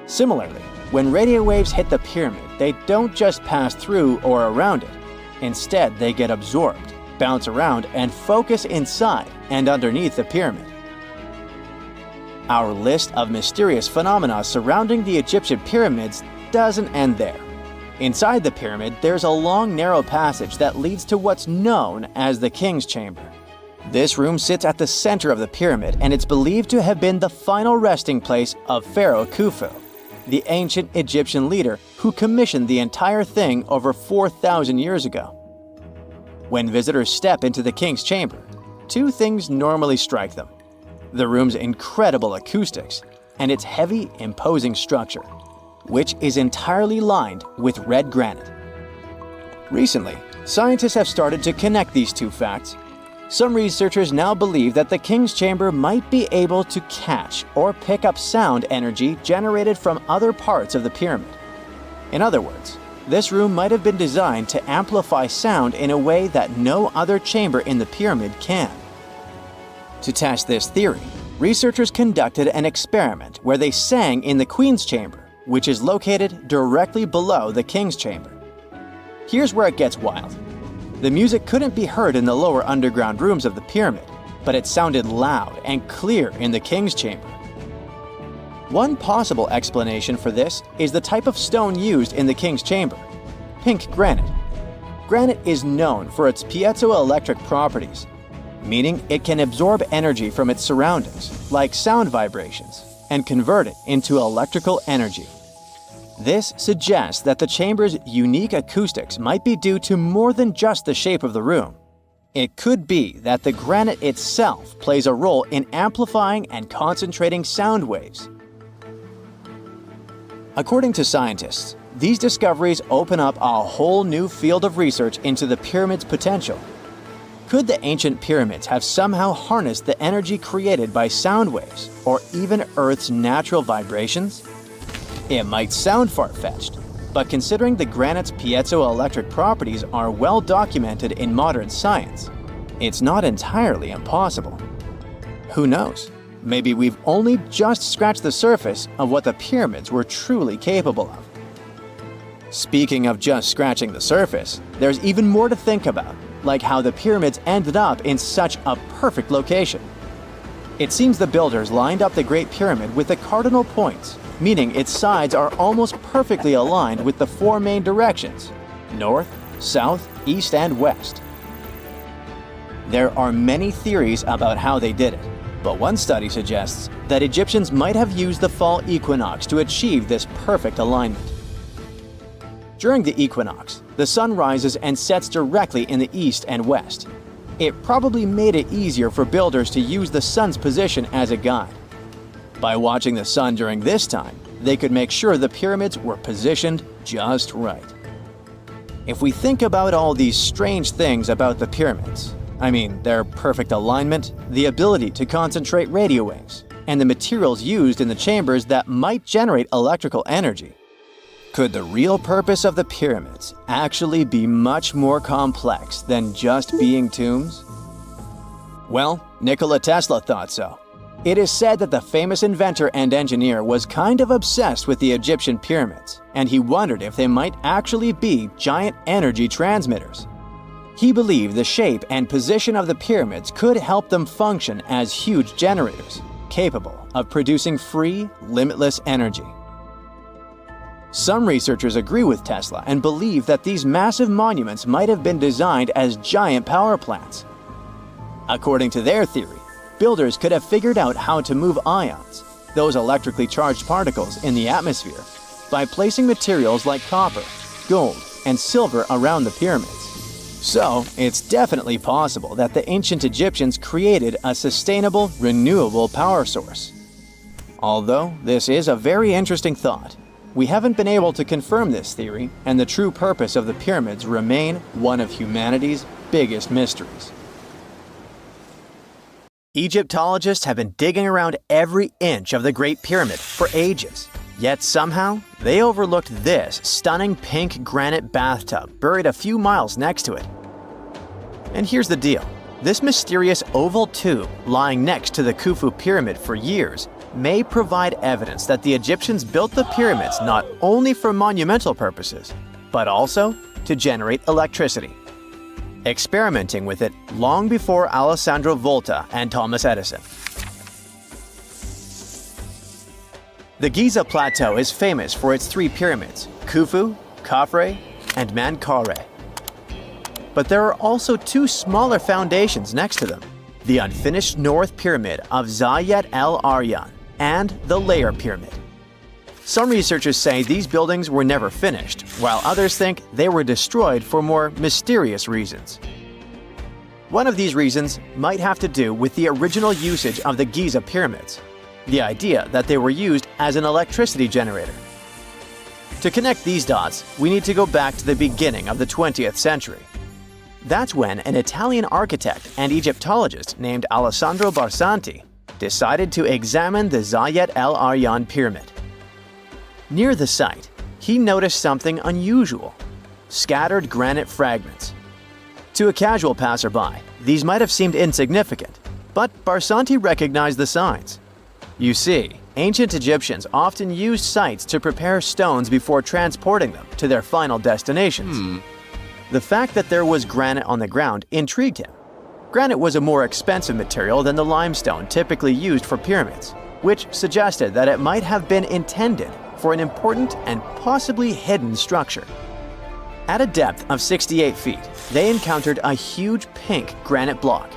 Similarly, when radio waves hit the pyramid, they don't just pass through or around it. Instead, they get absorbed, bounce around, and focus inside and underneath the pyramid. Our list of mysterious phenomena surrounding the Egyptian pyramids doesn't end there. Inside the pyramid, there's a long, narrow passage that leads to what's known as the King's Chamber. This room sits at the center of the pyramid, and it's believed to have been the final resting place of Pharaoh Khufu, the ancient Egyptian leader who commissioned the entire thing over 4,000 years ago. When visitors step into the King's Chamber, two things normally strike them: the room's incredible acoustics and its heavy, imposing structure, which is entirely lined with red granite. Recently, scientists have started to connect these two facts. Some researchers now believe that the King's Chamber might be able to catch or pick up sound energy generated from other parts of the pyramid. In other words, this room might have been designed to amplify sound in a way that no other chamber in the pyramid can. To test this theory, researchers conducted an experiment where they sang in the Queen's Chamber, which is located directly below the King's Chamber. Here's where it gets wild. The music couldn't be heard in the lower underground rooms of the pyramid, but it sounded loud and clear in the King's Chamber. One possible explanation for this is the type of stone used in the King's Chamber: pink granite. Granite is known for its piezoelectric properties. meaning it can absorb energy from its surroundings, like sound vibrations, and convert it into electrical energy. This suggests that the chamber's unique acoustics might be due to more than just the shape of the room. It could be that the granite itself plays a role in amplifying and concentrating sound waves. According to scientists, these discoveries open up a whole new field of research into the pyramid's potential. Could the ancient pyramids have somehow harnessed the energy created by sound waves, or even Earth's natural vibrations? It might sound far-fetched, but considering the granite's piezoelectric properties are well documented in modern science, it's not entirely impossible. Who knows? Maybe we've only just scratched the surface of what the pyramids were truly capable of. Speaking of just scratching the surface, there's even more to think about, like how the pyramids ended up in such a perfect location. It seems the builders lined up the Great Pyramid with the cardinal points, meaning its sides are almost perfectly aligned with the four main directions: north, south, east, and west. There are many theories about how they did it, but one study suggests that Egyptians might have used the fall equinox to achieve this perfect alignment. During the equinox, the sun rises and sets directly in the east and west. It probably made it easier for builders to use the sun's position as a guide. By watching the sun during this time, they could make sure the pyramids were positioned just right. If we think about all these strange things about the pyramids, I mean their perfect alignment, the ability to concentrate radio waves, and the materials used in the chambers that might generate electrical energy, could the real purpose of the pyramids actually be much more complex than just being tombs? Well, Nikola Tesla thought so. It is said that the famous inventor and engineer was kind of obsessed with the Egyptian pyramids, and he wondered if they might actually be giant energy transmitters. He believed the shape and position of the pyramids could help them function as huge generators, capable of producing free, limitless energy. Some researchers agree with Tesla and believe that these massive monuments might have been designed as giant power plants. According to their theory, builders could have figured out how to move ions, those electrically charged particles in the atmosphere, by placing materials like copper, gold, and silver around the pyramids. So, it's definitely possible that the ancient Egyptians created a sustainable, renewable power source. Although this is a very interesting thought, we haven't been able to confirm this theory, and the true purpose of the pyramids remain one of humanity's biggest mysteries. Egyptologists have been digging around every inch of the Great Pyramid for ages. Yet somehow, they overlooked this stunning pink granite bathtub buried a few miles next to it. And here's the deal. This mysterious oval tube lying next to the Khufu pyramid for years may provide evidence that the Egyptians built the pyramids not only for monumental purposes, but also to generate electricity, experimenting with it long before Alessandro Volta and Thomas Edison. The Giza Plateau is famous for its three pyramids, Khufu, Khafre, and Menkaure. But there are also two smaller foundations next to them, the unfinished North Pyramid of Zayat el-Aryan and the Layer Pyramid. Some researchers say these buildings were never finished, while others think they were destroyed for more mysterious reasons. One of these reasons might have to do with the original usage of the Giza pyramids, the idea that they were used as an electricity generator. To connect these dots, we need to go back to the beginning of the 20th century. That's when an Italian architect and Egyptologist named Alessandro Barsanti decided to examine the Zayat el-Aryan pyramid. Near the site, he noticed something unusual: scattered granite fragments. To a casual passerby, these might have seemed insignificant, but Barsanti recognized the signs. You see, ancient Egyptians often used sites to prepare stones before transporting them to their final destinations. The fact that there was granite on the ground intrigued him. Granite was a more expensive material than the limestone typically used for pyramids, which suggested that it might have been intended for an important and possibly hidden structure. At a depth of 68 feet, they encountered a huge pink granite block.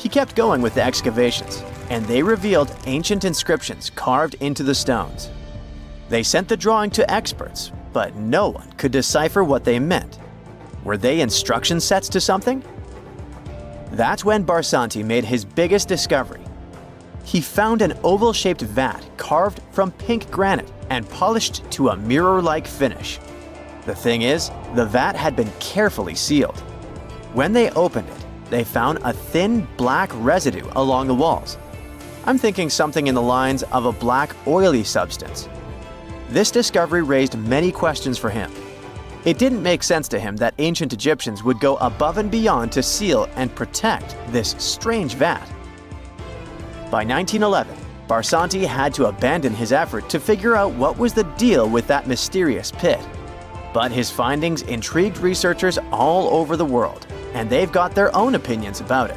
He kept going with the excavations, and they revealed ancient inscriptions carved into the stones. They sent the drawing to experts, but no one could decipher what they meant. Were they instruction sets to something? That's when Barsanti made his biggest discovery. He found an oval-shaped vat carved from pink granite and polished to a mirror-like finish. The thing is, the vat had been carefully sealed. When they opened it, they found a thin black residue along the walls. I'm thinking something in the lines of a black oily substance. This discovery raised many questions for him. It didn't make sense to him that ancient Egyptians would go above and beyond to seal and protect this strange vat. By 1911, Barsanti had to abandon his effort to figure out what was the deal with that mysterious pit. But his findings intrigued researchers all over the world, and they've got their own opinions about it.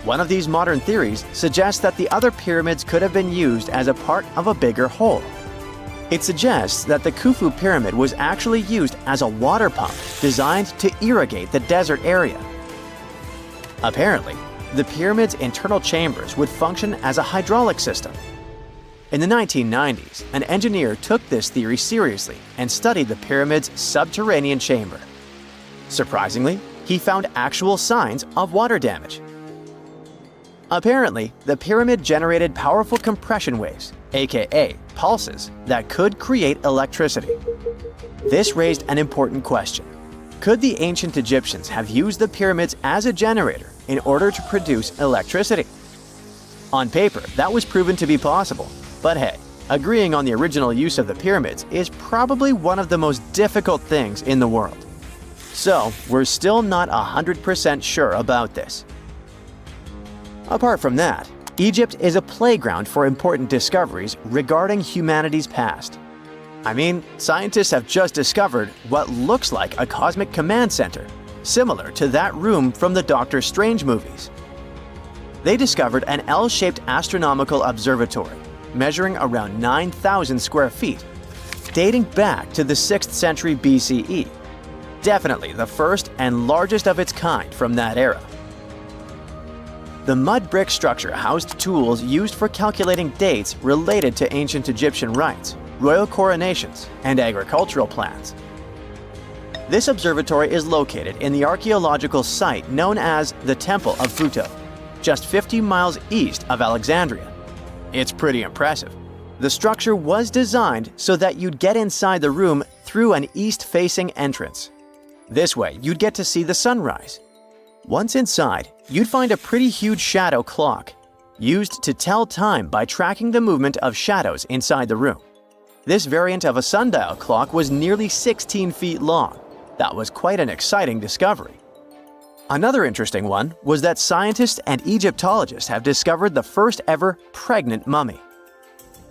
One of these modern theories suggests that the other pyramids could have been used as a part of a bigger whole. It suggests that the Khufu pyramid was actually used as a water pump designed to irrigate the desert area. Apparently, the pyramid's internal chambers would function as a hydraulic system. In the 1990s, an engineer took this theory seriously and studied the pyramid's subterranean chamber. Surprisingly, he found actual signs of water damage. Apparently, the pyramid generated powerful compression waves, aka pulses, that could create electricity. This raised an important question. Could the ancient Egyptians have used the pyramids as a generator in order to produce electricity? On paper, that was proven to be possible, but hey, agreeing on the original use of the pyramids is probably one of the most difficult things in the world. So, we're still not 100% sure about this. Apart from that, Egypt is a playground for important discoveries regarding humanity's past. I mean, scientists have just discovered what looks like a cosmic command center, similar to that room from the Doctor Strange movies. They discovered an L-shaped astronomical observatory, measuring around 9,000 square feet, dating back to the 6th century BCE. Definitely the first and largest of its kind from that era. The mud brick structure housed tools used for calculating dates related to ancient Egyptian rites, royal coronations, and agricultural plans. This observatory is located in the archaeological site known as the Temple of Futo, just 50 miles east of Alexandria. It's pretty impressive. The structure was designed so that you'd get inside the room through an east-facing entrance. This way, you'd get to see the sunrise. Once inside, you'd find a pretty huge shadow clock, used to tell time by tracking the movement of shadows inside the room. This variant of a sundial clock was nearly 16 feet long. That was quite an exciting discovery. Another interesting one was that scientists and Egyptologists have discovered the first ever pregnant mummy.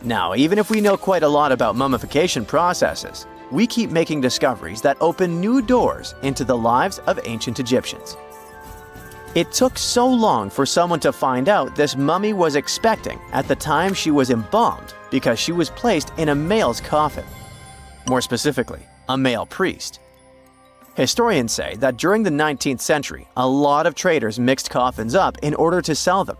Now, even if we know quite a lot about mummification processes, we keep making discoveries that open new doors into the lives of ancient Egyptians. It took so long for someone to find out this mummy was expecting at the time she was embalmed because she was placed in a male's coffin. More specifically, a male priest. Historians say that during the 19th century, a lot of traders mixed coffins up in order to sell them.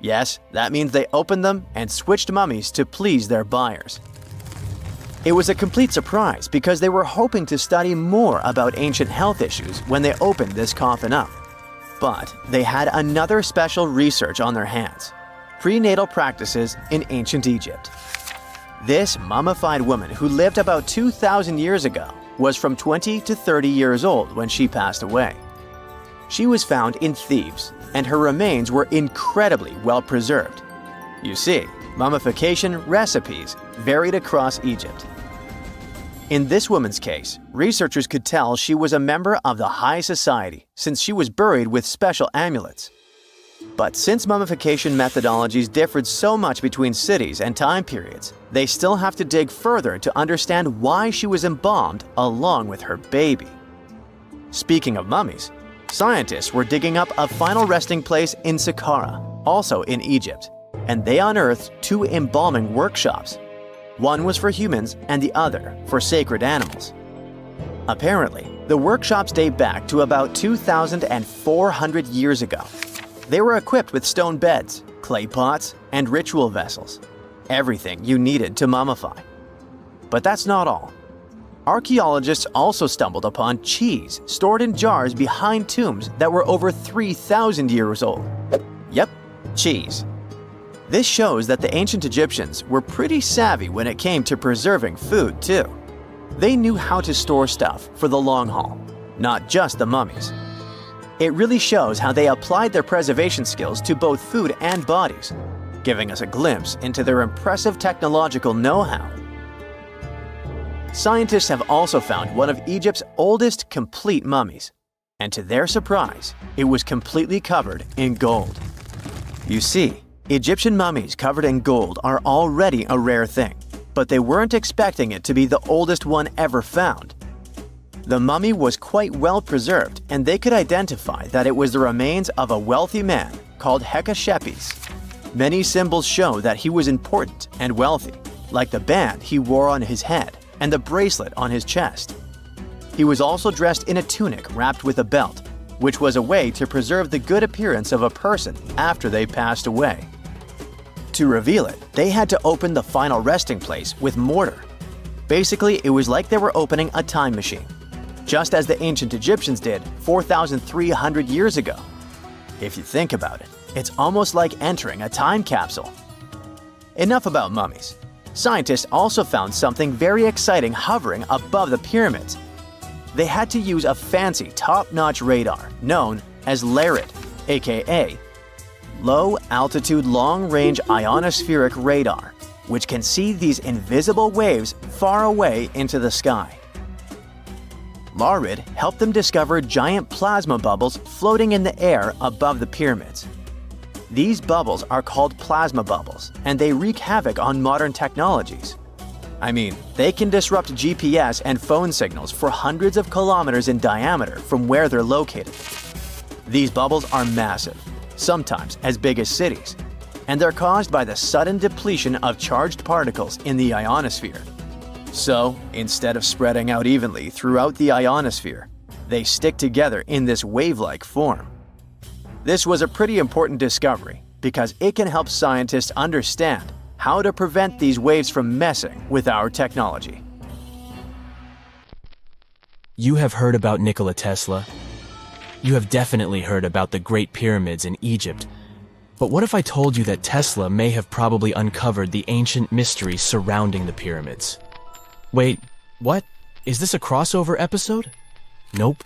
Yes, that means they opened them and switched mummies to please their buyers. It was a complete surprise because they were hoping to study more about ancient health issues when they opened this coffin up. But they had another special research on their hands: prenatal practices in ancient Egypt. This mummified woman, who lived about 2,000 years ago, was from 20 to 30 years old when she passed away. She was found in Thebes, and her remains were incredibly well preserved. You see, mummification recipes varied across Egypt. In this woman's case, researchers could tell she was a member of the high society since she was buried with special amulets. But since mummification methodologies differed so much between cities and time periods, they still have to dig further to understand why she was embalmed along with her baby. Speaking of mummies, scientists were digging up a final resting place in Saqqara, also in Egypt, and they unearthed 2 embalming workshops. One was for humans and the other for sacred animals. Apparently, the workshops date back to about 2,400 years ago. They were equipped with stone beds, clay pots, and ritual vessels. Everything you needed to mummify. But that's not all. Archaeologists also stumbled upon cheese stored in jars behind tombs that were over 3,000 years old. Yep, cheese. This shows that the ancient Egyptians were pretty savvy when it came to preserving food, too. They knew how to store stuff for the long haul, not just the mummies. It really shows how they applied their preservation skills to both food and bodies, giving us a glimpse into their impressive technological know-how. Scientists have also found one of Egypt's oldest complete mummies, and to their surprise, it was completely covered in gold. You see, Egyptian mummies covered in gold are already a rare thing, but they weren't expecting it to be the oldest one ever found. The mummy was quite well preserved, and they could identify that it was the remains of a wealthy man called Hatshepsut. Many symbols show that he was important and wealthy, like the band he wore on his head and the bracelet on his chest. He was also dressed in a tunic wrapped with a belt, which was a way to preserve the good appearance of a person after they passed away. To reveal it, they had to open the final resting place with mortar. Basically, it was like they were opening a time machine, just as the ancient Egyptians did 4,300 years ago. If you think about it, it's almost like entering a time capsule. Enough about mummies. Scientists also found something very exciting hovering above the pyramids. They had to use a fancy top-notch radar known as LARID, aka Low Altitude Long Range Ionospheric Radar, which can see these invisible waves far away into the sky. LARID helped them discover giant plasma bubbles floating in the air above the pyramids. These bubbles are called plasma bubbles, and they wreak havoc on modern technologies. I mean, they can disrupt GPS and phone signals for hundreds of kilometers in diameter from where they're located. These bubbles are massive, sometimes as big as cities, and they're caused by the sudden depletion of charged particles in the ionosphere. So, instead of spreading out evenly throughout the ionosphere, they stick together in this wave-like form. This was a pretty important discovery because it can help scientists understand how to prevent these waves from messing with our technology. You have heard about Nikola Tesla. You have definitely heard about the Great Pyramids in Egypt. But what if I told you that Tesla may have probably uncovered the ancient mysteries surrounding the pyramids? Wait, what? Is this a crossover episode? Nope.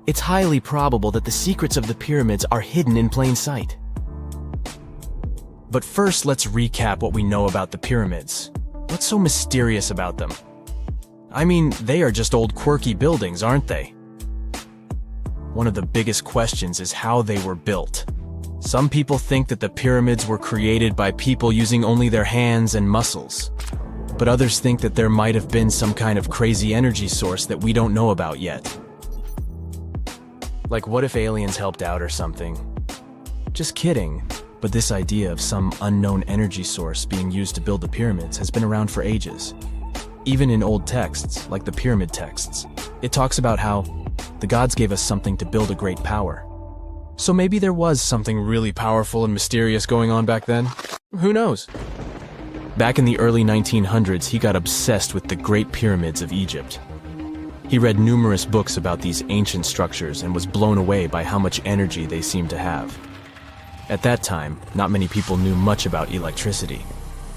It's highly probable that the secrets of the pyramids are hidden in plain sight. But first, let's recap what we know about the pyramids. What's so mysterious about them? I mean, they are just old quirky buildings, aren't they? One of the biggest questions is how they were built. Some people think that the pyramids were created by people using only their hands and muscles. But others think that there might have been some kind of crazy energy source that we don't know about yet. Like, what if aliens helped out or something? Just kidding, but this idea of some unknown energy source being used to build the pyramids has been around for ages. Even in old texts, like the pyramid texts, it talks about how the gods gave us something to build a great power. So maybe there was something really powerful and mysterious going on back then? Who knows? Back in the early 1900s, he got obsessed with the Great Pyramids of Egypt. He read numerous books about these ancient structures and was blown away by how much energy they seemed to have. At that time, not many people knew much about electricity,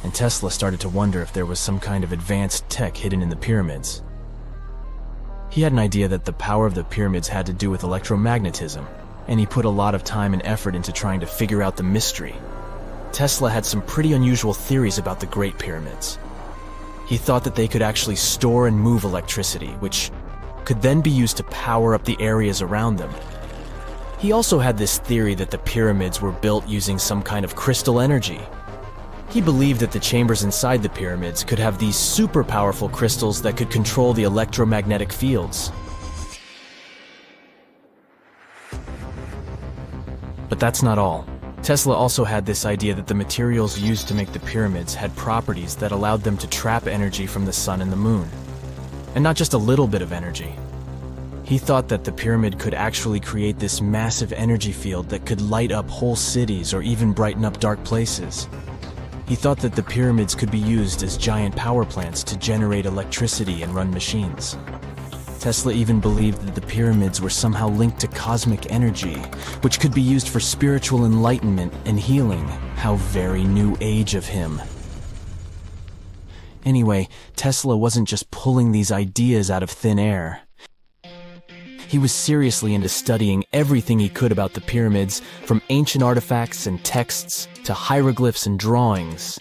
and Tesla started to wonder if there was some kind of advanced tech hidden in the pyramids. He had an idea that the power of the pyramids had to do with electromagnetism, and he put a lot of time and effort into trying to figure out the mystery. Tesla had some pretty unusual theories about the Great Pyramids. He thought that they could actually store and move electricity, which could then be used to power up the areas around them. He also had this theory that the pyramids were built using some kind of crystal energy. He believed that the chambers inside the pyramids could have these super powerful crystals that could control the electromagnetic fields. But that's not all. Tesla also had this idea that the materials used to make the pyramids had properties that allowed them to trap energy from the sun and the moon. And not just a little bit of energy. He thought that the pyramid could actually create this massive energy field that could light up whole cities or even brighten up dark places. He thought that the pyramids could be used as giant power plants to generate electricity and run machines. Tesla even believed that the pyramids were somehow linked to cosmic energy, which could be used for spiritual enlightenment and healing. How very new age of him. Anyway, Tesla wasn't just pulling these ideas out of thin air. He was seriously into studying everything he could about the pyramids, from ancient artifacts and texts to hieroglyphs and drawings.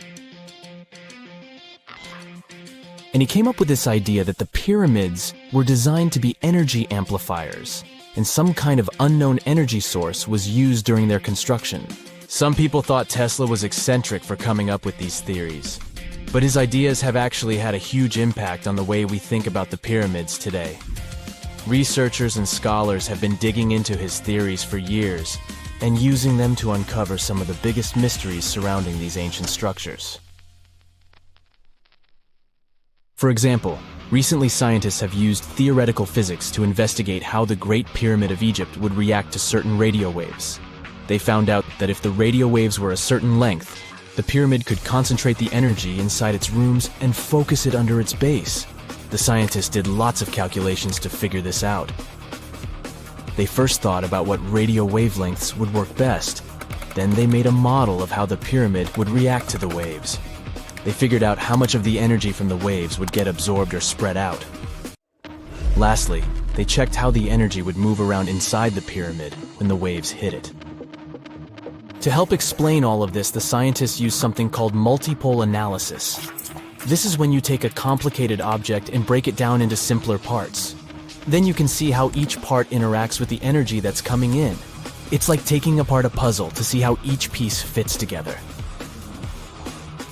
And he came up with this idea that the pyramids were designed to be energy amplifiers, and some kind of unknown energy source was used during their construction. Some people thought Tesla was eccentric for coming up with these theories, but his ideas have actually had a huge impact on the way we think about the pyramids today. Researchers and scholars have been digging into his theories for years and using them to uncover some of the biggest mysteries surrounding these ancient structures. For example, recently scientists have used theoretical physics to investigate how the Great Pyramid of Egypt would react to certain radio waves. They found out that if the radio waves were a certain length, the pyramid could concentrate the energy inside its rooms and focus it under its base. The scientists did lots of calculations to figure this out. They first thought about what radio wavelengths would work best. Then they made a model of how the pyramid would react to the waves. They figured out how much of the energy from the waves would get absorbed or spread out. Lastly, they checked how the energy would move around inside the pyramid when the waves hit it. To help explain all of this, the scientists used something called multipole analysis. This is when you take a complicated object and break it down into simpler parts. Then you can see how each part interacts with the energy that's coming in. It's like taking apart a puzzle to see how each piece fits together.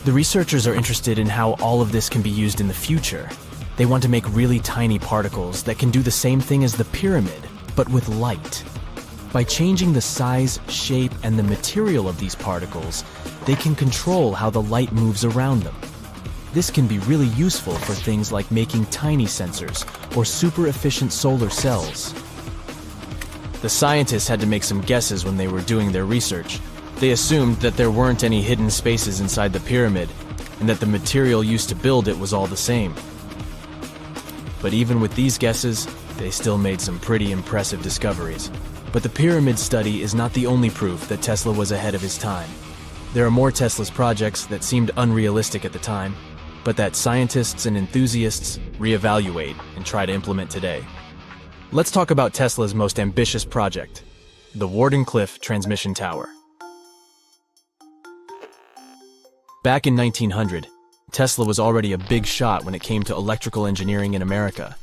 The researchers are interested in how all of this can be used in the future. They want to make really tiny particles that can do the same thing as the pyramid, but with light. By changing the size, shape, and the material of these particles, they can control how the light moves around them. This can be really useful for things like making tiny sensors or super efficient solar cells. The scientists had to make some guesses when they were doing their research. They assumed that there weren't any hidden spaces inside the pyramid, and that the material used to build it was all the same. But even with these guesses, they still made some pretty impressive discoveries. But the pyramid study is not the only proof that Tesla was ahead of his time. There are more Tesla's projects that seemed unrealistic at the time, but that scientists and enthusiasts reevaluate and try to implement today. Let's talk about Tesla's most ambitious project, the Warden Cliff Transmission Tower. Back in 1900, Tesla was already a big shot when it came to electrical engineering in America.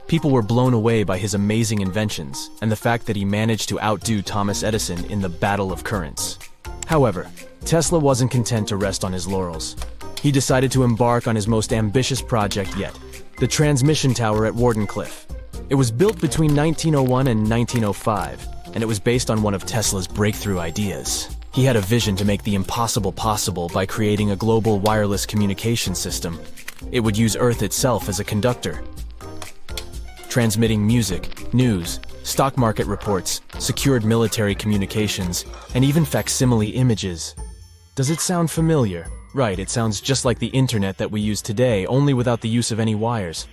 People were blown away by his amazing inventions and the fact that he managed to outdo Thomas Edison in the battle of currents. However, Tesla wasn't content to rest on his laurels. He decided to embark on his most ambitious project yet, the transmission tower at Warden Cliff. It was built between 1901 and 1905, and it was based on one of Tesla's breakthrough ideas. He had a vision to make the impossible possible by creating a global wireless communication system. It would use Earth itself as a conductor, transmitting music, news, stock market reports, secured military communications, and even facsimile images. Does it sound familiar? Right, it sounds just like the internet that we use today, only without the use of any wires.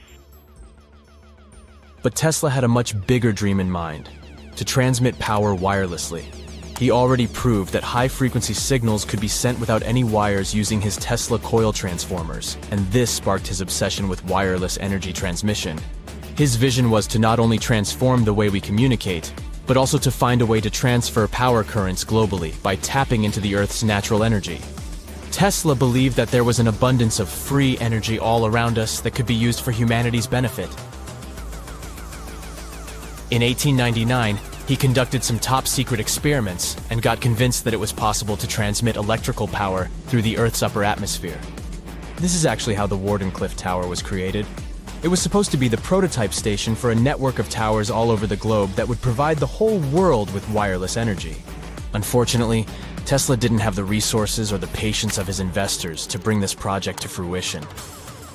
But Tesla had a much bigger dream in mind, to transmit power wirelessly. He already proved that high-frequency signals could be sent without any wires using his Tesla coil transformers, and this sparked his obsession with wireless energy transmission. His vision was to not only transform the way we communicate, but also to find a way to transfer power currents globally by tapping into the Earth's natural energy. Tesla believed that there was an abundance of free energy all around us that could be used for humanity's benefit. In 1899, he conducted some top-secret experiments and got convinced that it was possible to transmit electrical power through the Earth's upper atmosphere. This is actually how the Warden Cliff Tower was created. It was supposed to be the prototype station for a network of towers all over the globe that would provide the whole world with wireless energy. Unfortunately, Tesla didn't have the resources or the patience of his investors to bring this project to fruition.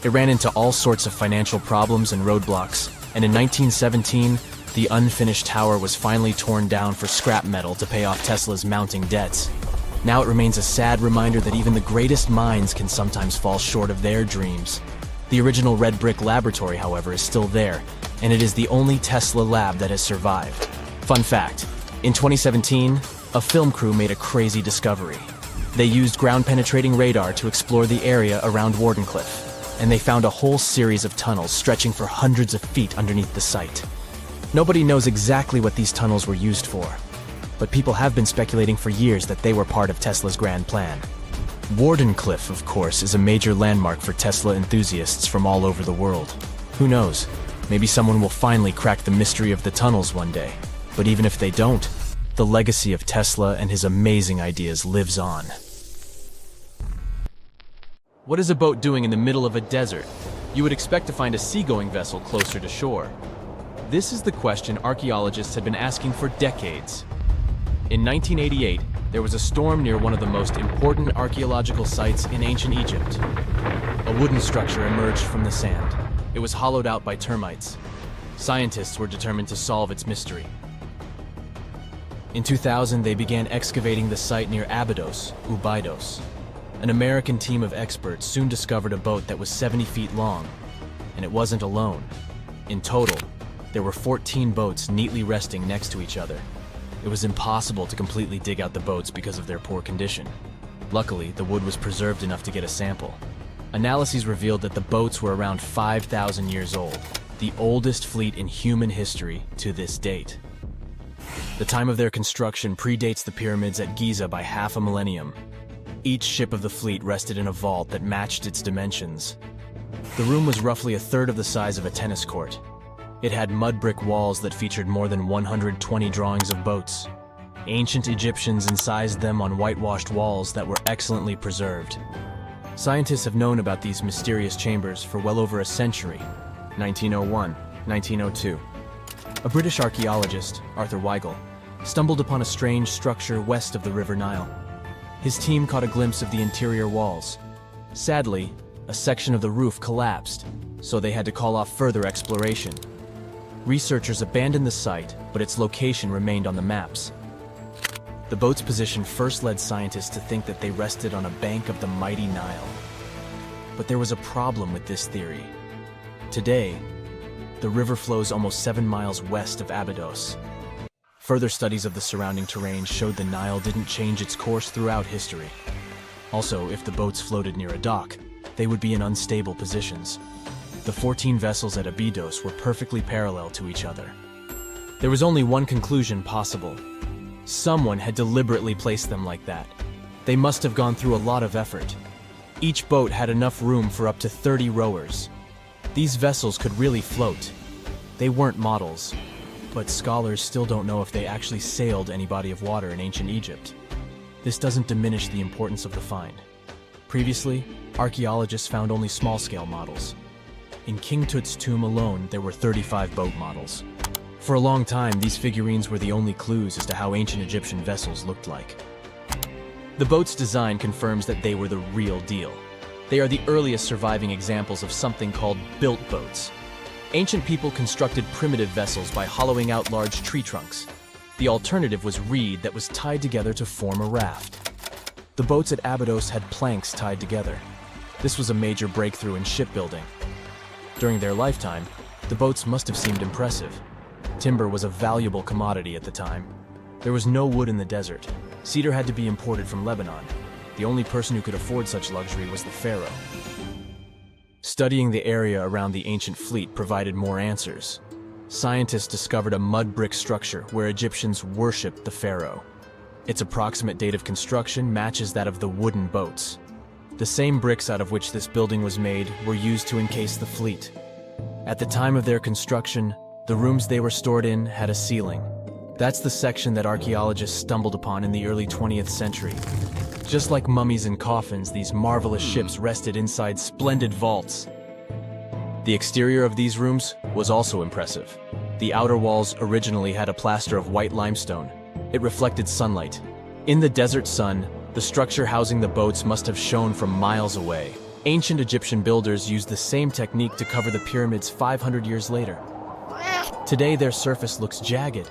It ran into all sorts of financial problems and roadblocks, and in 1917, the unfinished tower was finally torn down for scrap metal to pay off Tesla's mounting debts. Now it remains a sad reminder that even the greatest minds can sometimes fall short of their dreams. The original red brick laboratory, however, is still there, and it is the only Tesla lab that has survived. Fun fact, in 2017, a film crew made a crazy discovery. They used ground-penetrating radar to explore the area around Warden Cliff, and they found a whole series of tunnels stretching for hundreds of feet underneath the site. Nobody knows exactly what these tunnels were used for, but people have been speculating for years that they were part of Tesla's grand plan. Warden Cliff, of course, is a major landmark for Tesla enthusiasts from all over the world. Who knows? Maybe someone will finally crack the mystery of the tunnels one day. But even if they don't, the legacy of Tesla and his amazing ideas lives on. What is a boat doing in the middle of a desert? You would expect to find a seagoing vessel closer to shore. This is the question archaeologists had been asking for decades. In 1988, there was a storm near one of the most important archaeological sites in ancient Egypt. A wooden structure emerged from the sand. It was hollowed out by termites. Scientists were determined to solve its mystery. In 2000, they began excavating the site near Abydos, Abydos. An American team of experts soon discovered a boat that was 70 feet long, and it wasn't alone. In total, there were 14 boats neatly resting next to each other. It was impossible to completely dig out the boats because of their poor condition. Luckily, the wood was preserved enough to get a sample. Analyses revealed that the boats were around 5,000 years old, the oldest fleet in human history to this date. The time of their construction predates the pyramids at Giza by half a millennium. Each ship of the fleet rested in a vault that matched its dimensions. The room was roughly a third of the size of a tennis court. It had mud brick walls that featured more than 120 drawings of boats. Ancient Egyptians incised them on whitewashed walls that were excellently preserved. Scientists have known about these mysterious chambers for well over a century. 1901, 1902. A British archaeologist, Arthur Weigel, stumbled upon a strange structure west of the River Nile. His team caught a glimpse of the interior walls. Sadly, a section of the roof collapsed, so they had to call off further exploration. Researchers abandoned the site, but its location remained on the maps. The boat's position first led scientists to think that they rested on a bank of the mighty Nile. But there was a problem with this theory. Today, the river flows almost 7 miles west of Abydos. Further studies of the surrounding terrain showed the Nile didn't change its course throughout history. Also, if the boats floated near a dock, they would be in unstable positions. The 14 vessels at Abydos were perfectly parallel to each other. There was only one conclusion possible. Someone had deliberately placed them like that. They must have gone through a lot of effort. Each boat had enough room for up to 30 rowers. These vessels could really float. They weren't models, but scholars still don't know if they actually sailed any body of water in ancient Egypt. This doesn't diminish the importance of the find. Previously, archaeologists found only small-scale models. In King Tut's tomb alone, there were 35 boat models. For a long time, these figurines were the only clues as to how ancient Egyptian vessels looked like. The boat's design confirms that they were the real deal. They are the earliest surviving examples of something called built boats. Ancient people constructed primitive vessels by hollowing out large tree trunks. The alternative was reed that was tied together to form a raft. The boats at Abydos had planks tied together. This was a major breakthrough in shipbuilding. During their lifetime, the boats must have seemed impressive. Timber was a valuable commodity at the time. There was no wood in the desert. Cedar had to be imported from Lebanon. The only person who could afford such luxury was the pharaoh. Studying the area around the ancient fleet provided more answers. Scientists discovered a mud brick structure where Egyptians worshipped the pharaoh. Its approximate date of construction matches that of the wooden boats. The same bricks out of which this building was made were used to encase the fleet. At the time of their construction, the rooms they were stored in had a ceiling. That's the section that archaeologists stumbled upon in the early 20th century. Just like mummies and coffins, these marvelous ships rested inside splendid vaults. The exterior of these rooms was also impressive. The outer walls originally had a plaster of white limestone. It reflected sunlight. In the desert sun, the structure housing the boats must have shone from miles away. Ancient Egyptian builders used the same technique to cover the pyramids 500 years later. Today, their surface looks jagged,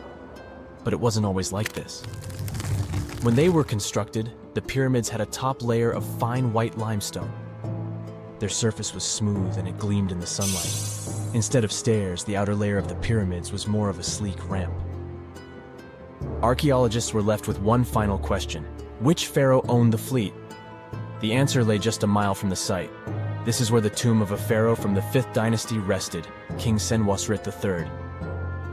but it wasn't always like this. When they were constructed, the pyramids had a top layer of fine white limestone. Their surface was smooth and it gleamed in the sunlight. Instead of stairs, the outer layer of the pyramids was more of a sleek ramp. Archaeologists were left with one final question. Which pharaoh owned the fleet? The answer lay just a mile from the site. This is where the tomb of a pharaoh from the 5th dynasty rested, King Senwosret III.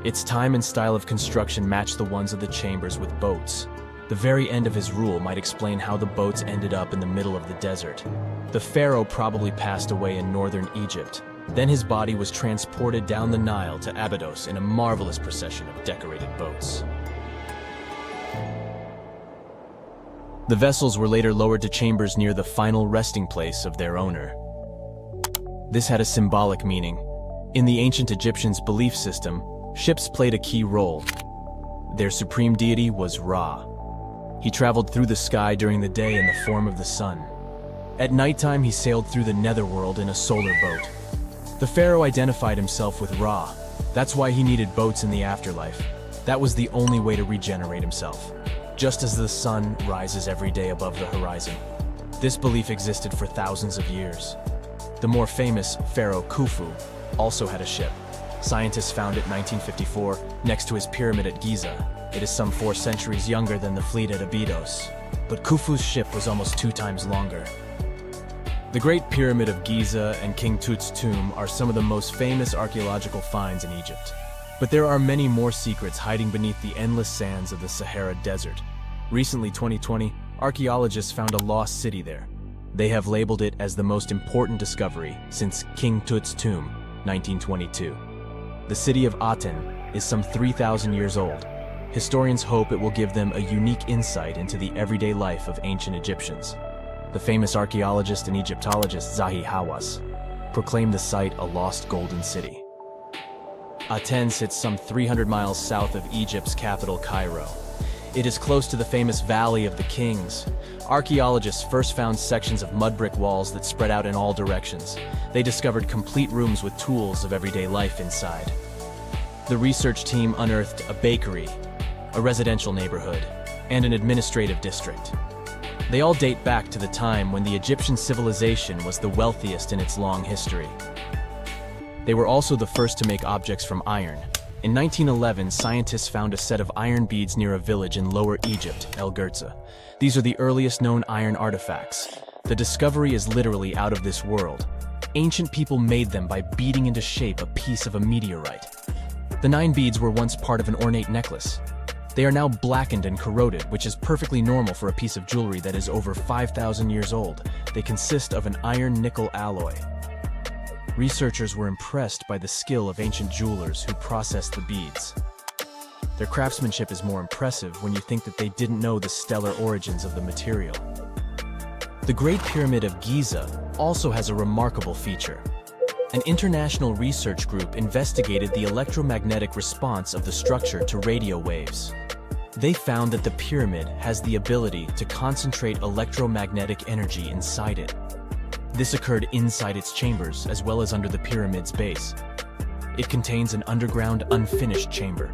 Its time and style of construction matched the ones of the chambers with boats. The very end of his rule might explain how the boats ended up in the middle of the desert. The pharaoh probably passed away in northern Egypt. Then his body was transported down the Nile to Abydos in a marvelous procession of decorated boats. The vessels were later lowered to chambers near the final resting place of their owner. This had a symbolic meaning. In the ancient Egyptians' belief system, ships played a key role. Their supreme deity was Ra. He traveled through the sky during the day in the form of the sun. At nighttime, he sailed through the netherworld in a solar boat. The pharaoh identified himself with Ra. That's why he needed boats in the afterlife. That was the only way to regenerate himself. Just as the sun rises every day above the horizon. This belief existed for thousands of years. The more famous Pharaoh Khufu also had a ship. Scientists found it in 1954 next to his pyramid at Giza. It is some 4 centuries younger than the fleet at Abydos, but Khufu's ship was almost 2 times longer. The Great Pyramid of Giza and King Tut's tomb are some of the most famous archaeological finds in Egypt. But there are many more secrets hiding beneath the endless sands of the Sahara Desert. Recently, 2020, archaeologists found a lost city there. They have labeled it as the most important discovery since King Tut's tomb, 1922. The city of Aten is some 3,000 years old. Historians hope it will give them a unique insight into the everyday life of ancient Egyptians. The famous archaeologist and Egyptologist Zahi Hawass proclaimed the site a lost golden city. Aten sits some 300 miles south of Egypt's capital, Cairo. It is close to the famous Valley of the Kings. Archaeologists first found sections of mud brick walls that spread out in all directions. They discovered complete rooms with tools of everyday life inside. The research team unearthed a bakery, a residential neighborhood, and an administrative district. They all date back to the time when the Egyptian civilization was the wealthiest in its long history. They were also the first to make objects from iron. In 1911, scientists found a set of iron beads near a village in Lower Egypt, El Gerza. These are the earliest known iron artifacts. The discovery is literally out of this world. Ancient people made them by beating into shape a piece of a meteorite. The 9 beads were once part of an ornate necklace. They are now blackened and corroded, which is perfectly normal for a piece of jewelry that is over 5,000 years old. They consist of an iron-nickel alloy. Researchers were impressed by the skill of ancient jewelers who processed the beads. Their craftsmanship is more impressive when you think that they didn't know the stellar origins of the material. The Great Pyramid of Giza also has a remarkable feature. An international research group investigated the electromagnetic response of the structure to radio waves. They found that the pyramid has the ability to concentrate electromagnetic energy inside it. This occurred inside its chambers as well as under the pyramid's base. It contains an underground, unfinished chamber.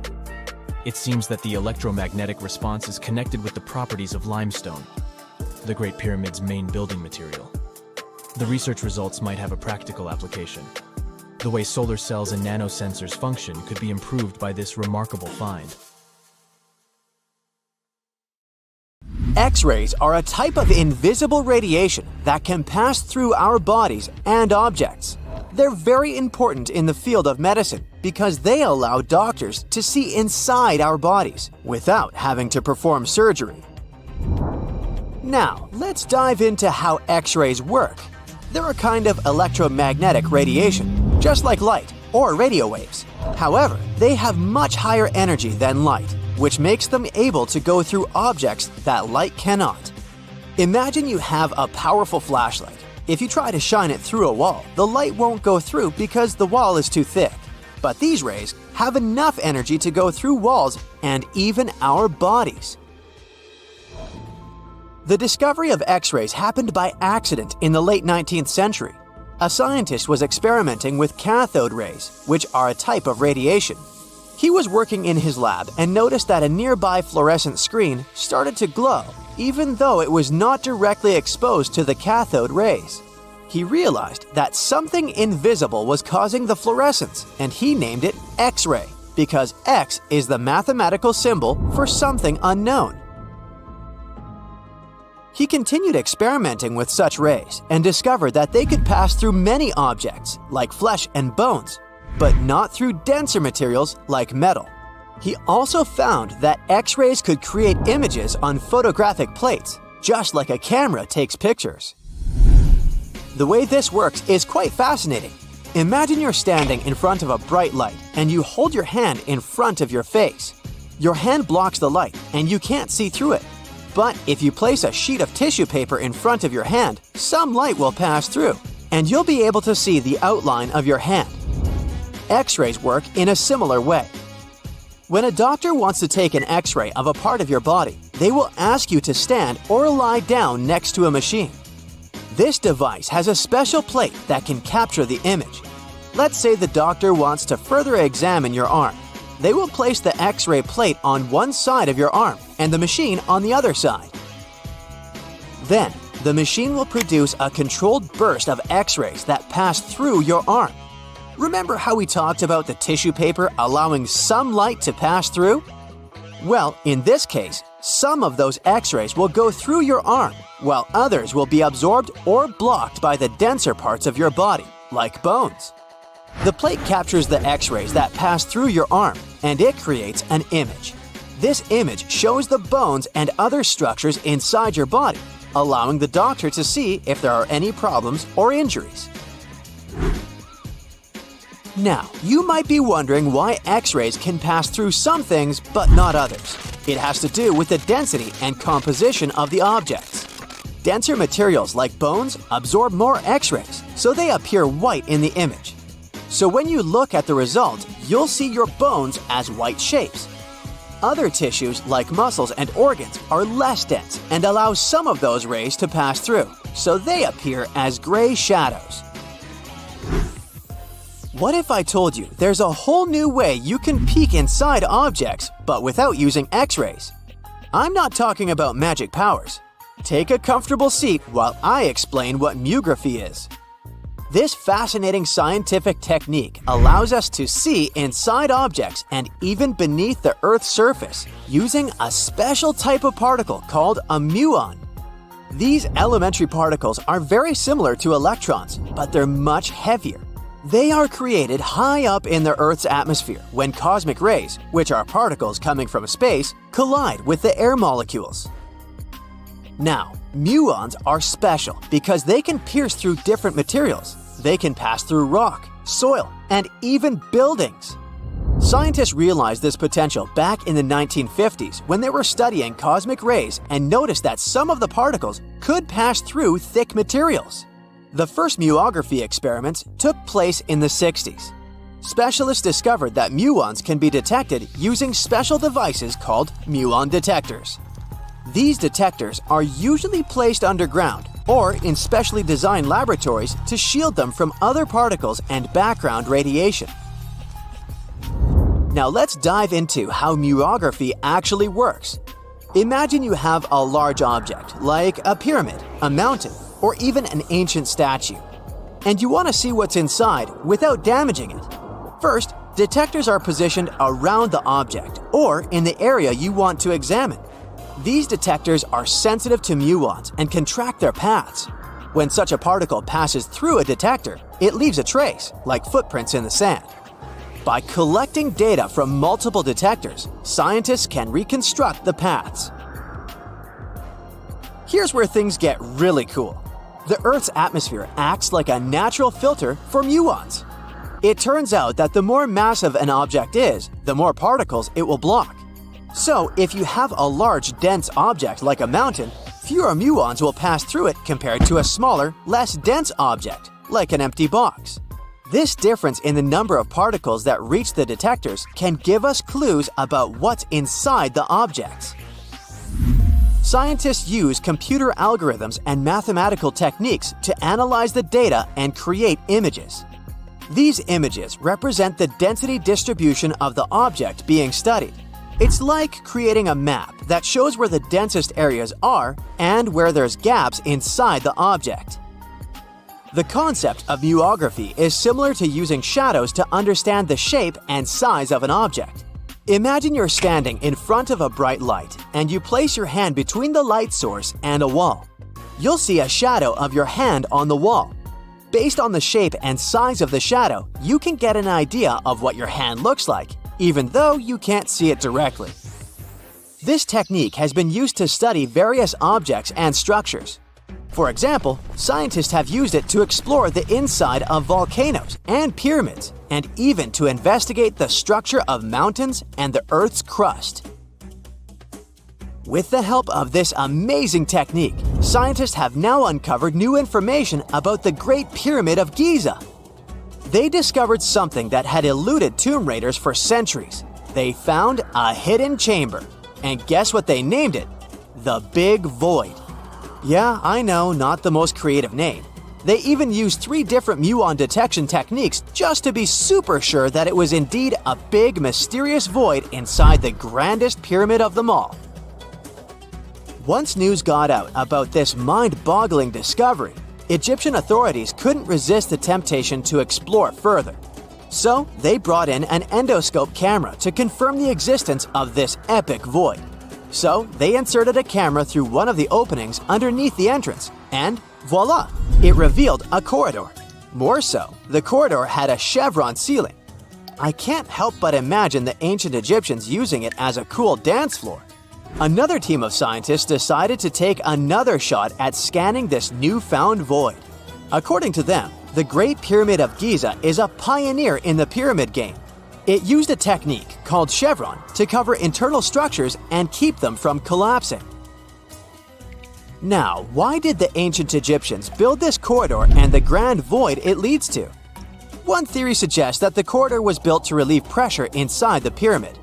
It seems that the electromagnetic response is connected with the properties of limestone, the Great Pyramid's main building material. The research results might have a practical application. The way solar cells and nanosensors function could be improved by this remarkable find. X-rays are a type of invisible radiation that can pass through our bodies and objects. They're very important in the field of medicine because they allow doctors to see inside our bodies without having to perform surgery. Now, let's dive into how X-rays work. They're a kind of electromagnetic radiation, just like light or radio waves. However, they have much higher energy than light, which makes them able to go through objects that light cannot. Imagine you have a powerful flashlight. If you try to shine it through a wall, the light won't go through because the wall is too thick. But these rays have enough energy to go through walls and even our bodies. The discovery of X-rays happened by accident in the late 19th century. A scientist was experimenting with cathode rays, which are a type of radiation. He was working in his lab and noticed that a nearby fluorescent screen started to glow, even though it was not directly exposed to the cathode rays. He realized that something invisible was causing the fluorescence, and he named it X-ray, because X is the mathematical symbol for something unknown. He continued experimenting with such rays and discovered that they could pass through many objects, like flesh and bones, but not through denser materials like metal. He also found that X-rays could create images on photographic plates, just like a camera takes pictures. The way this works is quite fascinating. Imagine you're standing in front of a bright light and you hold your hand in front of your face. Your hand blocks the light and you can't see through it. But if you place a sheet of tissue paper in front of your hand, some light will pass through, and you'll be able to see the outline of your hand. X-rays work in a similar way. When a doctor wants to take an X-ray of a part of your body, they will ask you to stand or lie down next to a machine. This device has a special plate that can capture the image. Let's say the doctor wants to further examine your arm. They will place the X-ray plate on one side of your arm and the machine on the other side. Then, the machine will produce a controlled burst of X-rays that pass through your arm. Remember how we talked about the tissue paper allowing some light to pass through? Well, in this case, some of those X-rays will go through your arm, while others will be absorbed or blocked by the denser parts of your body, like bones. The plate captures the X-rays that pass through your arm, and it creates an image. This image shows the bones and other structures inside your body, allowing the doctor to see if there are any problems or injuries. Now, you might be wondering why X-rays can pass through some things but not others. It has to do with the density and composition of the objects. Denser materials like bones absorb more X-rays, so they appear white in the image. So when you look at the result, you'll see your bones as white shapes. Other tissues like muscles and organs are less dense and allow some of those rays to pass through, so they appear as gray shadows. What if I told you there's a whole new way you can peek inside objects, but without using X-rays? I'm not talking about magic powers. Take a comfortable seat while I explain what mutography is. This fascinating scientific technique allows us to see inside objects and even beneath the Earth's surface using a special type of particle called a muon. These elementary particles are very similar to electrons, but they're much heavier. They are created high up in the Earth's atmosphere when cosmic rays, which are particles coming from space, collide with the air molecules. Now, muons are special because they can pierce through different materials. They can pass through rock, soil, and even buildings. Scientists realized this potential back in the 1950s when they were studying cosmic rays and noticed that some of the particles could pass through thick materials. The first muography experiments took place in the 60s. Specialists discovered that muons can be detected using special devices called muon detectors. These detectors are usually placed underground or in specially designed laboratories to shield them from other particles and background radiation. Now let's dive into how muography actually works. Imagine you have a large object, like a pyramid, a mountain, or even an ancient statue, and you want to see what's inside without damaging it. First, detectors are positioned around the object or in the area you want to examine. These detectors are sensitive to muons and can track their paths. When such a particle passes through a detector, it leaves a trace, like footprints in the sand. By collecting data from multiple detectors, scientists can reconstruct the paths. Here's where things get really cool. The Earth's atmosphere acts like a natural filter for muons. It turns out that the more massive an object is, the more particles it will block. So, if you have a large, dense object like a mountain, fewer muons will pass through it compared to a smaller, less dense object, like an empty box. This difference in the number of particles that reach the detectors can give us clues about what's inside the objects. Scientists use computer algorithms and mathematical techniques to analyze the data and create images. These images represent the density distribution of the object being studied. It's like creating a map that shows where the densest areas are and where there's gaps inside the object. The concept of muography is similar to using shadows to understand the shape and size of an object. Imagine you're standing in front of a bright light and you place your hand between the light source and a wall. You'll see a shadow of your hand on the wall. Based on the shape and size of the shadow, you can get an idea of what your hand looks like, even though you can't see it directly. This technique has been used to study various objects and structures. For example, scientists have used it to explore the inside of volcanoes and pyramids, and even to investigate the structure of mountains and the Earth's crust. With the help of this amazing technique, scientists have now uncovered new information about the Great Pyramid of Giza. They discovered something that had eluded tomb raiders for centuries. They found a hidden chamber. And guess what they named it? The Big Void. Yeah, I know, not the most creative name. They even used 3 different muon detection techniques just to be super sure that it was indeed a big, mysterious void inside the grandest pyramid of them all. Once news got out about this mind-boggling discovery, Egyptian authorities couldn't resist the temptation to explore further. So, they brought in an endoscope camera to confirm the existence of this epic void. So, they inserted a camera through one of the openings underneath the entrance, and voila! It revealed a corridor. More so, the corridor had a chevron ceiling. I can't help but imagine the ancient Egyptians using it as a cool dance floor. Another team of scientists decided to take another shot at scanning this newfound void. According to them, the Great Pyramid of Giza is a pioneer in the pyramid game. It used a technique called chevron to cover internal structures and keep them from collapsing. Now, why did the ancient Egyptians build this corridor and the grand void it leads to? One theory suggests that the corridor was built to relieve pressure inside the pyramid.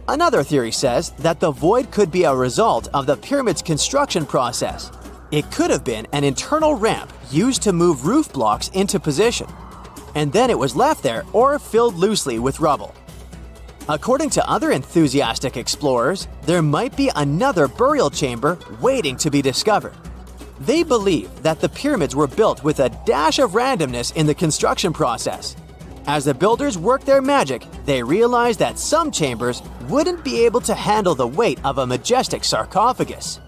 Another theory says that the void could be a result of the pyramid's construction process. It could have been an internal ramp used to move roof blocks into position, and then it was left there or filled loosely with rubble. According to other enthusiastic explorers, there might be another burial chamber waiting to be discovered. They believe that the pyramids were built with a dash of randomness in the construction process. As the builders worked their magic, they realized that some chambers wouldn't be able to handle the weight of a majestic sarcophagus.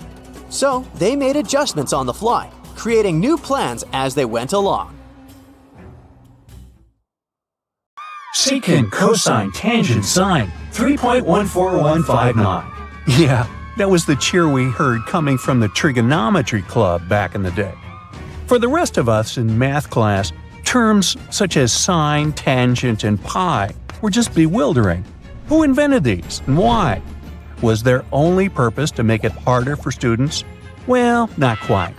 So they made adjustments on the fly, creating new plans as they went along. Secant, cosine, tangent, sine, 3.14159. Yeah, that was the cheer we heard coming from the trigonometry club back in the day. For the rest of us in math class, terms such as sine, tangent, and pi were just bewildering. Who invented these and why? Was their only purpose to make it harder for students? Well, not quite.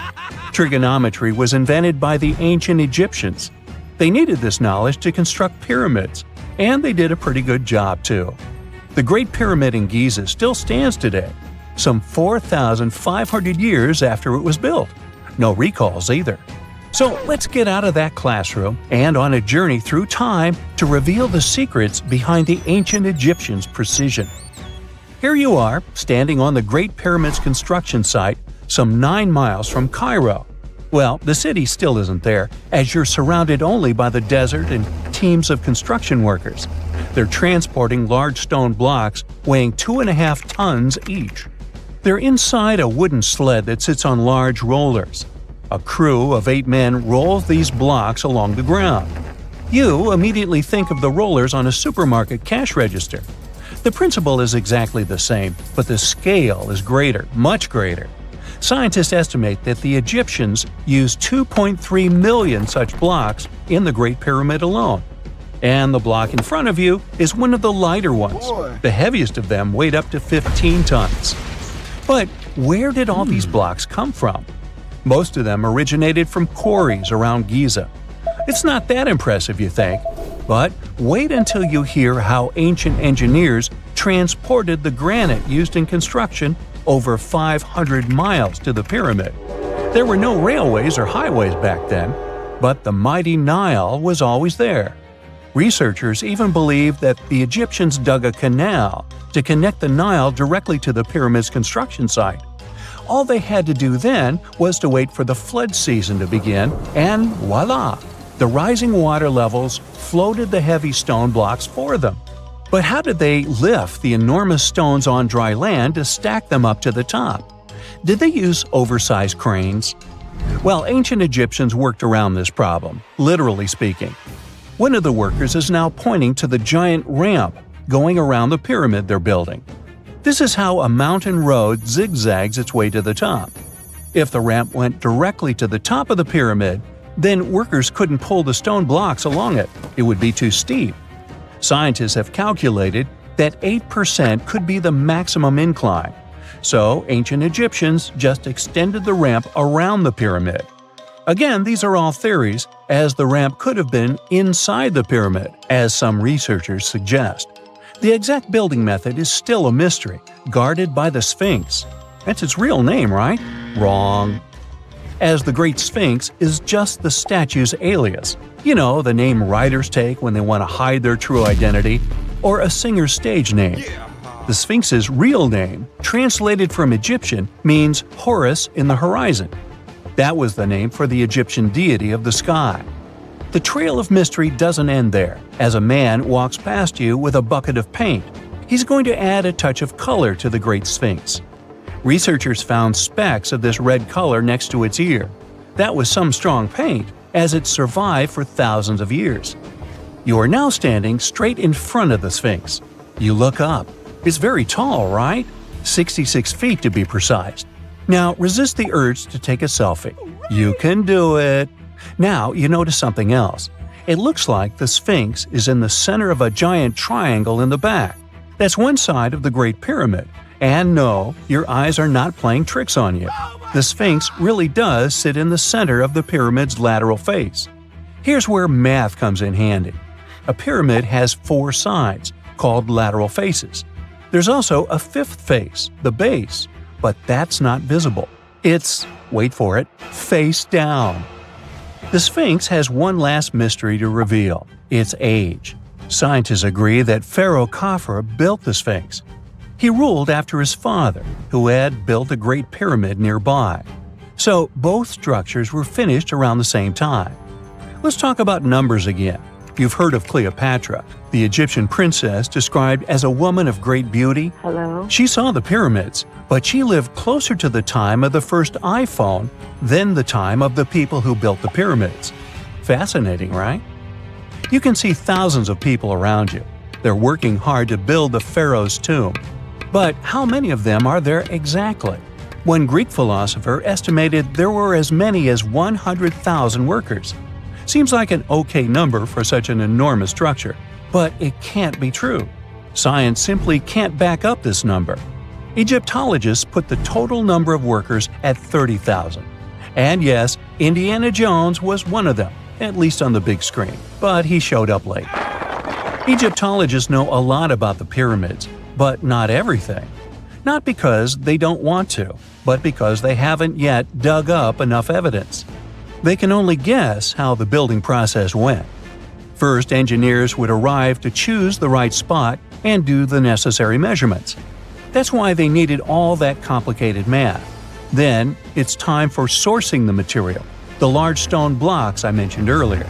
Trigonometry was invented by the ancient Egyptians. They needed this knowledge to construct pyramids, and they did a pretty good job too. The Great Pyramid in Giza still stands today, some 4,500 years after it was built. No recalls either. So let's get out of that classroom and on a journey through time to reveal the secrets behind the ancient Egyptians' precision. Here you are, standing on the Great Pyramid's construction site, some 9 miles from Cairo. Well, the city still isn't there, as you're surrounded only by the desert and teams of construction workers. They're transporting large stone blocks weighing 2.5 tons each. They're inside a wooden sled that sits on large rollers. A crew of 8 men rolls these blocks along the ground. You immediately think of the rollers on a supermarket cash register. The principle is exactly the same, but the scale is greater, much greater. Scientists estimate that the Egyptians used 2.3 million such blocks in the Great Pyramid alone. And the block in front of you is one of the lighter ones. The heaviest of them weighed up to 15 tons. But where did all these blocks come from? Most of them originated from quarries around Giza. It's not that impressive, you think? But wait until you hear how ancient engineers transported the granite used in construction over 500 miles to the pyramid. There were no railways or highways back then, but the mighty Nile was always there. Researchers even believe that the Egyptians dug a canal to connect the Nile directly to the pyramid's construction site. All they had to do then was to wait for the flood season to begin, and voila! The rising water levels floated the heavy stone blocks for them. But how did they lift the enormous stones on dry land to stack them up to the top? Did they use oversized cranes? Well, ancient Egyptians worked around this problem, literally speaking. One of the workers is now pointing to the giant ramp going around the pyramid they're building. This is how a mountain road zigzags its way to the top. If the ramp went directly to the top of the pyramid, then workers couldn't pull the stone blocks along it. It would be too steep. Scientists have calculated that 8% could be the maximum incline. So ancient Egyptians just extended the ramp around the pyramid. Again, these are all theories, as the ramp could have been inside the pyramid, as some researchers suggest. The exact building method is still a mystery, guarded by the Sphinx. That's its real name, right? Wrong. As the Great Sphinx is just the statue's alias. You know, the name writers take when they want to hide their true identity, or a singer's stage name. The Sphinx's real name, translated from Egyptian, means Horus in the horizon. That was the name for the Egyptian deity of the sky. The trail of mystery doesn't end there. As a man walks past you with a bucket of paint, he's going to add a touch of color to the Great Sphinx. Researchers found specks of this red color next to its ear. That was some strong paint, as it survived for thousands of years. You are now standing straight in front of the Sphinx. You look up. It's very tall, right? 66 feet to be precise. Now resist the urge to take a selfie. You can do it. Now you notice something else. It looks like the Sphinx is in the center of a giant triangle in the back. That's one side of the Great Pyramid. And no, your eyes are not playing tricks on you. The Sphinx really does sit in the center of the pyramid's lateral face. Here's where math comes in handy. A pyramid has 4 sides, called lateral faces. There's also a 5th face, the base, but that's not visible. It's, wait for it, face down. The Sphinx has one last mystery to reveal: its age. Scientists agree that Pharaoh Khafre built the Sphinx. He ruled after his father, who had built a great pyramid nearby. So both structures were finished around the same time. Let's talk about numbers again. You've heard of Cleopatra, the Egyptian princess described as a woman of great beauty. Hello? She saw the pyramids, but she lived closer to the time of the first iPhone than the time of the people who built the pyramids. Fascinating, right? You can see thousands of people around you. They're working hard to build the pharaoh's tomb. But how many of them are there exactly? One Greek philosopher estimated there were as many as 100,000 workers. Seems like an okay number for such an enormous structure, but it can't be true. Science simply can't back up this number. Egyptologists put the total number of workers at 30,000. And yes, Indiana Jones was one of them, at least on the big screen, but he showed up late. Egyptologists know a lot about the pyramids, but not everything. Not because they don't want to, but because they haven't yet dug up enough evidence. They can only guess how the building process went. First, engineers would arrive to choose the right spot and do the necessary measurements. That's why they needed all that complicated math. Then, it's time for sourcing the material, the large stone blocks I mentioned earlier.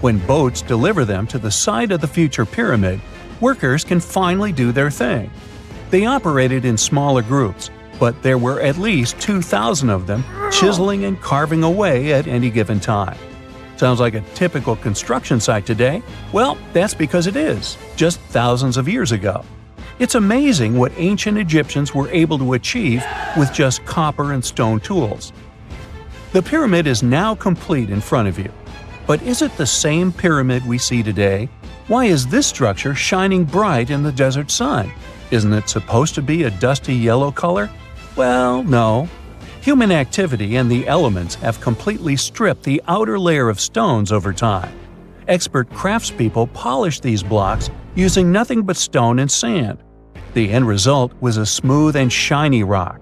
When boats deliver them to the site of the future pyramid, workers can finally do their thing. They operated in smaller groups, but there were at least 2,000 of them chiseling and carving away at any given time. Sounds like a typical construction site today? Well, that's because it is, just thousands of years ago. It's amazing what ancient Egyptians were able to achieve with just copper and stone tools. The pyramid is now complete in front of you. But is it the same pyramid we see today? Why is this structure shining bright in the desert sun? Isn't it supposed to be a dusty yellow color? Well, no. Human activity and the elements have completely stripped the outer layer of stones over time. Expert craftspeople polished these blocks using nothing but stone and sand. The end result was a smooth and shiny rock.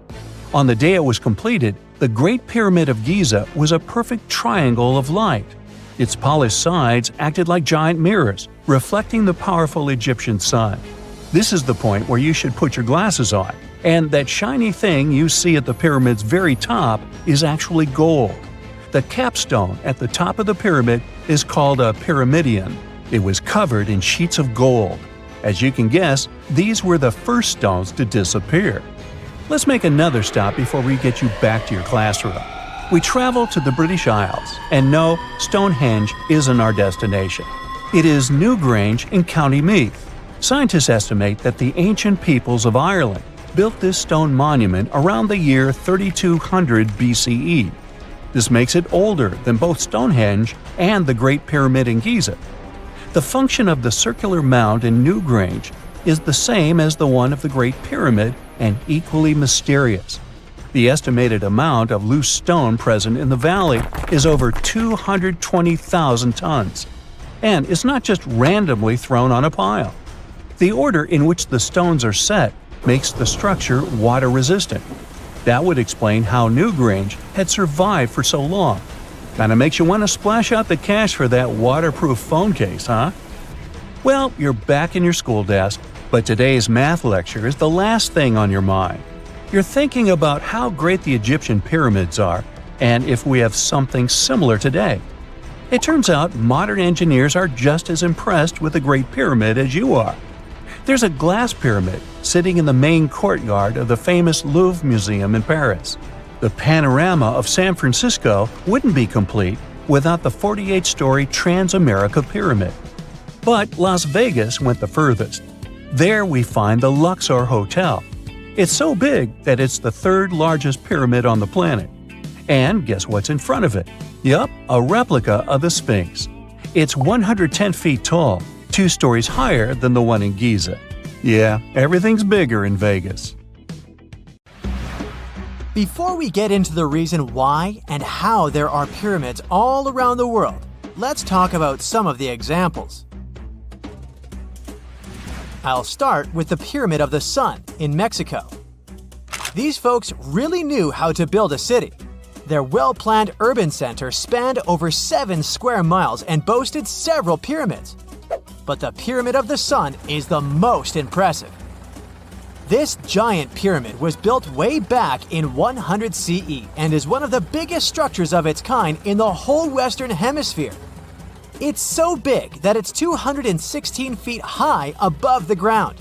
On the day it was completed, the Great Pyramid of Giza was a perfect triangle of light. Its polished sides acted like giant mirrors, reflecting the powerful Egyptian sun. This is the point where you should put your glasses on, and that shiny thing you see at the pyramid's very top is actually gold. The capstone at the top of the pyramid is called a pyramidion. It was covered in sheets of gold. As you can guess, these were the first stones to disappear. Let's make another stop before we get you back to your classroom. We travel to the British Isles, and no, Stonehenge isn't our destination. It is Newgrange in County Meath. Scientists estimate that the ancient peoples of Ireland built this stone monument around the year 3200 BCE. This makes it older than both Stonehenge and the Great Pyramid in Giza. The function of the circular mound in Newgrange is the same as the one of the Great Pyramid and equally mysterious. The estimated amount of loose stone present in the valley is over 220,000 tons. And it's not just randomly thrown on a pile. The order in which the stones are set makes the structure water-resistant. That would explain how Newgrange had survived for so long. Kinda makes you want to splash out the cash for that waterproof phone case, huh? Well, you're back in your school desk, but today's math lecture is the last thing on your mind. You're thinking about how great the Egyptian pyramids are, and if we have something similar today. It turns out modern engineers are just as impressed with the Great Pyramid as you are. There's a glass pyramid sitting in the main courtyard of the famous Louvre Museum in Paris. The panorama of San Francisco wouldn't be complete without the 48-story Transamerica Pyramid. But Las Vegas went the furthest. There we find the Luxor Hotel. It's so big that it's the third largest pyramid on the planet. And guess what's in front of it? Yup, a replica of the Sphinx. It's 110 feet tall, 2 stories higher than the one in Giza. Yeah, everything's bigger in Vegas. Before we get into the reason why and how there are pyramids all around the world, let's talk about some of the examples. I'll start with the Pyramid of the Sun in Mexico. These folks really knew how to build a city. Their well-planned urban center spanned over 7 square miles and boasted several pyramids. But the Pyramid of the Sun is the most impressive. This giant pyramid was built way back in 100 CE and is one of the biggest structures of its kind in the whole Western Hemisphere. It's so big that it's 216 feet high above the ground.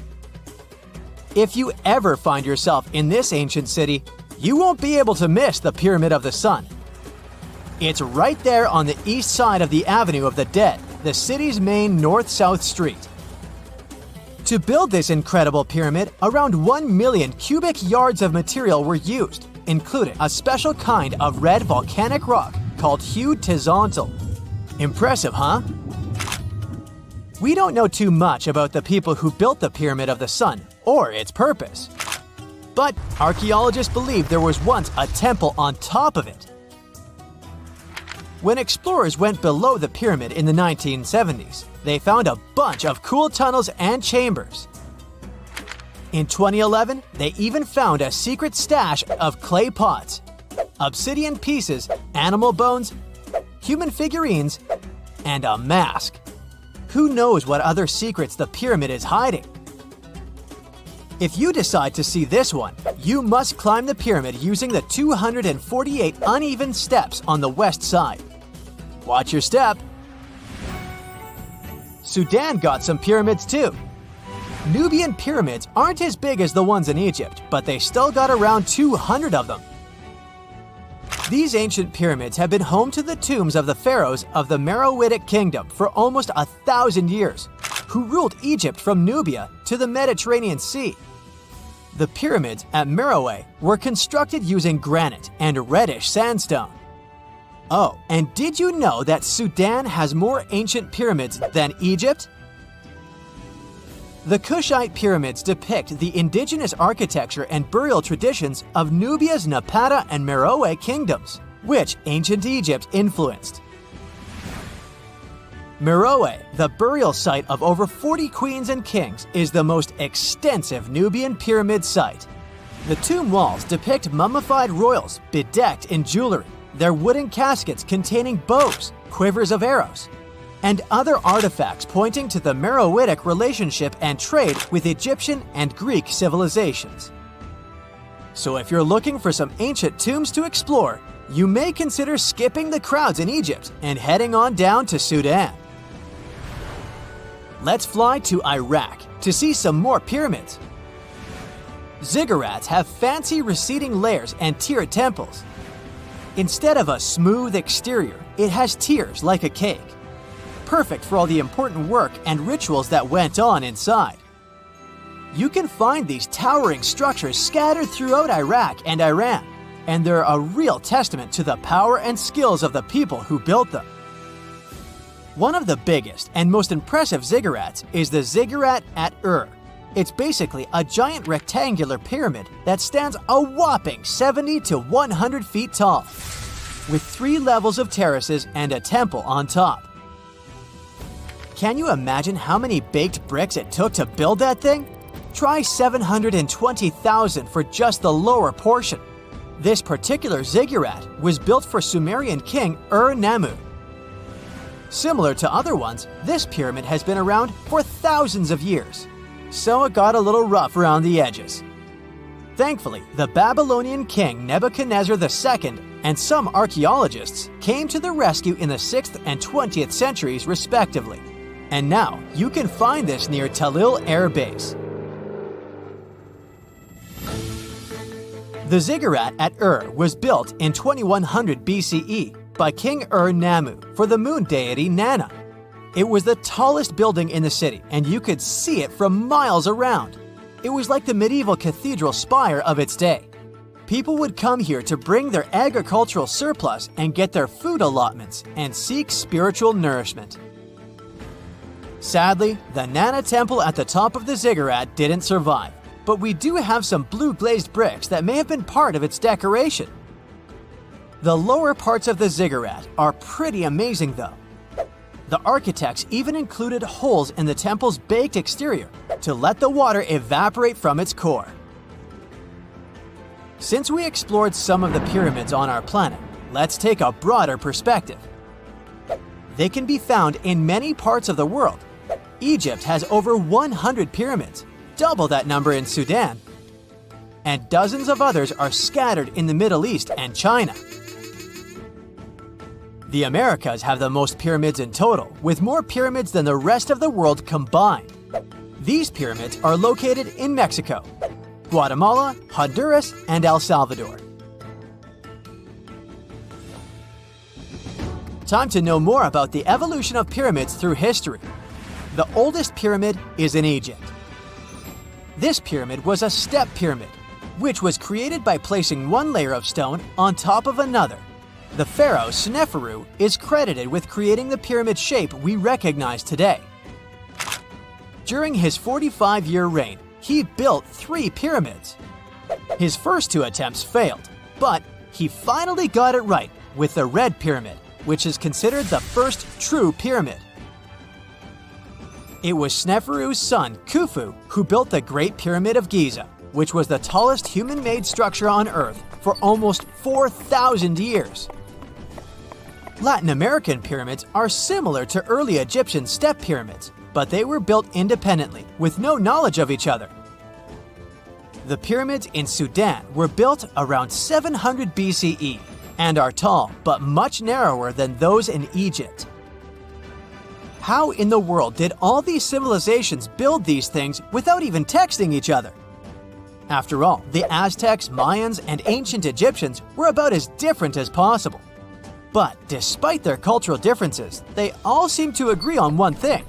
If you ever find yourself in this ancient city, you won't be able to miss the Pyramid of the Sun. It's right there on the east side of the Avenue of the Dead, the city's main north-south street. To build this incredible pyramid, around 1 million cubic yards of material were used, including a special kind of red volcanic rock called hued tizontal. Impressive, huh? We don't know too much about the people who built the Pyramid of the Sun or its purpose. But archaeologists believe there was once a temple on top of it. When explorers went below the pyramid in the 1970s, they found a bunch of cool tunnels and chambers. In 2011, they even found a secret stash of clay pots, obsidian pieces, animal bones, human figurines, and a mask. Who knows what other secrets the pyramid is hiding? If you decide to see this one, you must climb the pyramid using the 248 uneven steps on the west side. Watch your step. Sudan got some pyramids too. Nubian pyramids aren't as big as the ones in Egypt, but they still got around 200 of them. These ancient pyramids have been home to the tombs of the pharaohs of the Meroitic kingdom for almost 1,000 years, who ruled Egypt from Nubia to the Mediterranean Sea. The pyramids at Meroe were constructed using granite and reddish sandstone. Oh, and did you know that Sudan has more ancient pyramids than Egypt? The Kushite pyramids depict the indigenous architecture and burial traditions of Nubia's Napata and Meroe kingdoms, which ancient Egypt influenced. Meroe, the burial site of over 40 queens and kings, is the most extensive Nubian pyramid site. The tomb walls depict mummified royals bedecked in jewelry, their wooden caskets containing bows, quivers of arrows, and other artifacts pointing to the Meroitic relationship and trade with Egyptian and Greek civilizations. So if you're looking for some ancient tombs to explore, you may consider skipping the crowds in Egypt and heading on down to Sudan. Let's fly to Iraq to see some more pyramids. Ziggurats have fancy receding layers and tiered temples. Instead of a smooth exterior, it has tiers like a cake. Perfect for all the important work and rituals that went on inside. You can find these towering structures scattered throughout Iraq and Iran, and they're a real testament to the power and skills of the people who built them. One of the biggest and most impressive ziggurats is the ziggurat at Ur. It's basically a giant rectangular pyramid that stands a whopping 70 to 100 feet tall, with 3 levels of terraces and a temple on top. Can you imagine how many baked bricks it took to build that thing? Try 720,000 for just the lower portion. This particular ziggurat was built for Sumerian king Ur-Nammu. Similar to other ones, this pyramid has been around for thousands of years, so it got a little rough around the edges. Thankfully, the Babylonian king Nebuchadnezzar II and some archaeologists came to the rescue in the 6th and 20th centuries respectively, and now you can find this near Talil Air Base. The ziggurat at Ur was built in 2100 BCE by King Ur-Nammu for the moon deity Nana. It was the tallest building in the city, and you could see it from miles around. It was like the medieval cathedral spire of its day. People would come here to bring their agricultural surplus and get their food allotments and seek spiritual nourishment. Sadly, the Nana temple at the top of the ziggurat didn't survive, but we do have some blue glazed bricks that may have been part of its decoration. The lower parts of the ziggurat are pretty amazing though. The architects even included holes in the temple's baked exterior to let the water evaporate from its core. Since we explored some of the pyramids on our planet, let's take a broader perspective. They can be found in many parts of the world. Egypt has over 100 pyramids, double that number in Sudan, and dozens of others are scattered in the Middle East and China. The Americas have the most pyramids in total, with more pyramids than the rest of the world combined. These pyramids are located in Mexico, Guatemala, Honduras, and El Salvador. Time to know more about the evolution of pyramids through history. The oldest pyramid is in Egypt. This pyramid was a step pyramid, which was created by placing one layer of stone on top of another. The pharaoh Sneferu is credited with creating the pyramid shape we recognize today. During his 45-year reign, he built 3 pyramids. His first 2 attempts failed, but he finally got it right with the Red Pyramid, which is considered the first true pyramid. It was Sneferu's son, Khufu, who built the Great Pyramid of Giza, which was the tallest human-made structure on Earth for almost 4,000 years. Latin American pyramids are similar to early Egyptian step pyramids, but they were built independently, with no knowledge of each other. The pyramids in Sudan were built around 700 BCE and are tall, but much narrower than those in Egypt. How in the world did all these civilizations build these things without even texting each other? After all, the Aztecs, Mayans, and ancient Egyptians were about as different as possible. But despite their cultural differences, they all seem to agree on one thing.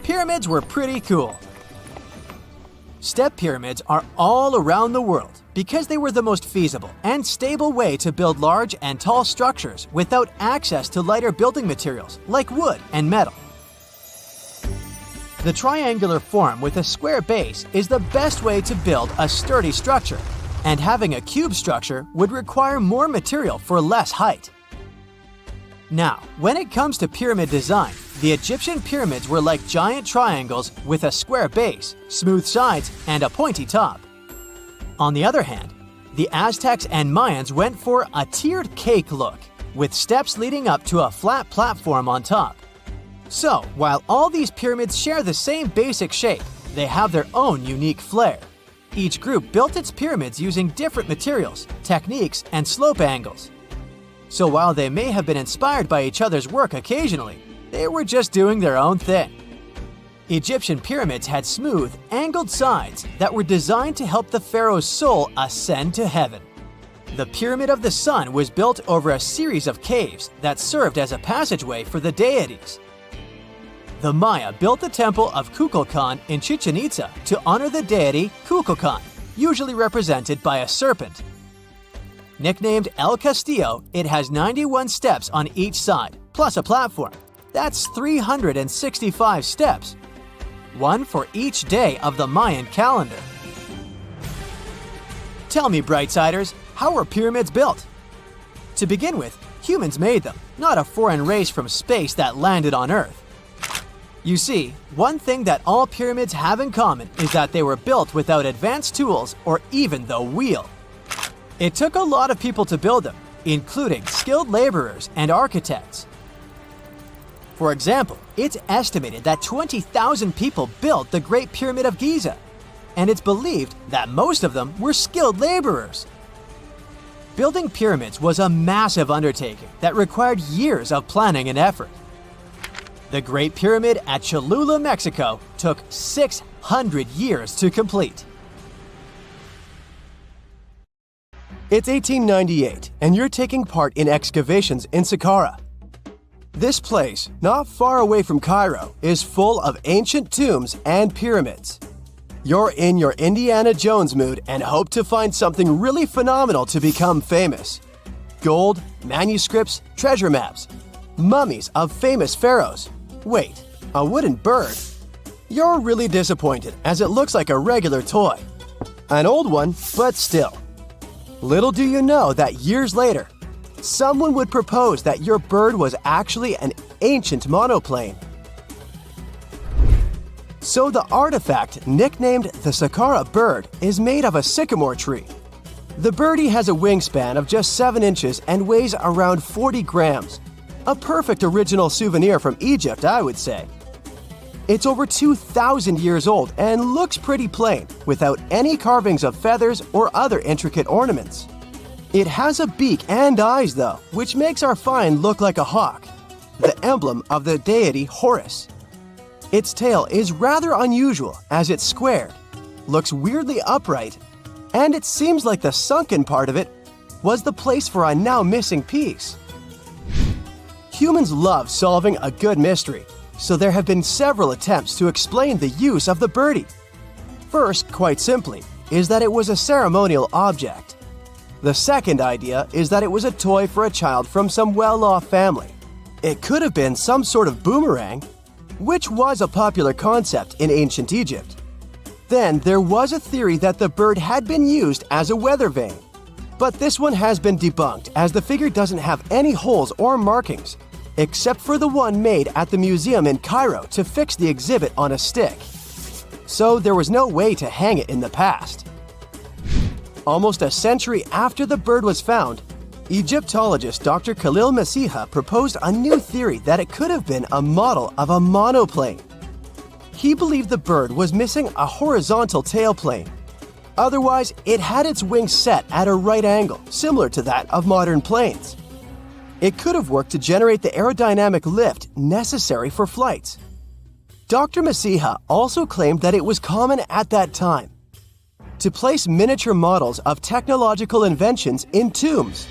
Pyramids were pretty cool. Step pyramids are all around the world because they were the most feasible and stable way to build large and tall structures without access to lighter building materials like wood and metal. The triangular form with a square base is the best way to build a sturdy structure, and having a cube structure would require more material for less height. Now, when it comes to pyramid design, The Egyptian pyramids were like giant triangles with a square base, smooth sides, and a pointy top. On the other hand, the Aztecs and Mayans went for a tiered cake look, with steps leading up to a flat platform on top. So, while all these pyramids share the same basic shape, they have their own unique flair. Each group built its pyramids using different materials, techniques, and slope angles. So while they may have been inspired by each other's work occasionally, they were just doing their own thing. Egyptian pyramids had smooth, angled sides that were designed to help the pharaoh's soul ascend to heaven. The Pyramid of the Sun was built over a series of caves that served as a passageway for the deities. The Maya built the temple of Kukulkan in Chichen Itza to honor the deity Kukulkan, usually represented by a serpent. Nicknamed El Castillo, it has 91 steps on each side, plus a platform. That's 365 steps, one for each day of the Mayan calendar. Tell me, Brightsiders, how were pyramids built? To begin with, humans made them, not a foreign race from space that landed on Earth. You see, one thing that all pyramids have in common is that they were built without advanced tools or even the wheel. It took a lot of people to build them, including skilled laborers and architects. For example, it's estimated that 20,000 people built the Great Pyramid of Giza, and it's believed that most of them were skilled laborers. Building pyramids was a massive undertaking that required years of planning and effort. The Great Pyramid at Cholula, Mexico, took 600 years to complete. It's 1898, and you're taking part in excavations in Saqqara. This place, not far away from Cairo, is full of ancient tombs and pyramids. You're in your Indiana Jones mood and hope to find something really phenomenal to become famous. Gold, manuscripts, treasure maps, mummies of famous pharaohs. Wait, a wooden bird? You're really disappointed as it looks like a regular toy. An old one, but still. Little do you know that years later, someone would propose that your bird was actually an ancient monoplane. So the artifact, nicknamed the Saqqara bird, is made of a sycamore tree. The birdie has a wingspan of just 7 inches and weighs around 40 grams. A perfect original souvenir from Egypt, I would say. It's over 2,000 years old and looks pretty plain, without any carvings of feathers or other intricate ornaments. It has a beak and eyes though, which makes our find look like a hawk, the emblem of the deity Horus. Its tail is rather unusual as it's squared, looks weirdly upright, and it seems like the sunken part of it was the place for a now missing piece. Humans love solving a good mystery, so there have been several attempts to explain the use of the birdie. First, quite simply, is that it was a ceremonial object. The second idea is that it was a toy for a child from some well-off family. It could have been some sort of boomerang, which was a popular concept in ancient Egypt. Then there was a theory that the bird had been used as a weather vane. But this one has been debunked as the figure doesn't have any holes or markings, except for the one made at the museum in Cairo to fix the exhibit on a stick. So there was no way to hang it in the past. Almost a century after the bird was found, Egyptologist Dr. Khalil Masiha proposed a new theory that it could have been a model of a monoplane. He believed the bird was missing a horizontal tailplane. Otherwise, it had its wings set at a right angle, similar to that of modern planes. It could have worked to generate the aerodynamic lift necessary for flights. Dr. Masiha also claimed that it was common at that time to place miniature models of technological inventions in tombs.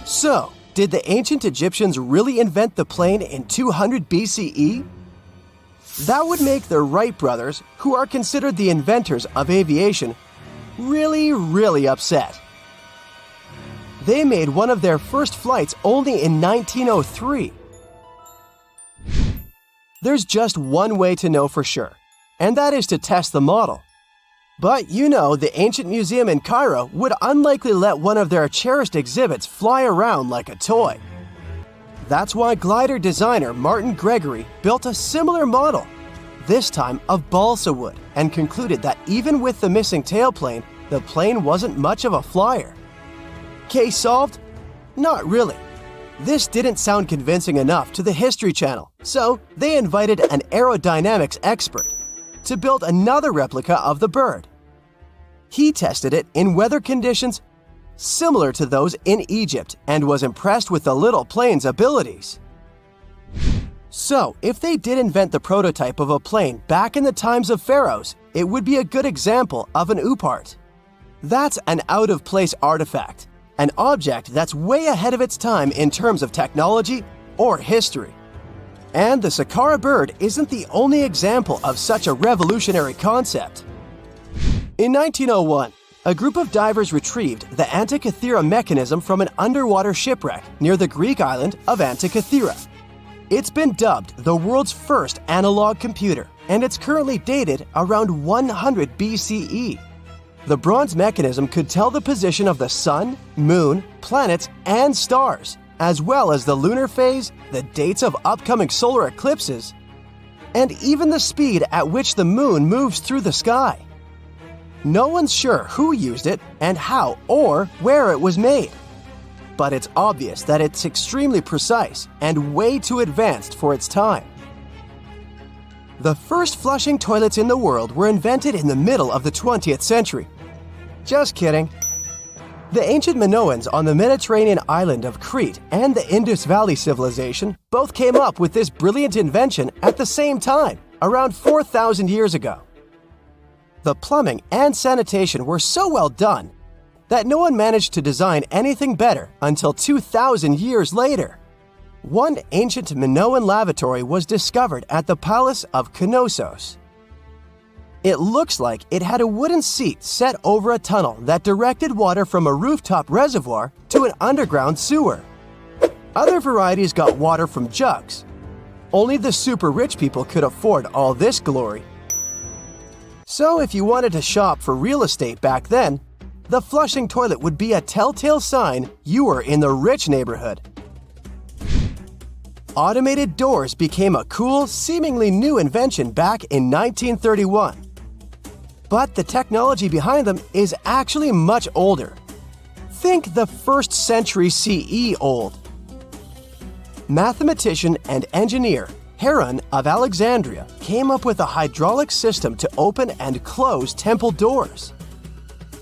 So, did the ancient Egyptians really invent the plane in 200 BCE? That would make the Wright brothers, who are considered the inventors of aviation, really upset. They made one of their first flights only in 1903. There's just one way to know for sure, and that is to test the model. But you know, the ancient museum in Cairo would unlikely let one of their cherished exhibits fly around like a toy. That's why glider designer Martin Gregory built a similar model, this time of balsa wood, and concluded that even with the missing tailplane, the plane wasn't much of a flyer. Case solved? Not really. This didn't sound convincing enough to the History Channel, so they invited an aerodynamics expert to build another replica of the bird. He tested it in weather conditions similar to those in Egypt and was impressed with the little plane's abilities. So, if they did invent the prototype of a plane back in the times of pharaohs, it would be a good example of an oupart. That's an out-of-place artifact, an object that's way ahead of its time in terms of technology or history. And the Saqqara bird isn't the only example of such a revolutionary concept. In 1901, a group of divers retrieved the Antikythera mechanism from an underwater shipwreck near the Greek island of Antikythera. It's been dubbed the world's first analog computer, and it's currently dated around 100 BCE. The bronze mechanism could tell the position of the sun, moon, planets, and stars, as well as the lunar phase, the dates of upcoming solar eclipses, and even the speed at which the moon moves through the sky. No one's sure who used it and how or where it was made. But it's obvious that it's extremely precise and way too advanced for its time. The first flushing toilets in the world were invented in the middle of the 20th century. Just kidding. The ancient Minoans on the Mediterranean island of Crete and the Indus Valley civilization both came up with this brilliant invention at the same time, around 4,000 years ago. The plumbing and sanitation were so well done that no one managed to design anything better until 2,000 years later. One ancient Minoan lavatory was discovered at the Palace of Knossos. It looks like it had a wooden seat set over a tunnel that directed water from a rooftop reservoir to an underground sewer. Other varieties got water from jugs. Only the super rich people could afford all this glory. So if you wanted to shop for real estate back then, the flushing toilet would be a telltale sign you were in the rich neighborhood. Automated doors became a cool, seemingly new invention back in 1931. But the technology behind them is actually much older. Think the 1st century CE old. Mathematician and engineer Heron of Alexandria came up with a hydraulic system to open and close temple doors.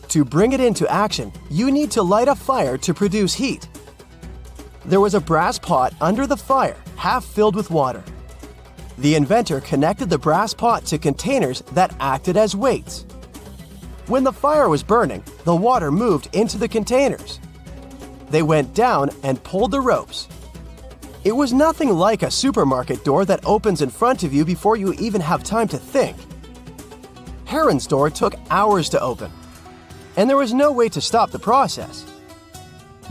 To bring it into action, you need to light a fire to produce heat. There was a brass pot under the fire, half filled with water. The inventor connected the brass pot to containers that acted as weights. When the fire was burning, the water moved into the containers. They went down and pulled the ropes. It was nothing like a supermarket door that opens in front of you before you even have time to think. Heron's door took hours to open, and there was no way to stop the process.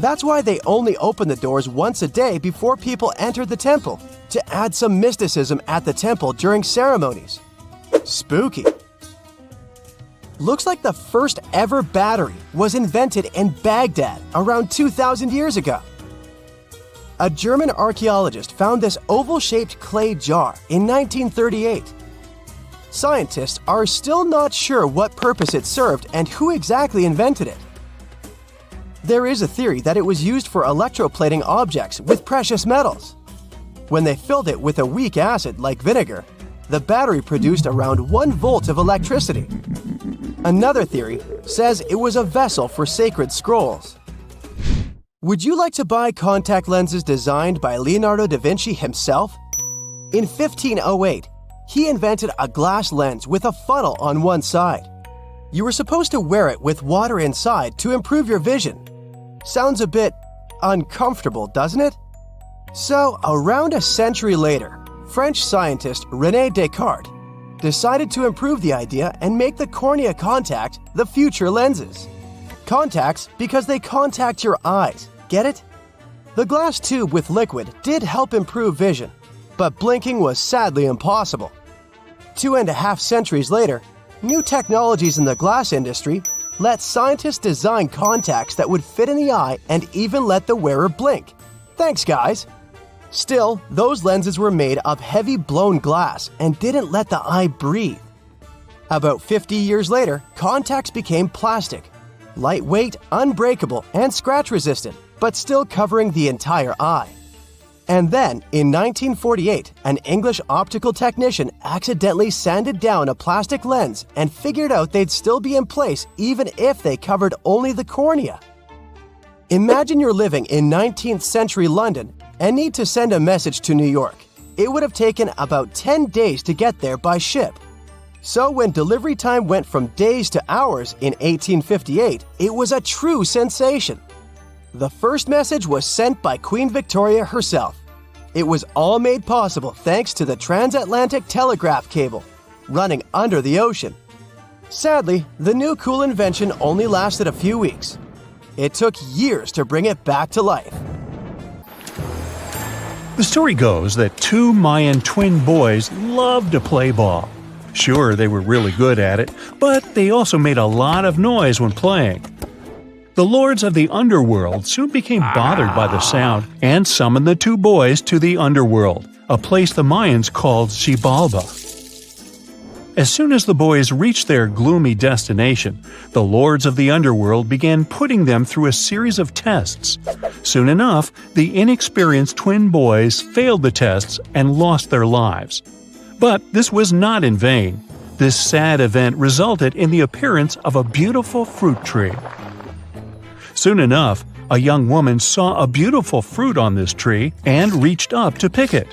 That's why they only opened the doors once a day before people entered the temple, to add some mysticism at the temple during ceremonies. Spooky. Looks like the first ever battery was invented in Baghdad around 2,000 years ago. A German archaeologist found this oval-shaped clay jar in 1938. Scientists are still not sure what purpose it served and who exactly invented it. There is a theory that it was used for electroplating objects with precious metals. When they filled it with a weak acid like vinegar, the battery produced around 1 volt of electricity. Another theory says it was a vessel for sacred scrolls. Would you like to buy contact lenses designed by Leonardo da Vinci himself? In 1508, he invented a glass lens with a funnel on one side. You were supposed to wear it with water inside to improve your vision. Sounds a bit uncomfortable, doesn't it? So, around a century later, French scientist René Descartes decided to improve the idea and make the cornea contact the future lenses. Contacts because they contact your eyes, get it? The glass tube with liquid did help improve vision, but blinking was sadly impossible. 2.5 centuries later, new technologies in the glass industry let scientists design contacts that would fit in the eye and even let the wearer blink. Thanks, guys! Still, those lenses were made of heavy blown glass and didn't let the eye breathe. About 50 years later, contacts became plastic, lightweight, unbreakable, and scratch-resistant, but still covering the entire eye. And then, in 1948, an English optical technician accidentally sanded down a plastic lens and figured out they'd still be in place even if they covered only the cornea. Imagine you're living in 19th century London and need to send a message to New York. It would have taken about 10 days to get there by ship. So when delivery time went from days to hours in 1858, it was a true sensation. The first message was sent by Queen Victoria herself. It was all made possible thanks to the transatlantic telegraph cable, running under the ocean. Sadly, the new cool invention only lasted a few weeks. It took years to bring it back to life. The story goes that two Mayan twin boys loved to play ball. Sure, they were really good at it, but they also made a lot of noise when playing. The lords of the underworld soon became bothered by the sound and summoned the two boys to the underworld, a place the Mayans called Xibalba. As soon as the boys reached their gloomy destination, the lords of the underworld began putting them through a series of tests. Soon enough, the inexperienced twin boys failed the tests and lost their lives. But this was not in vain. This sad event resulted in the appearance of a beautiful fruit tree. Soon enough, a young woman saw a beautiful fruit on this tree and reached up to pick it.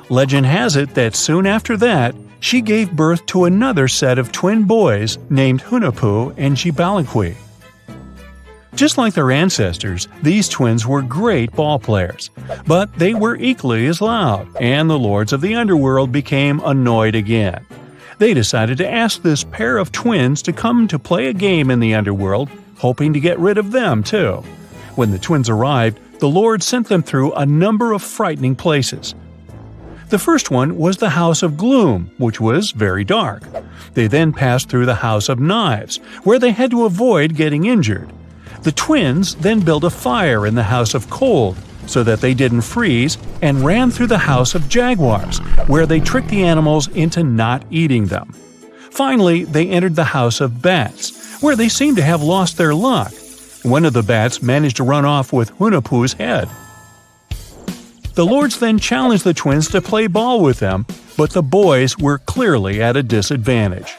Legend has it that soon after that, she gave birth to another set of twin boys named Hunahpu and Xibalbay. Just like their ancestors, these twins were great ball players, but they were equally as loud, and the lords of the underworld became annoyed again. They decided to ask this pair of twins to come to play a game in the underworld, hoping to get rid of them too. When the twins arrived, the Lord sent them through a number of frightening places. The first one was the House of Gloom, which was very dark. They then passed through the House of Knives, where they had to avoid getting injured. The twins then built a fire in the House of Cold, so that they didn't freeze, and ran through the House of Jaguars, where they tricked the animals into not eating them. Finally, they entered the House of Bats, where they seemed to have lost their luck. One of the bats managed to run off with Hunahpu's head. The lords then challenged the twins to play ball with them, but the boys were clearly at a disadvantage.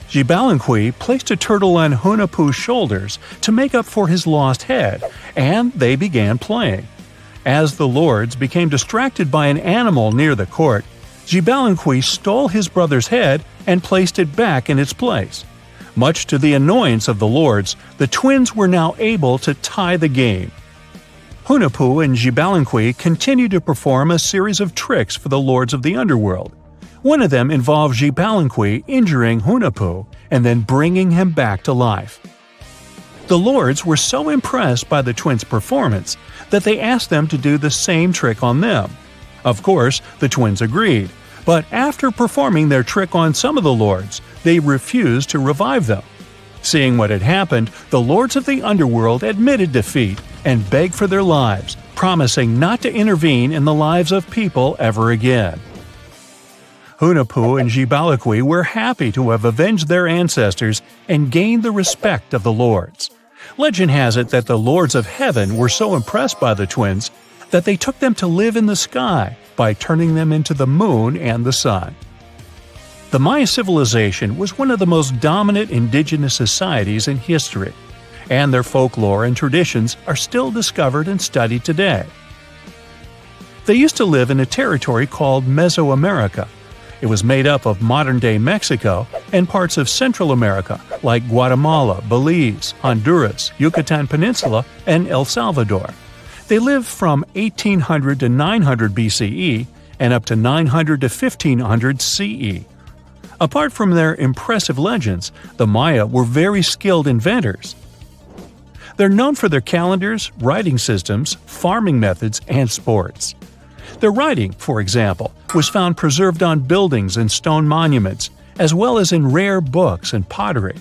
Xibalbay placed a turtle on Hunahpu's shoulders to make up for his lost head, and they began playing. As the lords became distracted by an animal near the court, Xibalbay stole his brother's head and placed it back in its place. Much to the annoyance of the lords, the twins were now able to tie the game. Hunahpu and Xibalbay continued to perform a series of tricks for the lords of the underworld. One of them involved Xibalbay injuring Hunahpu and then bringing him back to life. The lords were so impressed by the twins' performance that they asked them to do the same trick on them. Of course, the twins agreed, but after performing their trick on some of the lords, they refused to revive them. Seeing what had happened, the lords of the underworld admitted defeat and begged for their lives, promising not to intervene in the lives of people ever again. Hunahpu and Xibalbay were happy to have avenged their ancestors and gained the respect of the lords. Legend has it that the lords of heaven were so impressed by the twins that they took them to live in the sky by turning them into the moon and the sun. The Maya civilization was one of the most dominant indigenous societies in history, and their folklore and traditions are still discovered and studied today. They used to live in a territory called Mesoamerica. It was made up of modern-day Mexico and parts of Central America like Guatemala, Belize, Honduras, Yucatan Peninsula, and El Salvador. They lived from 1800 to 900 BCE and up to 900 to 1500 CE. Apart from their impressive legends, the Maya were very skilled inventors. They're known for their calendars, writing systems, farming methods, and sports. Their writing, for example, was found preserved on buildings and stone monuments, as well as in rare books and pottery.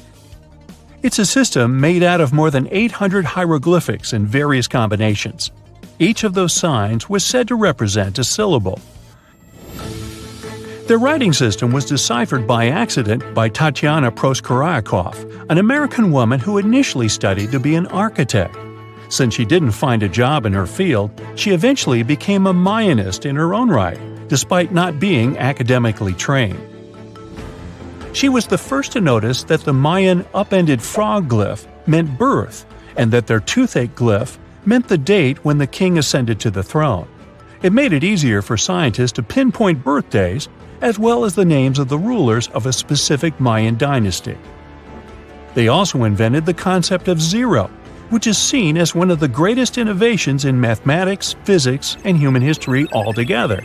It's a system made out of more than 800 hieroglyphics in various combinations. Each of those signs was said to represent a syllable. Their writing system was deciphered by accident by Tatiana Proskorakov, an American woman who initially studied to be an architect. Since she didn't find a job in her field, she eventually became a Mayanist in her own right, despite not being academically trained. She was the first to notice that the Mayan upended frog glyph meant birth, and that their toothache glyph meant the date when the king ascended to the throne. It made it easier for scientists to pinpoint birthdays, as well as the names of the rulers of a specific Mayan dynasty. They also invented the concept of zero, which is seen as one of the greatest innovations in mathematics, physics, and human history altogether.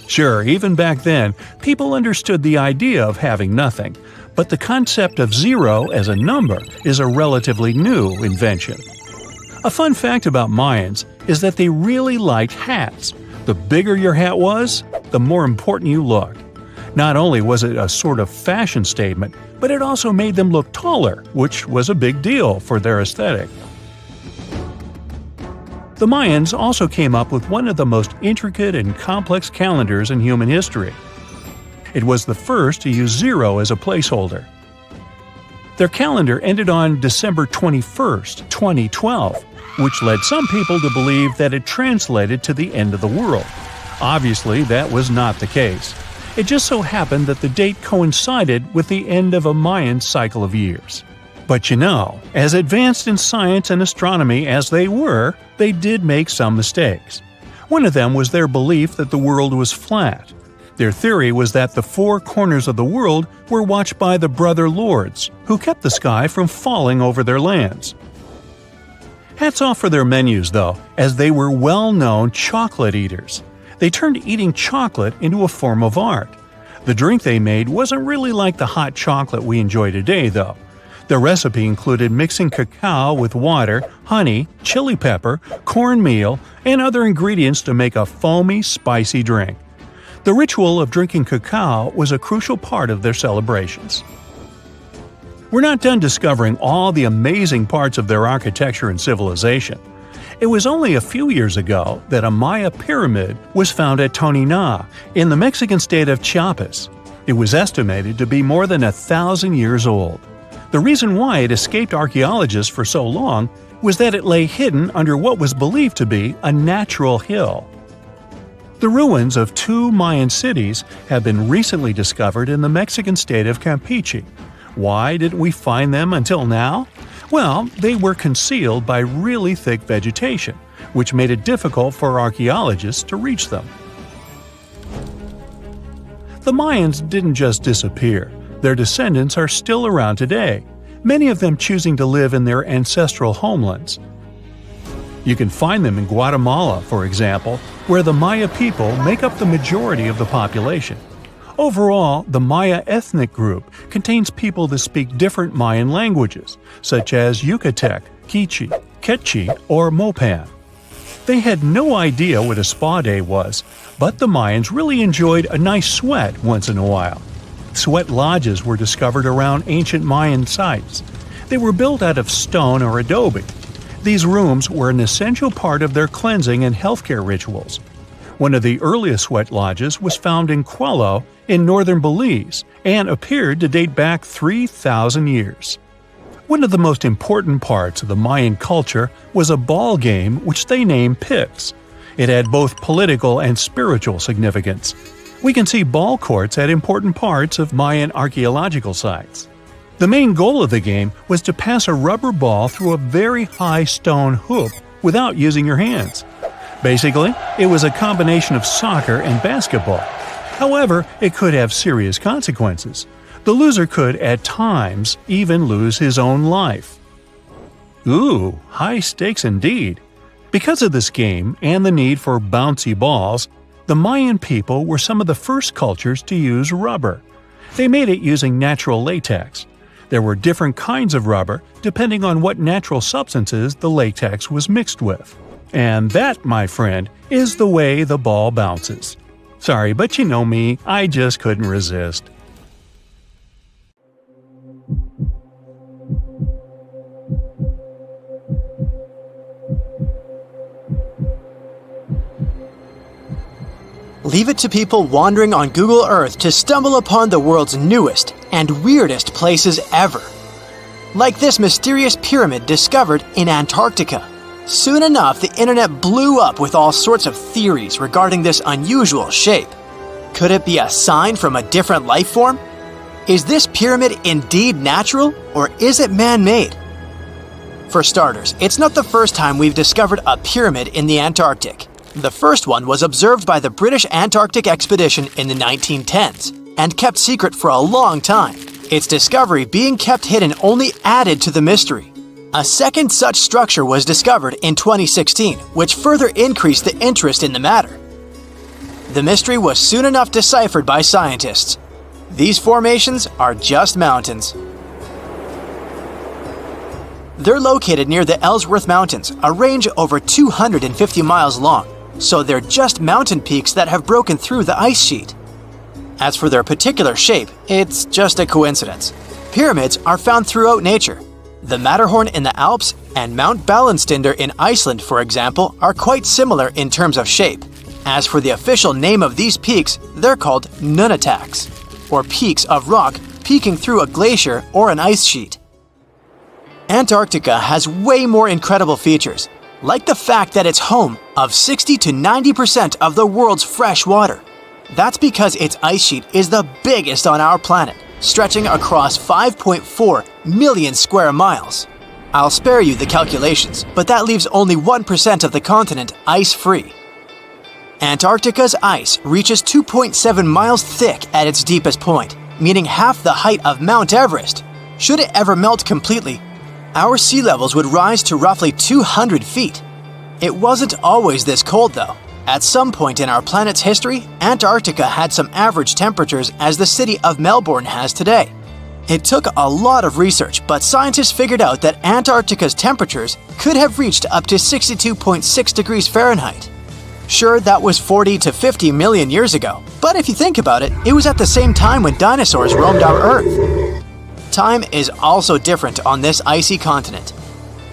Sure, even back then, people understood the idea of having nothing, but the concept of zero as a number is a relatively new invention. A fun fact about Mayans is that they really liked hats. The bigger your hat was, the more important you looked. Not only was it a sort of fashion statement, but it also made them look taller, which was a big deal for their aesthetic. The Mayans also came up with one of the most intricate and complex calendars in human history. It was the first to use zero as a placeholder. Their calendar ended on December 21st, 2012, which led some people to believe that it translated to the end of the world. Obviously, that was not the case. It just so happened that the date coincided with the end of a Mayan cycle of years. But you know, as advanced in science and astronomy as they were, they did make some mistakes. One of them was their belief that the world was flat. Their theory was that the four corners of the world were watched by the Brother Lords, who kept the sky from falling over their lands. Hats off for their menus, though, as they were well-known chocolate eaters. They turned eating chocolate into a form of art. The drink they made wasn't really like the hot chocolate we enjoy today, though. The recipe included mixing cacao with water, honey, chili pepper, cornmeal, and other ingredients to make a foamy, spicy drink. The ritual of drinking cacao was a crucial part of their celebrations. We're not done discovering all the amazing parts of their architecture and civilization. It was only a few years ago that a Maya pyramid was found at Tonina, in the Mexican state of Chiapas. It was estimated to be more than 1,000 years old. The reason why it escaped archaeologists for so long was that it lay hidden under what was believed to be a natural hill. The ruins of two Mayan cities have been recently discovered in the Mexican state of Campeche. Why didn't we find them until now? Well, they were concealed by really thick vegetation, which made it difficult for archaeologists to reach them. The Mayans didn't just disappear. Their descendants are still around today, many of them choosing to live in their ancestral homelands. You can find them in Guatemala, for example, where the Maya people make up the majority of the population. Overall, the Maya ethnic group contains people that speak different Mayan languages, such as Yucatec, Quiche, Quechua, or Mopan. They had no idea what a spa day was, but the Mayans really enjoyed a nice sweat once in a while. Sweat lodges were discovered around ancient Mayan sites. They were built out of stone or adobe. These rooms were an essential part of their cleansing and healthcare rituals. One of the earliest sweat lodges was found in Quello in northern Belize and appeared to date back 3,000 years. One of the most important parts of the Mayan culture was a ball game which they named Pix. It had both political and spiritual significance. We can see ball courts at important parts of Mayan archaeological sites. The main goal of the game was to pass a rubber ball through a very high stone hoop without using your hands. Basically, it was a combination of soccer and basketball. However, it could have serious consequences. The loser could, at times, even lose his own life. Ooh, high stakes indeed. Because of this game and the need for bouncy balls, the Mayan people were some of the first cultures to use rubber. They made it using natural latex. There were different kinds of rubber depending on what natural substances the latex was mixed with. And that, my friend, is the way the ball bounces. Sorry, but you know me, I just couldn't resist. leave it to people wandering on Google Earth to stumble upon the world's newest and weirdest places ever. Like this mysterious pyramid discovered in Antarctica. Soon enough, the internet blew up with all sorts of theories regarding this unusual shape. Could it be a sign from a different life form? Is this pyramid indeed natural, or is it man-made? For starters, it's not the first time we've discovered a pyramid in the Antarctic. The first one was observed by the British Antarctic expedition in the 1910s and kept secret for a long time. Its discovery being kept hidden only added to the mystery. A second such structure was discovered in 2016, which further increased the interest in the matter. The mystery was soon enough deciphered by scientists. These formations are just mountains. They're located near the Ellsworth Mountains, a range over 250 miles long, so they're just mountain peaks that have broken through the ice sheet. As for their particular shape, it's just a coincidence. Pyramids are found throughout nature. The Matterhorn in the Alps and Mount Ballenstinder in Iceland, for example, are quite similar in terms of shape. As for the official name of these peaks, they're called nunataks, or peaks of rock peeking through a glacier or an ice sheet. Antarctica has way more incredible features, like the fact that it's home of 60 to 90% of the world's fresh water. That's because its ice sheet is the biggest on our planet, stretching across 5.4 million square miles. I'll spare you the calculations, but that leaves only 1% of the continent ice-free. Antarctica's ice reaches 2.7 miles thick at its deepest point, meaning half the height of Mount Everest. Should it ever melt completely, our sea levels would rise to roughly 200 feet. It wasn't always this cold, though. At some point in our planet's history, Antarctica had some average temperatures as the city of Melbourne has today. It took a lot of research, but scientists figured out that Antarctica's temperatures could have reached up to 62.6 degrees Fahrenheit. Sure, that was 40 to 50 million years ago, but if you think about it, it was at the same time when dinosaurs roamed our Earth. Time is also different on this icy continent.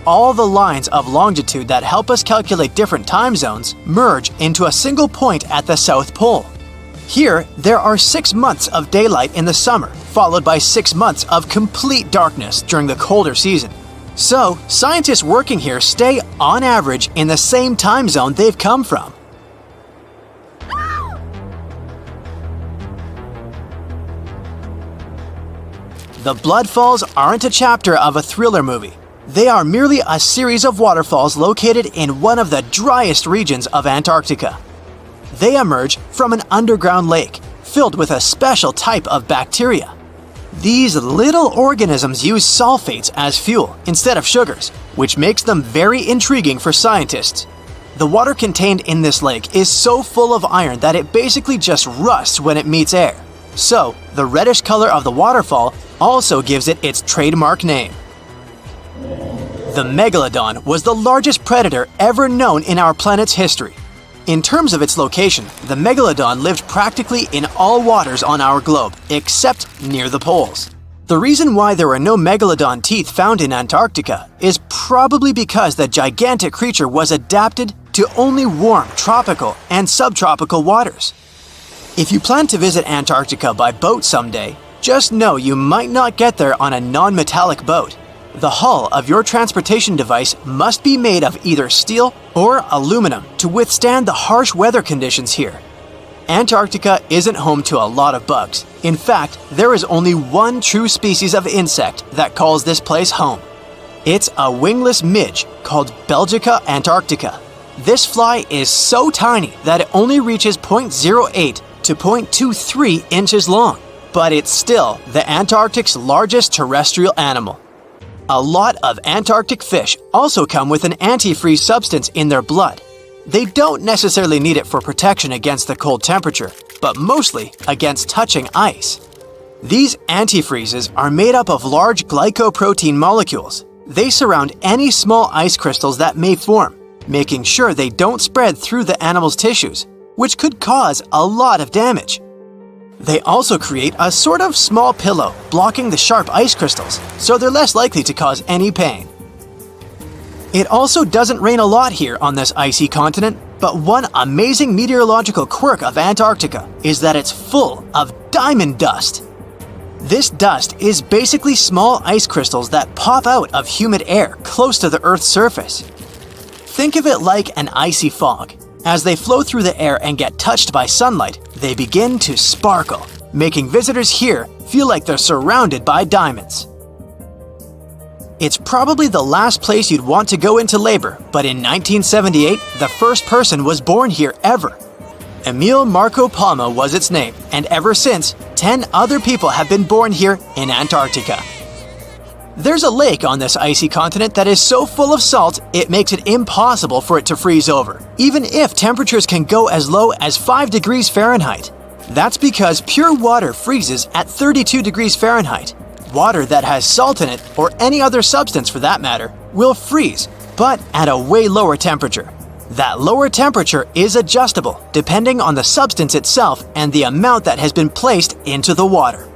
All the lines of longitude that help us calculate different time zones merge into a single point at the South Pole. Here, there are 6 months of daylight in the summer, followed by 6 months of complete darkness during the colder season. So, scientists working here stay, on average, in the same time zone they've come from. The Blood Falls aren't a chapter of a thriller movie. They are merely a series of waterfalls located in one of the driest regions of Antarctica. They emerge from an underground lake filled with a special type of bacteria. These little organisms use sulfates as fuel instead of sugars, which makes them very intriguing for scientists. The water contained in this lake is so full of iron that it basically just rusts when it meets air. So, the reddish color of the waterfall also gives it its trademark name. The megalodon was the largest predator ever known in our planet's history. In terms of its location, the megalodon lived practically in all waters on our globe, except near the poles. The reason why there are no megalodon teeth found in Antarctica is probably because the gigantic creature was adapted to only warm tropical and subtropical waters. If you plan to visit Antarctica by boat someday, just know you might not get there on a non-metallic boat. The hull of your transportation device must be made of either steel or aluminum to withstand the harsh weather conditions here. Antarctica isn't home to a lot of bugs. In fact, there is only one true species of insect that calls this place home. It's a wingless midge called Belgica antarctica. This fly is so tiny that it only reaches 0.08 to 0.23 inches long, but it's still the Antarctic's largest terrestrial animal. A lot of Antarctic fish also come with an antifreeze substance in their blood. They don't necessarily need it for protection against the cold temperature, but mostly against touching ice. These antifreezes are made up of large glycoprotein molecules. They surround any small ice crystals that may form, making sure they don't spread through the animal's tissues, which could cause a lot of damage. They also create a sort of small pillow blocking the sharp ice crystals, so they're less likely to cause any pain. It also doesn't rain a lot here on this icy continent, But one amazing meteorological quirk of Antarctica is that it's full of diamond dust. This dust is basically small ice crystals that pop out of humid air close to the Earth's surface. Think of it like an icy fog. As they flow through the air and get touched by sunlight, they begin to sparkle, making visitors here feel like they're surrounded by diamonds. It's probably the last place you'd want to go into labor, but in 1978, the first person was born here ever. Emil Marco Palma was its name, and ever since, 10 other people have been born here in Antarctica. There's a lake on this icy continent that is so full of salt, it makes it impossible for it to freeze over, even if temperatures can go as low as 5 degrees Fahrenheit. That's because pure water freezes at 32 degrees Fahrenheit. Water that has salt in it, or any other substance for that matter, will freeze, but at a way lower temperature. That lower temperature is adjustable depending on the substance itself and the amount that has been placed into the water.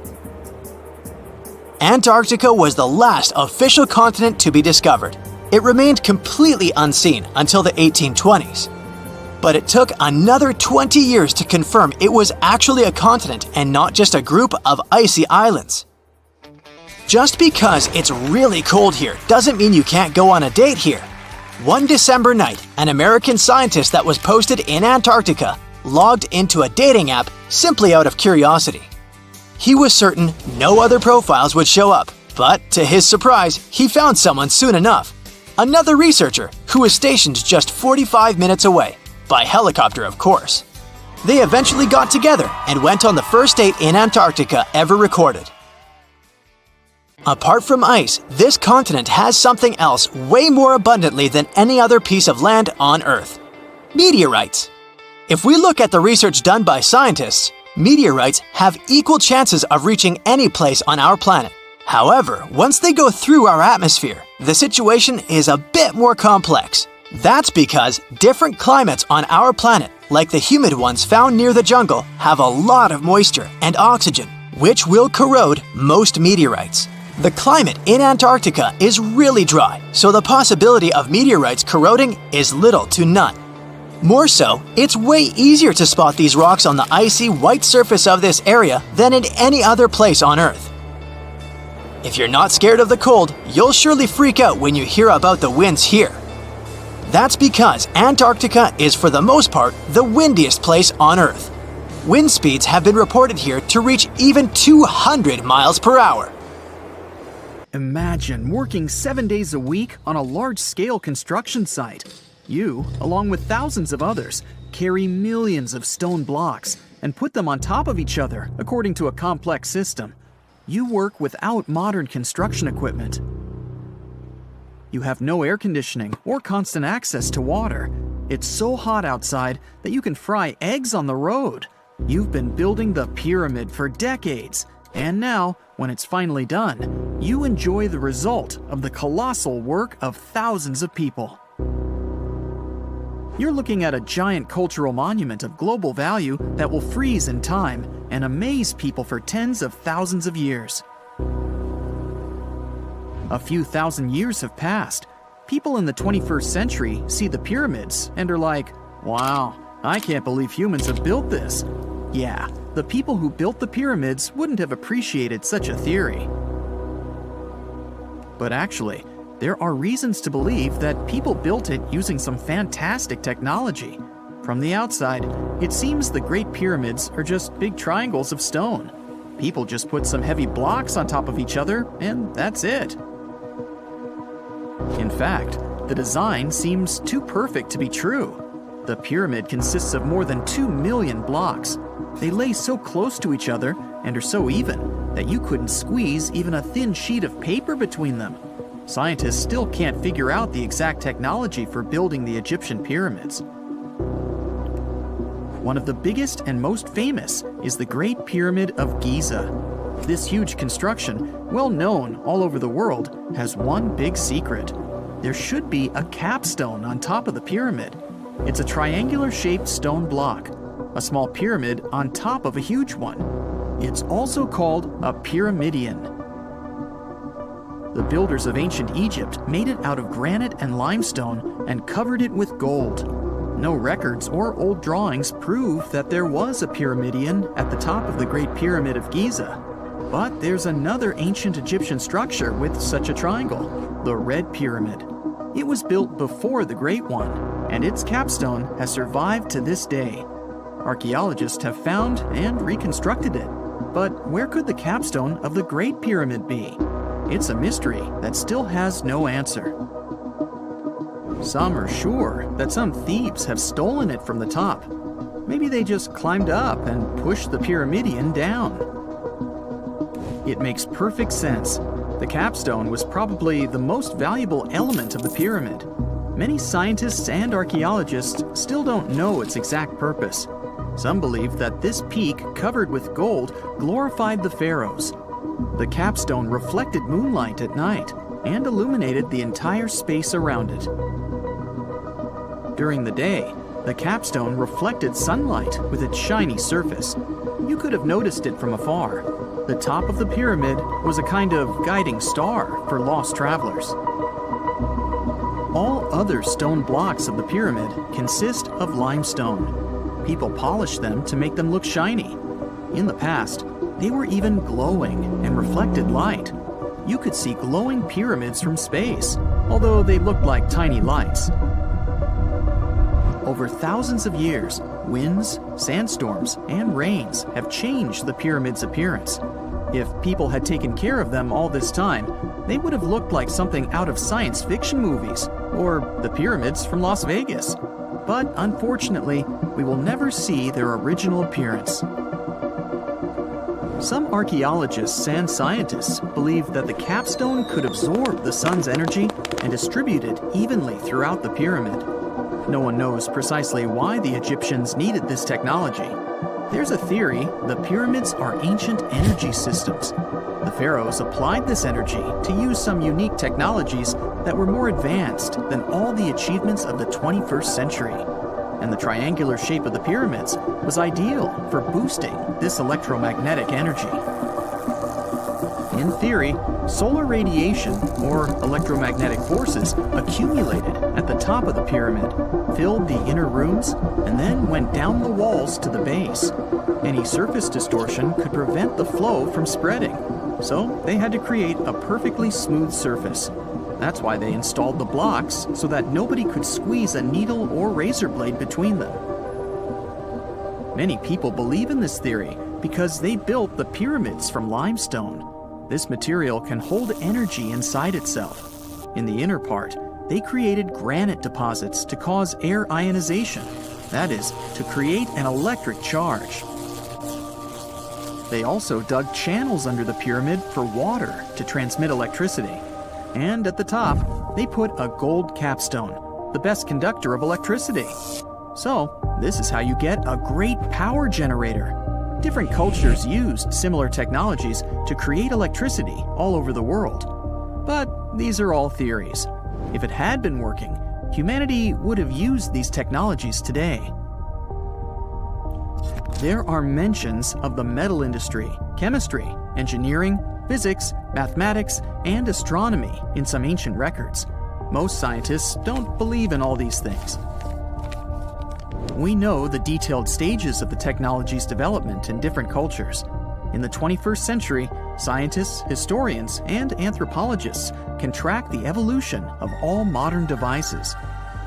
Antarctica was the last official continent to be discovered. It remained completely unseen until the 1820s. But it took another 20 years to confirm it was actually a continent and not just a group of icy islands. Just because it's really cold here doesn't mean you can't go on a date here. One December night, an American scientist that was posted in Antarctica logged into a dating app simply out of curiosity. He was certain no other profiles would show up, but to his surprise, he found someone soon enough. Another researcher who was stationed just 45 minutes away, by helicopter of course. They eventually got together and went on the first date in Antarctica ever recorded. Apart from ice, this continent has something else way more abundantly than any other piece of land on Earth: meteorites. If we look at the research done by scientists, meteorites have equal chances of reaching any place on our planet. However, once they go through our atmosphere, the situation is a bit more complex. That's because different climates on our planet, like the humid ones found near the jungle, have a lot of moisture and oxygen, which will corrode most meteorites. The climate in Antarctica is really dry, so the possibility of meteorites corroding is little to none. More so, it's way easier to spot these rocks on the icy white surface of this area than in any other place on Earth. If you're not scared of the cold, you'll surely freak out when you hear about the winds here. That's because Antarctica is for the most part the windiest place on Earth. Wind speeds have been reported here to reach even 200 miles per hour. Imagine working 7 days a week on a large-scale construction site. You, along with thousands of others, carry millions of stone blocks and put them on top of each other according to a complex system. You work without modern construction equipment. You have no air conditioning or constant access to water. It's so hot outside that you can fry eggs on the road. You've been building the pyramid for decades, and now, when it's finally done, you enjoy the result of the colossal work of thousands of people. You're looking at a giant cultural monument of global value that will freeze in time and amaze people for tens of thousands of years. A few thousand years have passed. People in the 21st century see the pyramids and are like, "Wow, I can't believe humans have built this." Yeah, the people who built the pyramids wouldn't have appreciated such a theory. But actually, there are reasons to believe that people built it using some fantastic technology. From the outside, it seems the Great Pyramids are just big triangles of stone. People just put some heavy blocks on top of each other, and that's it. In fact, the design seems too perfect to be true. The pyramid consists of more than 2 million blocks. They lay so close to each other and are so even that you couldn't squeeze even a thin sheet of paper between them. Scientists still can't figure out the exact technology for building the Egyptian pyramids. One of the biggest and most famous is the Great Pyramid of Giza. This huge construction, well known all over the world, has one big secret. There should be a capstone on top of the pyramid. It's a triangular-shaped stone block, a small pyramid on top of a huge one. It's also called a pyramidion. The builders of ancient Egypt made it out of granite and limestone and covered it with gold. No records or old drawings prove that there was a pyramidion at the top of the Great Pyramid of Giza. But there's another ancient Egyptian structure with such a triangle, the Red Pyramid. It was built before the Great One, and its capstone has survived to this day. Archaeologists have found and reconstructed it. But where could the capstone of the Great Pyramid be? It's a mystery that still has no answer. Some are sure that some thieves have stolen it from the top. Maybe they just climbed up and pushed the pyramidion down. It makes perfect sense. The capstone was probably the most valuable element of the pyramid. Many scientists and archaeologists still don't know its exact purpose. Some believe that this peak covered with gold glorified the pharaohs. The capstone reflected moonlight at night and illuminated the entire space around it. During the day, the capstone reflected sunlight with its shiny surface. You could have noticed it from afar. The top of the pyramid was a kind of guiding star for lost travelers. All other stone blocks of the pyramid consist of limestone. People polish them to make them look shiny. In the past, they were even glowing and reflected light. You could see glowing pyramids from space, although they looked like tiny lights. Over thousands of years, winds, sandstorms, and rains have changed the pyramid's appearance. If people had taken care of them all this time, they would have looked like something out of science fiction movies, or the pyramids from Las Vegas. But unfortunately, we will never see their original appearance. Some archaeologists and scientists believe that the capstone could absorb the sun's energy and distribute it evenly throughout the pyramid. No one knows precisely why the Egyptians needed this technology. There's a theory the pyramids are ancient energy systems. The pharaohs applied this energy to use some unique technologies that were more advanced than all the achievements of the 21st century. And the triangular shape of the pyramids was ideal for boosting this electromagnetic energy. In theory, solar radiation, or electromagnetic forces, accumulated at the top of the pyramid, filled the inner rooms, and then went down the walls to the base. Any surface distortion could prevent the flow from spreading, so they had to create a perfectly smooth surface. That's why they installed the blocks so that nobody could squeeze a needle or razor blade between them. Many people believe in this theory because they built the pyramids from limestone. This material can hold energy inside itself. In the inner part, they created granite deposits to cause air ionization, that is, to create an electric charge. They also dug channels under the pyramid for water to transmit electricity. And at the top, they put a gold capstone, the best conductor of electricity. So, this is how you get a great power generator. Different cultures used similar technologies to create electricity all over the world. But these are all theories. If it had been working, humanity would have used these technologies today. There are mentions of the metal industry, chemistry, engineering, physics, mathematics, and astronomy in some ancient records. Most scientists don't believe in all these things. We know the detailed stages of the technology's development in different cultures. In the 21st century, scientists, historians, and anthropologists can track the evolution of all modern devices.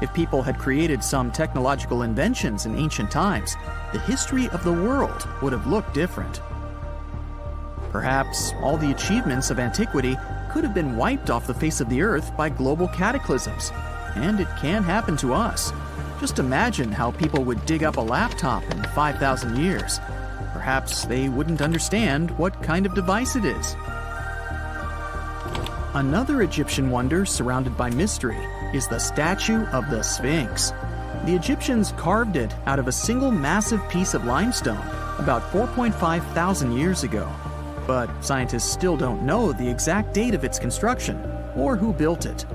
If people had created some technological inventions in ancient times, the history of the world would have looked different. Perhaps all the achievements of antiquity could have been wiped off the face of the earth by global cataclysms. And it can happen to us. Just imagine how people would dig up a laptop in 5,000 years. Perhaps they wouldn't understand what kind of device it is. Another Egyptian wonder surrounded by mystery is the statue of the Sphinx. The Egyptians carved it out of a single massive piece of limestone about 4.5 thousand years ago. But scientists still don't know the exact date of its construction or who built it.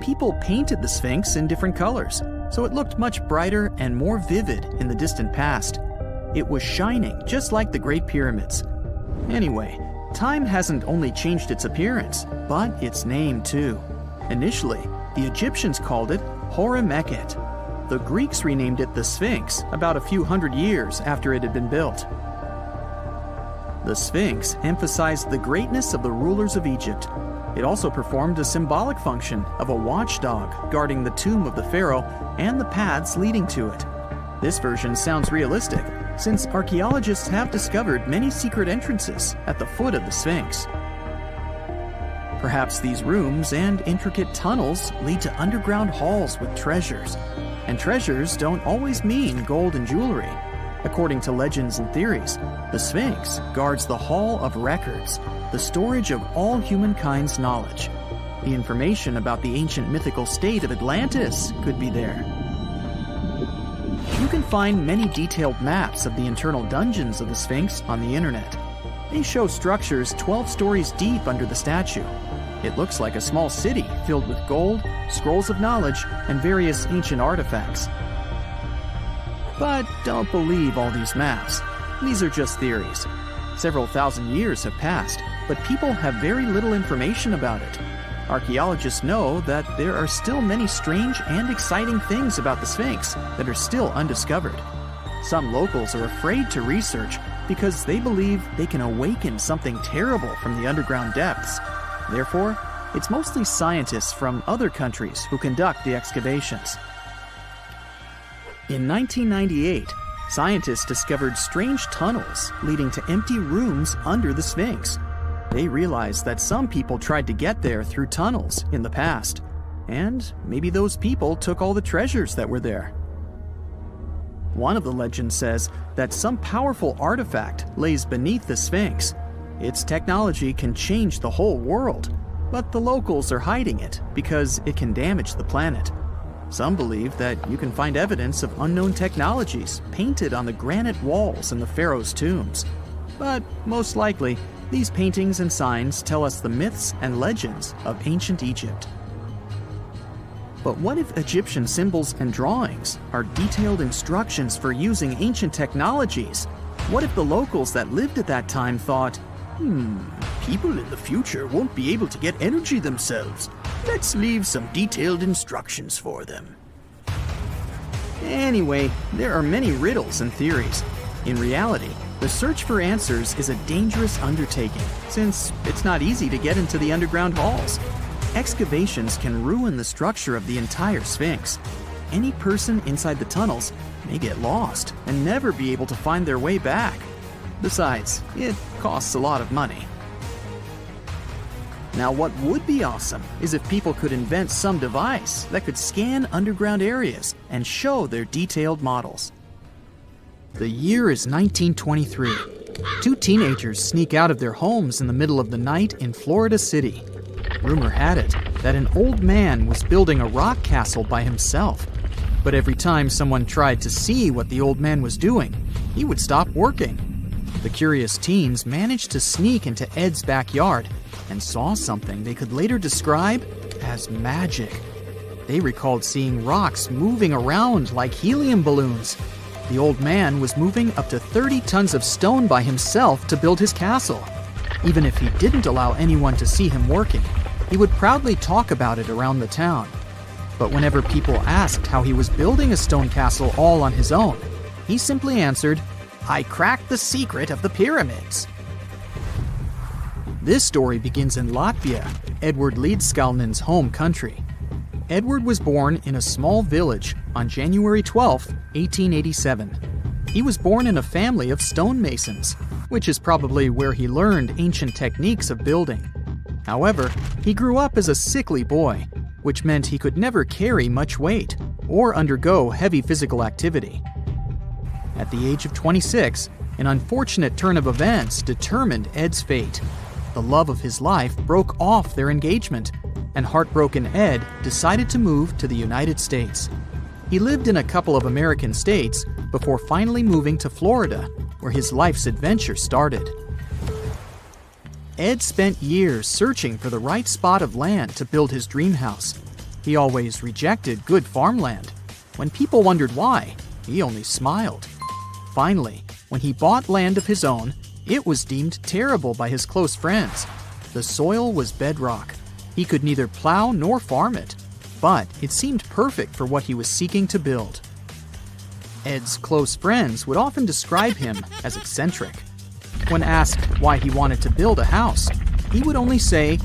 People painted the Sphinx in different colors, so it looked much brighter and more vivid in the distant past. It was shining just like the Great Pyramids. Anyway, time hasn't only changed its appearance, but its name too. Initially, the Egyptians called it Hora Mekhet, The Greeks renamed it the Sphinx about a few hundred years after it had been built. The Sphinx emphasized the greatness of the rulers of Egypt. It also performed a symbolic function of a watchdog guarding the tomb of the pharaoh and the paths leading to it. This version sounds realistic, since archaeologists have discovered many secret entrances at the foot of the Sphinx. Perhaps these rooms and intricate tunnels lead to underground halls with treasures. And treasures don't always mean gold and jewelry. According to legends and theories, the Sphinx guards the Hall of Records, the storage of all humankind's knowledge. The information about the ancient mythical state of Atlantis could be there. You can find many detailed maps of the internal dungeons of the Sphinx on the internet. They show structures 12 stories deep under the statue. It looks like a small city filled with gold, scrolls of knowledge, and various ancient artifacts. But don't believe all these maps. These are just theories. Several thousand years have passed, but people have very little information about it. Archaeologists know that there are still many strange and exciting things about the Sphinx that are still undiscovered. Some locals are afraid to research because they believe they can awaken something terrible from the underground depths. Therefore, it's mostly scientists from other countries who conduct the excavations. In 1998, scientists discovered strange tunnels leading to empty rooms under the Sphinx. They realized that some people tried to get there through tunnels in the past, and maybe those people took all the treasures that were there. One of the legends says that some powerful artifact lays beneath the Sphinx. Its technology can change the whole world, but the locals are hiding it because it can damage the planet. Some believe that you can find evidence of unknown technologies painted on the granite walls in the pharaoh's tombs. But most likely, these paintings and signs tell us the myths and legends of ancient Egypt. But what if Egyptian symbols and drawings are detailed instructions for using ancient technologies? What if the locals that lived at that time thought, people in the future won't be able to get energy themselves. Let's leave some detailed instructions for them. Anyway, there are many riddles and theories. In reality, the search for answers is a dangerous undertaking, since it's not easy to get into the underground halls. Excavations can ruin the structure of the entire Sphinx. Any person inside the tunnels may get lost and never be able to find their way back. Besides, it costs a lot of money. Now, what would be awesome is if people could invent some device that could scan underground areas and show their detailed models. The year is 1923. Two teenagers sneak out of their homes in the middle of the night in Florida City. Rumor had it that an old man was building a rock castle by himself. But every time someone tried to see what the old man was doing, he would stop working. The curious teens managed to sneak into Ed's backyard and saw something they could later describe as magic. They recalled seeing rocks moving around like helium balloons. The old man was moving up to 30 tons of stone by himself to build his castle. Even if he didn't allow anyone to see him working, he would proudly talk about it around the town. But whenever people asked how he was building a stone castle all on his own, he simply answered, "I cracked the secret of the pyramids." This story begins in Latvia, Edward Leedskalnin's home country. Edward was born in a small village on January 12, 1887. He was born in a family of stonemasons, which is probably where he learned ancient techniques of building. However, he grew up as a sickly boy, which meant he could never carry much weight or undergo heavy physical activity. At the age of 26, an unfortunate turn of events determined Ed's fate. The love of his life broke off their engagement, and heartbroken Ed decided to move to the United States. He lived in a couple of American states before finally moving to Florida, where his life's adventure started. Ed spent years searching for the right spot of land to build his dream house. He always rejected good farmland. When people wondered why, he only smiled. Finally, when he bought land of his own, it was deemed terrible by his close friends. The soil was bedrock. He could neither plow nor farm it. but it seemed perfect for what he was seeking to build. Ed's close friends would often describe him as eccentric. When asked why he wanted to build a house, he would only say,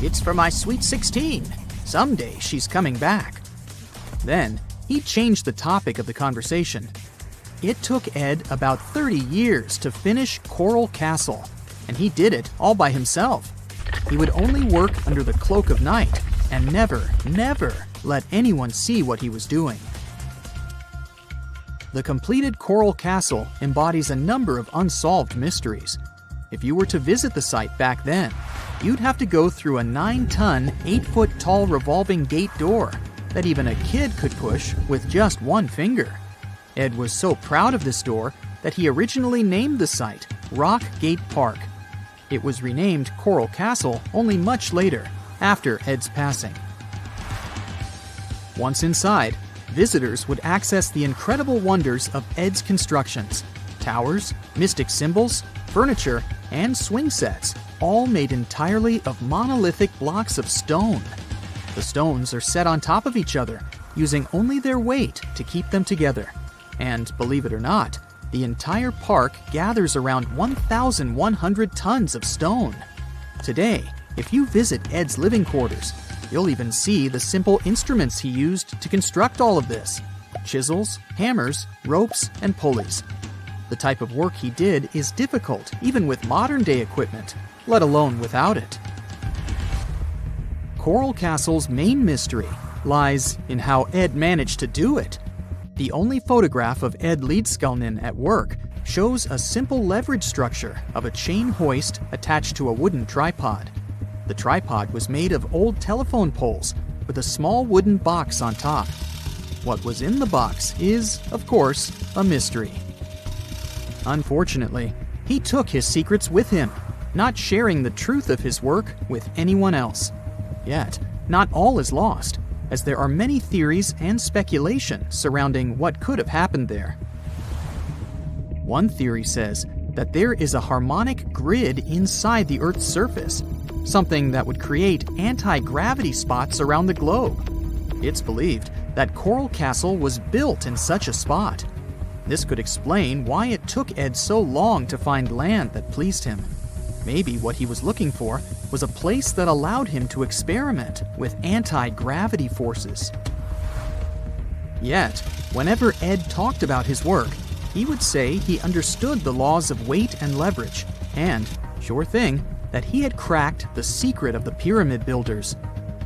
"It's for my sweet 16. Someday she's coming back." Then, he changed the topic of the conversation. It took Ed about 30 years to finish Coral Castle, and he did it all by himself. He would only work under the cloak of night and never let anyone see what he was doing. The completed Coral Castle embodies a number of unsolved mysteries. If you were to visit the site back then, you'd have to go through a 9-ton, 8-foot-tall revolving gate door that even a kid could push with just one finger. Ed was so proud of this door that he originally named the site Rock Gate Park. It was renamed Coral Castle only much later, after Ed's passing. Once inside, visitors would access the incredible wonders of Ed's constructions: towers, mystic symbols, furniture, and swing sets, all made entirely of monolithic blocks of stone. The stones are set on top of each other, using only their weight to keep them together. And believe it or not, the entire park gathers around 1,100 tons of stone. Today, if you visit Ed's living quarters, you'll even see the simple instruments he used to construct all of this: chisels, hammers, ropes, and pulleys. The type of work he did is difficult even with modern-day equipment, let alone without it. Coral Castle's main mystery lies in how Ed managed to do it. The only photograph of Ed Leedskalnin at work shows a simple leverage structure of a chain hoist attached to a wooden tripod. The tripod was made of old telephone poles with a small wooden box on top. What was in the box is, of course, a mystery. Unfortunately, he took his secrets with him, not sharing the truth of his work with anyone else. Yet, not all is lost, as there are many theories and speculation surrounding what could have happened there. One theory says that there is a harmonic grid inside the Earth's surface, something that would create anti-gravity spots around the globe. It's believed that Coral Castle was built in such a spot. This could explain why it took Ed so long to find land that pleased him. Maybe what he was looking for was a place that allowed him to experiment with anti-gravity forces. Yet, whenever Ed talked about his work, he would say he understood the laws of weight and leverage, and, sure thing, that he had cracked the secret of the pyramid builders.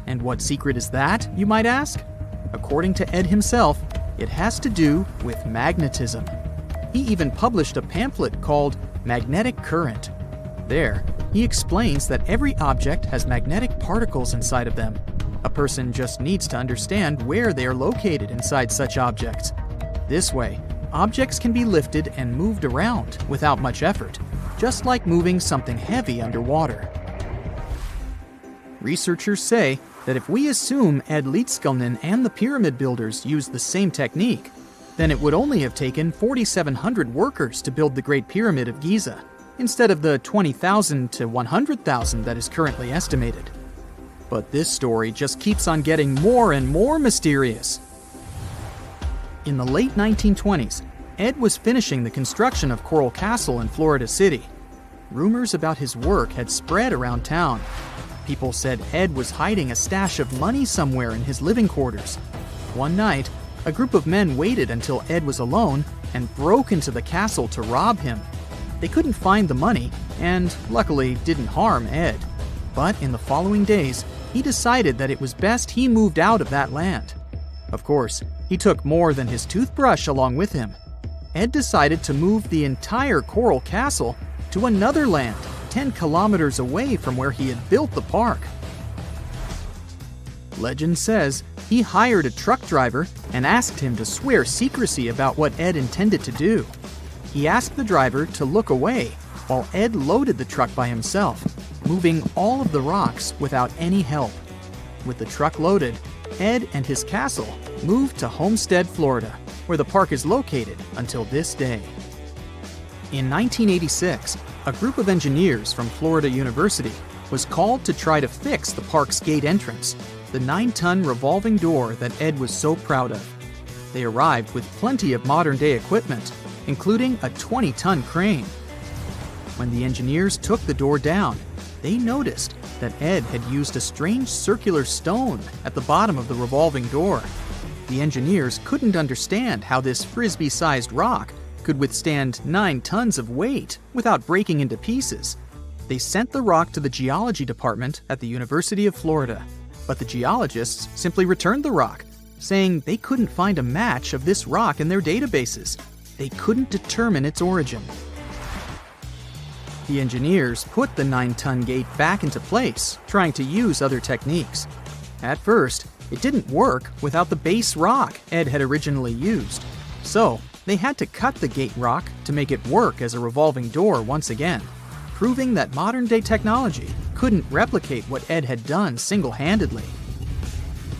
And what secret is that, you might ask? According to Ed himself, it has to do with magnetism. He even published a pamphlet called Magnetic Current. There, he explains that every object has magnetic particles inside of them. A person just needs to understand where they are located inside such objects. This way, objects can be lifted and moved around without much effort, just like moving something heavy underwater. Researchers say that if we assume Ed Leedskalnin and the pyramid builders used the same technique, then it would only have taken 4,700 workers to build the Great Pyramid of Giza, instead of the 20,000 to 100,000 that is currently estimated. But this story just keeps on getting more and more mysterious. In the late 1920s, Ed was finishing the construction of Coral Castle in Florida City. Rumors about his work had spread around town. People said Ed was hiding a stash of money somewhere in his living quarters. One night, a group of men waited until Ed was alone and broke into the castle to rob him. They couldn't find the money, and luckily didn't harm Ed. But in the following days, he decided that it was best he moved out of that land. Of course, he took more than his toothbrush along with him. Ed decided to move the entire Coral Castle to another land, 10 kilometers away from where he had built the park. Legend says he hired a truck driver and asked him to swear secrecy about what Ed intended to do. He asked the driver to look away while Ed loaded the truck by himself, moving all of the rocks without any help. With the truck loaded, Ed and his castle moved to Homestead, Florida, where the park is located until this day. In 1986, a group of engineers from Florida University was called to try to fix the park's gate entrance. the 9-ton revolving door that Ed was so proud of. They arrived with plenty of modern-day equipment, including a 20-ton crane. When the engineers took the door down, they noticed that Ed had used a strange circular stone at the bottom of the revolving door. The engineers couldn't understand how this frisbee-sized rock could withstand 9 tons of weight without breaking into pieces. They sent the rock to the geology department at the University of Florida, but the geologists simply returned the rock, saying they couldn't find a match of this rock in their databases. They couldn't determine its origin. The engineers put the 9-ton gate back into place, trying to use other techniques. At first, it didn't work without the base rock Ed had originally used. So, they had to cut the gate rock to make it work as a revolving door once again, proving that modern-day technology couldn't replicate what Ed had done single-handedly.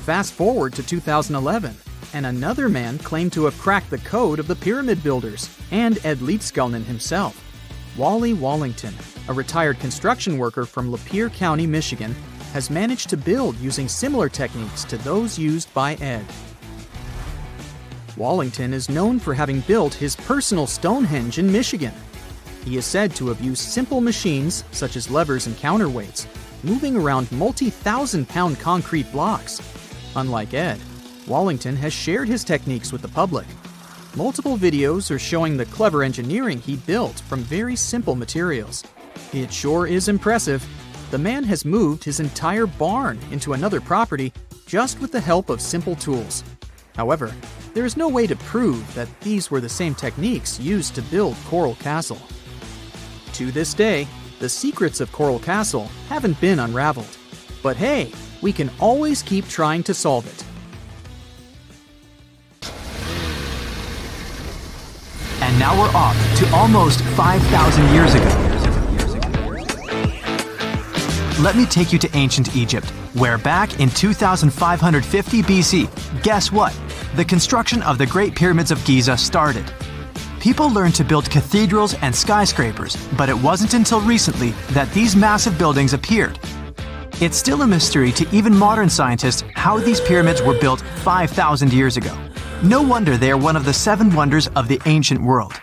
Fast forward to 2011, and another man claimed to have cracked the code of the pyramid builders and Ed Leedskalnin himself. Wally Wallington, a retired construction worker from Lapeer County, Michigan, has managed to build using similar techniques to those used by Ed. Wallington is known for having built his personal Stonehenge in Michigan. He is said to have used simple machines, such as levers and counterweights, moving around multi-thousand-pound concrete blocks. Unlike Ed, Wallington has shared his techniques with the public. Multiple videos are showing the clever engineering he built from very simple materials. It sure is impressive. The man has moved his entire barn into another property just with the help of simple tools. However, there is no way to prove that these were the same techniques used to build Coral Castle. To this day, the secrets of Coral Castle haven't been unraveled. But hey, we can always keep trying to solve it. And now we're off to almost 5,000 years ago. Let me take you to ancient Egypt, where back in 2550 BC, guess what? The construction of the Great Pyramids of Giza started. People learned to build cathedrals and skyscrapers, but it wasn't until recently that these massive buildings appeared. It's still a mystery to even modern scientists how these pyramids were built 5,000 years ago. No wonder they are one of the 7 wonders of the ancient world.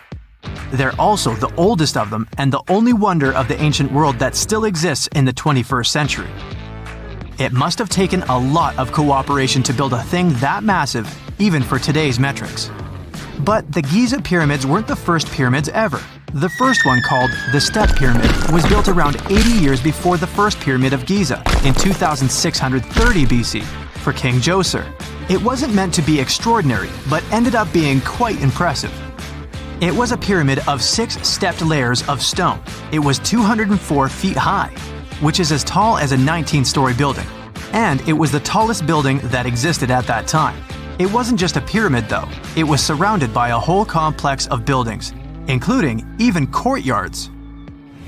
They're also the oldest of them and the only wonder of the ancient world that still exists in the 21st century. It must have taken a lot of cooperation to build a thing that massive, even for today's metrics. But the Giza pyramids weren't the first pyramids ever. The first one, called the Step Pyramid, was built around 80 years before the first pyramid of Giza in 2630 BC for King Djoser. It wasn't meant to be extraordinary, but ended up being quite impressive. It was a pyramid of 6 stepped layers of stone. It was 204 feet high, which is as tall as a 19-story building. And it was the tallest building that existed at that time. It wasn't just a pyramid though, it was surrounded by a whole complex of buildings, including even courtyards.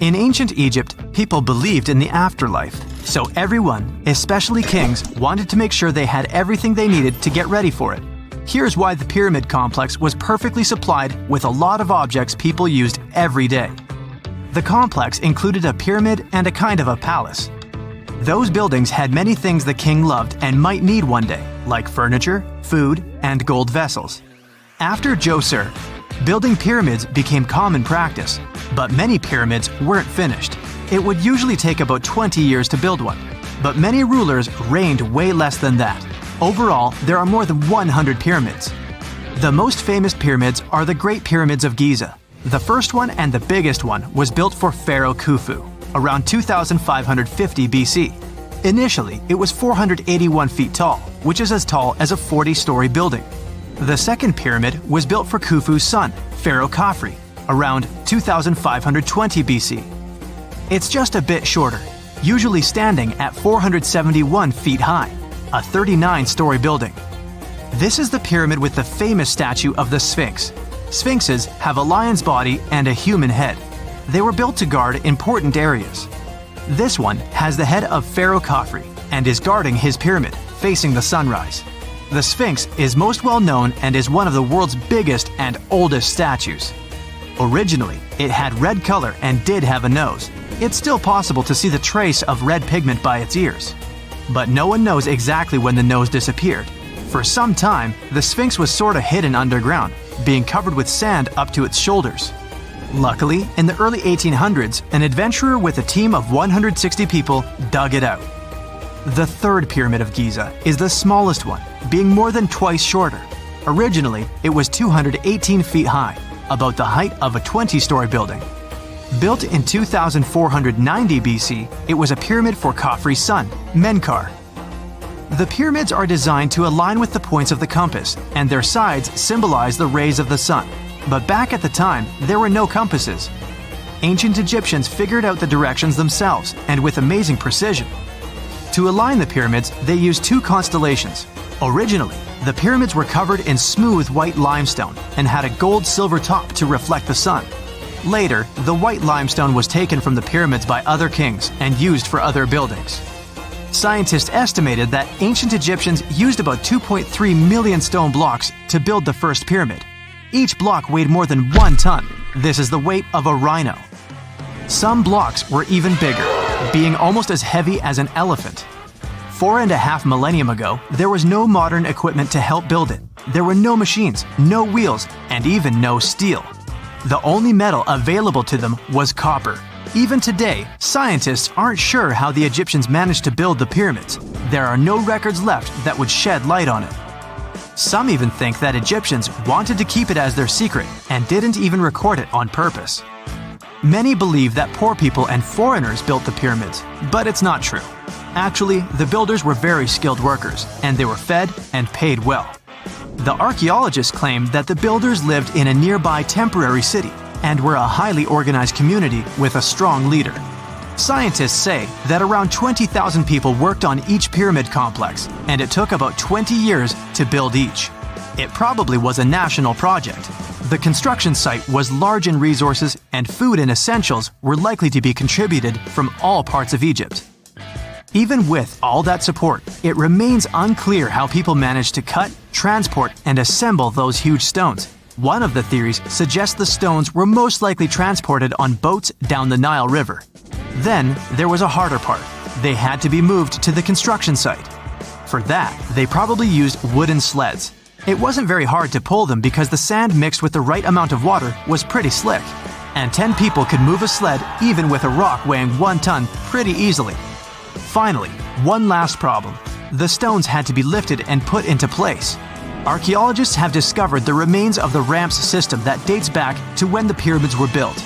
In ancient Egypt, people believed in the afterlife, so everyone, especially kings, wanted to make sure they had everything they needed to get ready for it. Here's why the pyramid complex was perfectly supplied with a lot of objects people used every day. The complex included a pyramid and a kind of a palace. Those buildings had many things the king loved and might need one day, like furniture, food, and gold vessels. After Djoser, building pyramids became common practice, but many pyramids weren't finished. It would usually take about 20 years to build one, but many rulers reigned way less than that. Overall, there are more than 100 pyramids. The most famous pyramids are the Great Pyramids of Giza. The first one and the biggest one was built for Pharaoh Khufu, around 2550 BC. Initially, it was 481 feet tall, which is as tall as a 40-story building. The second pyramid was built for Khufu's son, Pharaoh Khafre, around 2520 BC. It's just a bit shorter, usually standing at 471 feet high, a 39-story building. This is the pyramid with the famous statue of the Sphinx. Sphinxes have a lion's body and a human head. They were built to guard important areas. This one has the head of Pharaoh Khafre and is guarding his pyramid, facing the sunrise. The Sphinx is most well known and is one of the world's biggest and oldest statues. Originally, it had red color and did have a nose. It's still possible to see the trace of red pigment by its ears. but no one knows exactly when the nose disappeared. For some time, the Sphinx was sort of hidden underground, being covered with sand up to its shoulders. Luckily, in the early 1800s, an adventurer with a team of 160 people dug it out. The third pyramid of Giza is the smallest one, being more than twice shorter. Originally, it was 218 feet high, about the height of a 20-story building. Built in 2490 BC, it was a pyramid for Khafre's son, Menkaure. The pyramids are designed to align with the points of the compass, and their sides symbolize the rays of the sun. But back at the time, there were no compasses. Ancient Egyptians figured out the directions themselves, and with amazing precision. To align the pyramids, they used two constellations. Originally, the pyramids were covered in smooth white limestone and had a gold-silver top to reflect the sun. Later, the white limestone was taken from the pyramids by other kings and used for other buildings. Scientists estimated that ancient Egyptians used about 2.3 million stone blocks to build the first pyramid. Each block weighed more than 1 ton. This is the weight of a rhino. Some blocks were even bigger, being almost as heavy as an elephant. 4.5 millennia ago, there was no modern equipment to help build it. There were no machines, no wheels, and even no steel. The only metal available to them was copper. Even today, scientists aren't sure how the Egyptians managed to build the pyramids. There are no records left that would shed light on it. Some even think that Egyptians wanted to keep it as their secret and didn't even record it on purpose. Many believe that poor people and foreigners built the pyramids, but it's not true. Actually, the builders were very skilled workers, and they were fed and paid well. The archaeologists claim that the builders lived in a nearby temporary city and were a highly organized community with a strong leader. Scientists say that around 20,000 people worked on each pyramid complex, and it took about 20 years to build each. It probably was a national project. The construction site was large in resources, and food and essentials were likely to be contributed from all parts of Egypt. Even with all that support, it remains unclear how people managed to cut, transport, and assemble those huge stones. One of the theories suggests the stones were most likely transported on boats down the Nile River. Then, there was a harder part. They had to be moved to the construction site. For that, they probably used wooden sleds. It wasn't very hard to pull them because the sand mixed with the right amount of water was pretty slick. And 10 people could move a sled even with a rock weighing 1 ton pretty easily. Finally, one last problem. The stones had to be lifted and put into place. Archaeologists have discovered the remains of the ramps system that dates back to when the pyramids were built.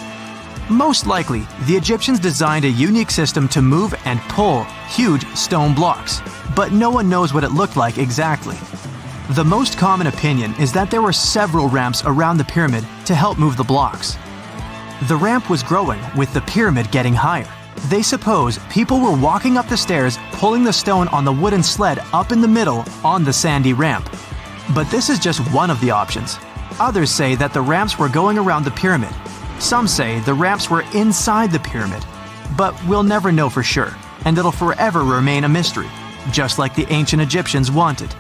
Most likely, the Egyptians designed a unique system to move and pull huge stone blocks, but no one knows what it looked like exactly. The most common opinion is that there were several ramps around the pyramid to help move the blocks. The ramp was growing with the pyramid getting higher. They suppose people were walking up the stairs, pulling the stone on the wooden sled up in the middle on the sandy ramp. But this is just one of the options. Others say that the ramps were going around the pyramid. Some say the ramps were inside the pyramid. But we'll never know for sure, and it'll forever remain a mystery, just like the ancient Egyptians wanted.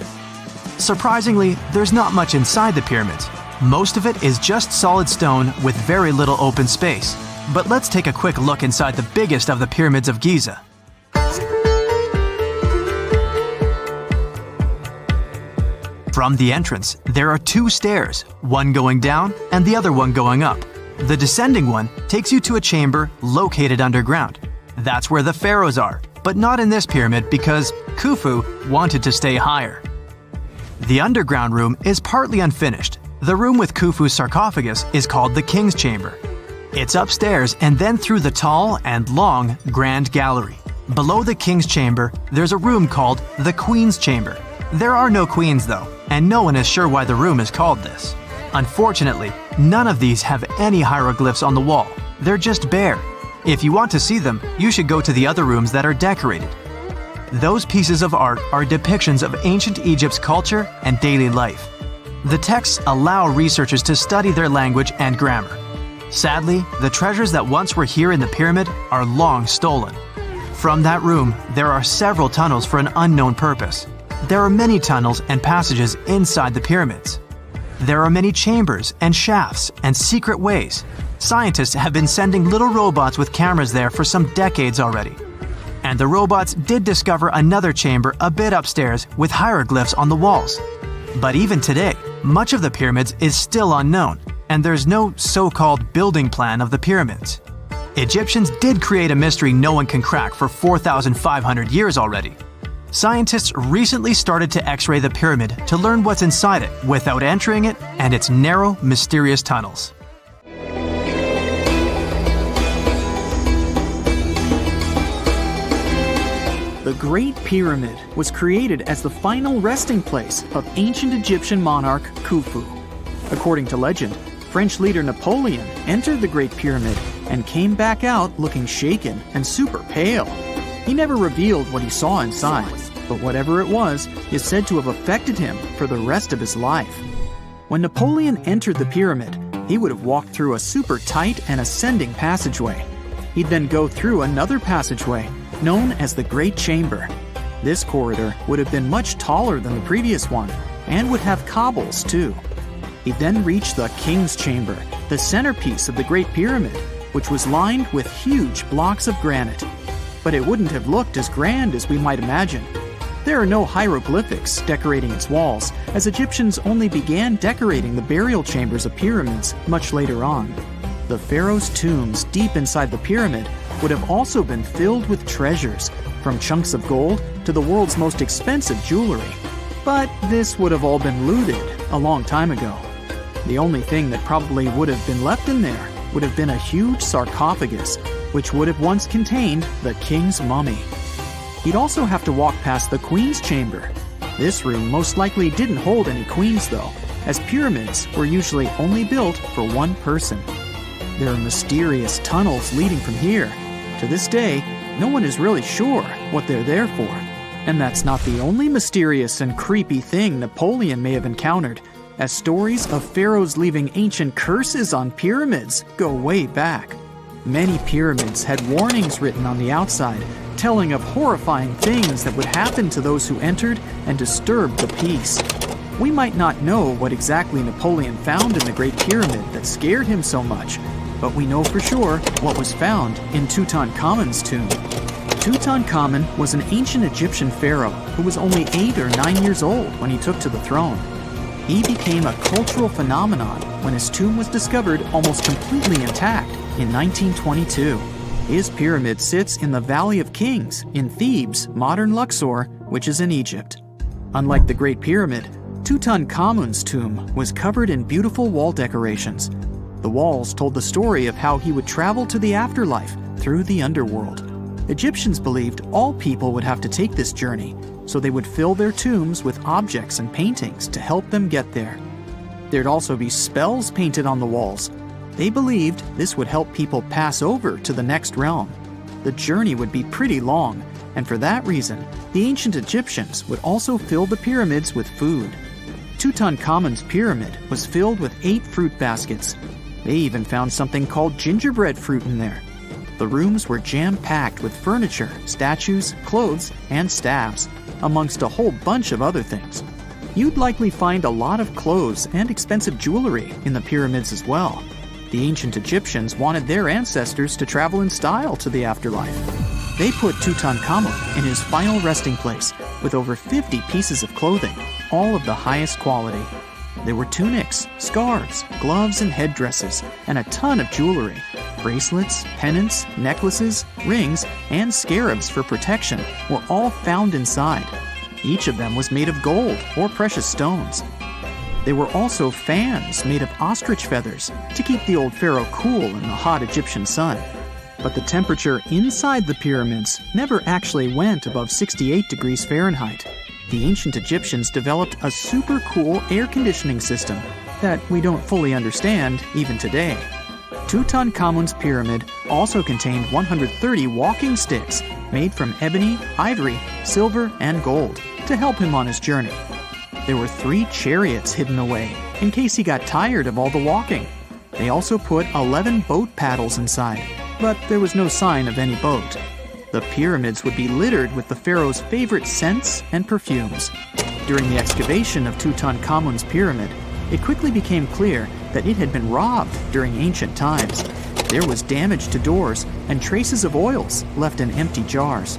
Surprisingly, there's not much inside the pyramids. Most of it is just solid stone with very little open space. But let's take a quick look inside the biggest of the pyramids of Giza. From the entrance, there are 2 stairs, one going down and the other one going up. The descending one takes you to a chamber located underground. That's where the pharaohs are, but not in this pyramid because Khufu wanted to stay higher. The underground room is partly unfinished. The room with Khufu's sarcophagus is called the King's Chamber. It's upstairs and then through the tall and long Grand Gallery. Below the King's Chamber, there's a room called the Queen's Chamber. There are no queens though, and no one is sure why the room is called this. Unfortunately, none of these have any hieroglyphs on the wall. They're just bare. If you want to see them, you should go to the other rooms that are decorated. Those pieces of art are depictions of ancient Egypt's culture and daily life. The texts allow researchers to study their language and grammar. Sadly, the treasures that once were here in the pyramid are long stolen. From that room, there are several tunnels for an unknown purpose. There are many tunnels and passages inside the pyramids. There are many chambers and shafts and secret ways. Scientists have been sending little robots with cameras there for some decades already. And the robots did discover another chamber a bit upstairs with hieroglyphs on the walls. But even today, much of the pyramids is still unknown, and there's no so-called building plan of the pyramids. Egyptians did create a mystery no one can crack for 4,500 years already. Scientists recently started to X-ray the pyramid to learn what's inside it without entering it and its narrow, mysterious tunnels. The Great Pyramid was created as the final resting place of ancient Egyptian monarch Khufu. According to legend, French leader Napoleon entered the Great Pyramid and came back out looking shaken and super pale. He never revealed what he saw inside, but whatever it was is said to have affected him for the rest of his life. When Napoleon entered the pyramid, he would have walked through a super tight and ascending passageway. He'd then go through another passageway known as the Great Chamber. This corridor would have been much taller than the previous one and would have cobbles too. He'd then reach the King's Chamber, the centerpiece of the Great Pyramid, which was lined with huge blocks of granite. But it wouldn't have looked as grand as we might imagine. There are no hieroglyphics decorating its walls, as Egyptians only began decorating the burial chambers of pyramids much later on. The pharaoh's tombs deep inside the pyramid would have also been filled with treasures, from chunks of gold to the world's most expensive jewelry. But this would have all been looted a long time ago. The only thing that probably would have been left in there would have been a huge sarcophagus, which would have once contained the king's mummy. He'd also have to walk past the queen's chamber. This room most likely didn't hold any queens though, as pyramids were usually only built for one person. There are mysterious tunnels leading from here. To this day, no one is really sure what they're there for. And that's not the only mysterious and creepy thing Napoleon may have encountered, as stories of pharaohs leaving ancient curses on pyramids go way back. Many pyramids had warnings written on the outside, telling of horrifying things that would happen to those who entered and disturbed the peace. We might not know what exactly Napoleon found in the Great Pyramid that scared him so much, but we know for sure what was found in Tutankhamun's tomb. Tutankhamun was an ancient Egyptian pharaoh who was only 8 or 9 years old when he took to the throne. He became a cultural phenomenon when his tomb was discovered almost completely intact in 1922. His pyramid sits in the Valley of Kings in Thebes, modern Luxor, which is in Egypt. Unlike the Great Pyramid, Tutankhamun's tomb was covered in beautiful wall decorations. The walls told the story of how he would travel to the afterlife through the underworld. Egyptians believed all people would have to take this journey, so they would fill their tombs with objects and paintings to help them get there. There'd also be spells painted on the walls. They believed this would help people pass over to the next realm. The journey would be pretty long, and for that reason, the ancient Egyptians would also fill the pyramids with food. Tutankhamun's pyramid was filled with 8 fruit baskets. They even found something called gingerbread fruit in there. The rooms were jam-packed with furniture, statues, clothes, and staffs, amongst a whole bunch of other things. You'd likely find a lot of clothes and expensive jewelry in the pyramids as well. The ancient Egyptians wanted their ancestors to travel in style to the afterlife. They put Tutankhamun in his final resting place with over 50 pieces of clothing, all of the highest quality. There were tunics, scarves, gloves, and headdresses, and a ton of jewelry. Bracelets, pendants, necklaces, rings, and scarabs for protection were all found inside. Each of them was made of gold or precious stones. There were also fans made of ostrich feathers to keep the old pharaoh cool in the hot Egyptian sun. But the temperature inside the pyramids never actually went above 68 degrees Fahrenheit. The ancient Egyptians developed a super cool air conditioning system that we don't fully understand even today. Tutankhamun's pyramid also contained 130 walking sticks made from ebony, ivory, silver, and gold to help him on his journey. There were 3 chariots hidden away in case he got tired of all the walking. They also put 11 boat paddles inside, but there was no sign of any boat. The pyramids would be littered with the pharaoh's favorite scents and perfumes. During the excavation of Tutankhamun's pyramid, it quickly became clear that it had been robbed during ancient times. There was damage to doors and traces of oils left in empty jars.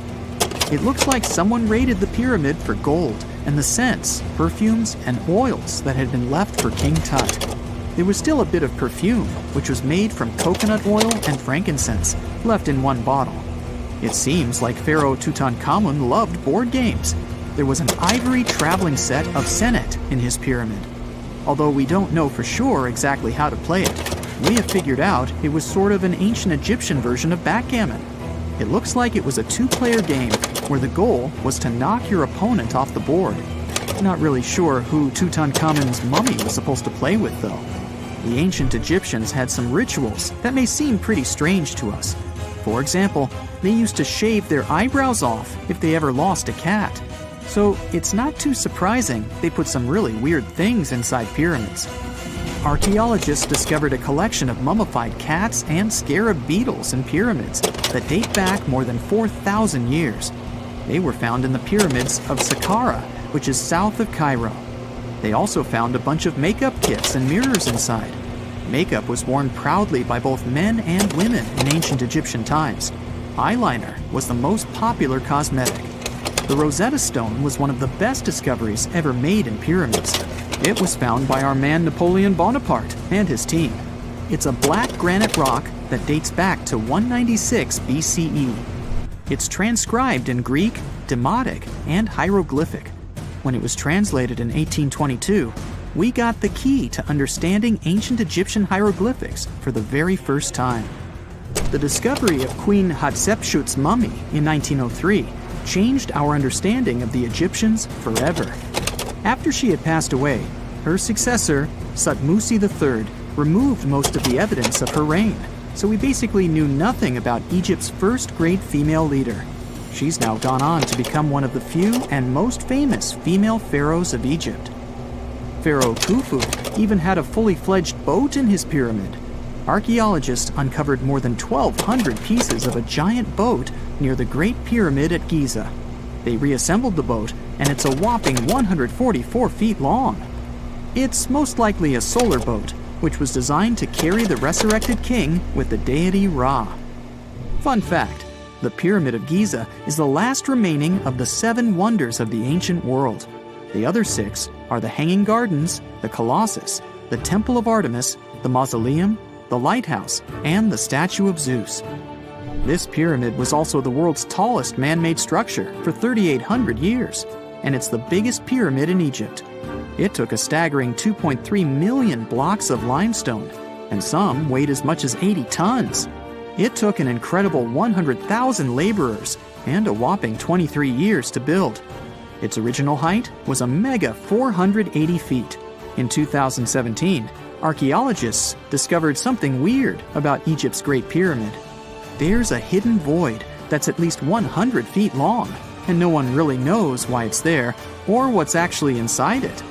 It looks like someone raided the pyramid for gold and the scents, perfumes, and oils that had been left for King Tut. There was still a bit of perfume, which was made from coconut oil and frankincense, left in one bottle. It seems like Pharaoh Tutankhamun loved board games. There was an ivory traveling set of senet in his pyramid. Although we don't know for sure exactly how to play it, we have figured out it was sort of an ancient Egyptian version of backgammon. It looks like it was a two-player game where the goal was to knock your opponent off the board. Not really sure who Tutankhamun's mummy was supposed to play with, though. The ancient Egyptians had some rituals that may seem pretty strange to us. For example, they used to shave their eyebrows off if they ever lost a cat. So it's not too surprising they put some really weird things inside pyramids. Archaeologists discovered a collection of mummified cats and scarab beetles in pyramids that date back more than 4,000 years. They were found in the pyramids of Saqqara, which is south of Cairo. They also found a bunch of makeup kits and mirrors inside. Makeup was worn proudly by both men and women in ancient Egyptian times. Eyeliner was the most popular cosmetic. The Rosetta Stone was one of the best discoveries ever made in pyramids. It was found by our man Napoleon Bonaparte and his team. It's a black granite rock that dates back to 196 BCE. It's transcribed in Greek, Demotic, and hieroglyphic. When it was translated in 1822, we got the key to understanding ancient Egyptian hieroglyphics for the very first time. The discovery of Queen Hatshepsut's mummy in 1903 changed our understanding of the Egyptians forever. After she had passed away, her successor, Thutmose III, removed most of the evidence of her reign, so we basically knew nothing about Egypt's first great female leader. She's now gone on to become one of the few and most famous female pharaohs of Egypt. Pharaoh Khufu even had a fully fledged boat in his pyramid. Archaeologists uncovered more than 1,200 pieces of a giant boat near the Great Pyramid at Giza. They reassembled the boat, and it's a whopping 144 feet long. It's most likely a solar boat, which was designed to carry the resurrected king with the deity Ra. Fun fact, the Pyramid of Giza is the last remaining of the 7 wonders of the ancient world. The other 6 are the Hanging Gardens, the Colossus, the Temple of Artemis, the Mausoleum, the Lighthouse, and the Statue of Zeus. This pyramid was also the world's tallest man-made structure for 3,800 years, and it's the biggest pyramid in Egypt. It took a staggering 2.3 million blocks of limestone, and some weighed as much as 80 tons. It took an incredible 100,000 laborers and a whopping 23 years to build. Its original height was a mega 480 feet. In 2017, archaeologists discovered something weird about Egypt's Great Pyramid. There's a hidden void that's at least 100 feet long, and no one really knows why it's there or what's actually inside it.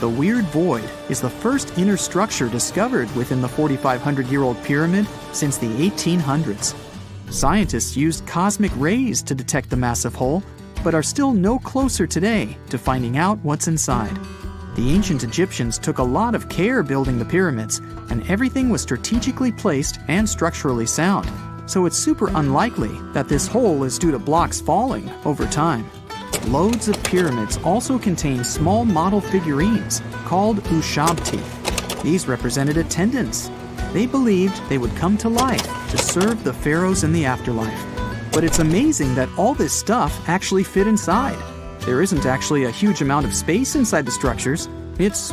The weird void is the first inner structure discovered within the 4,500-year-old pyramid since the 1800s. Scientists used cosmic rays to detect the massive hole, but are still no closer today to finding out what's inside. The ancient Egyptians took a lot of care building the pyramids, and everything was strategically placed and structurally sound, so it's super unlikely that this hole is due to blocks falling over time. Loads of pyramids also contain small model figurines called ushabti. These represented attendants. They believed they would come to life to serve the pharaohs in the afterlife. But it's amazing that all this stuff actually fit inside. There isn't actually a huge amount of space inside the structures. It's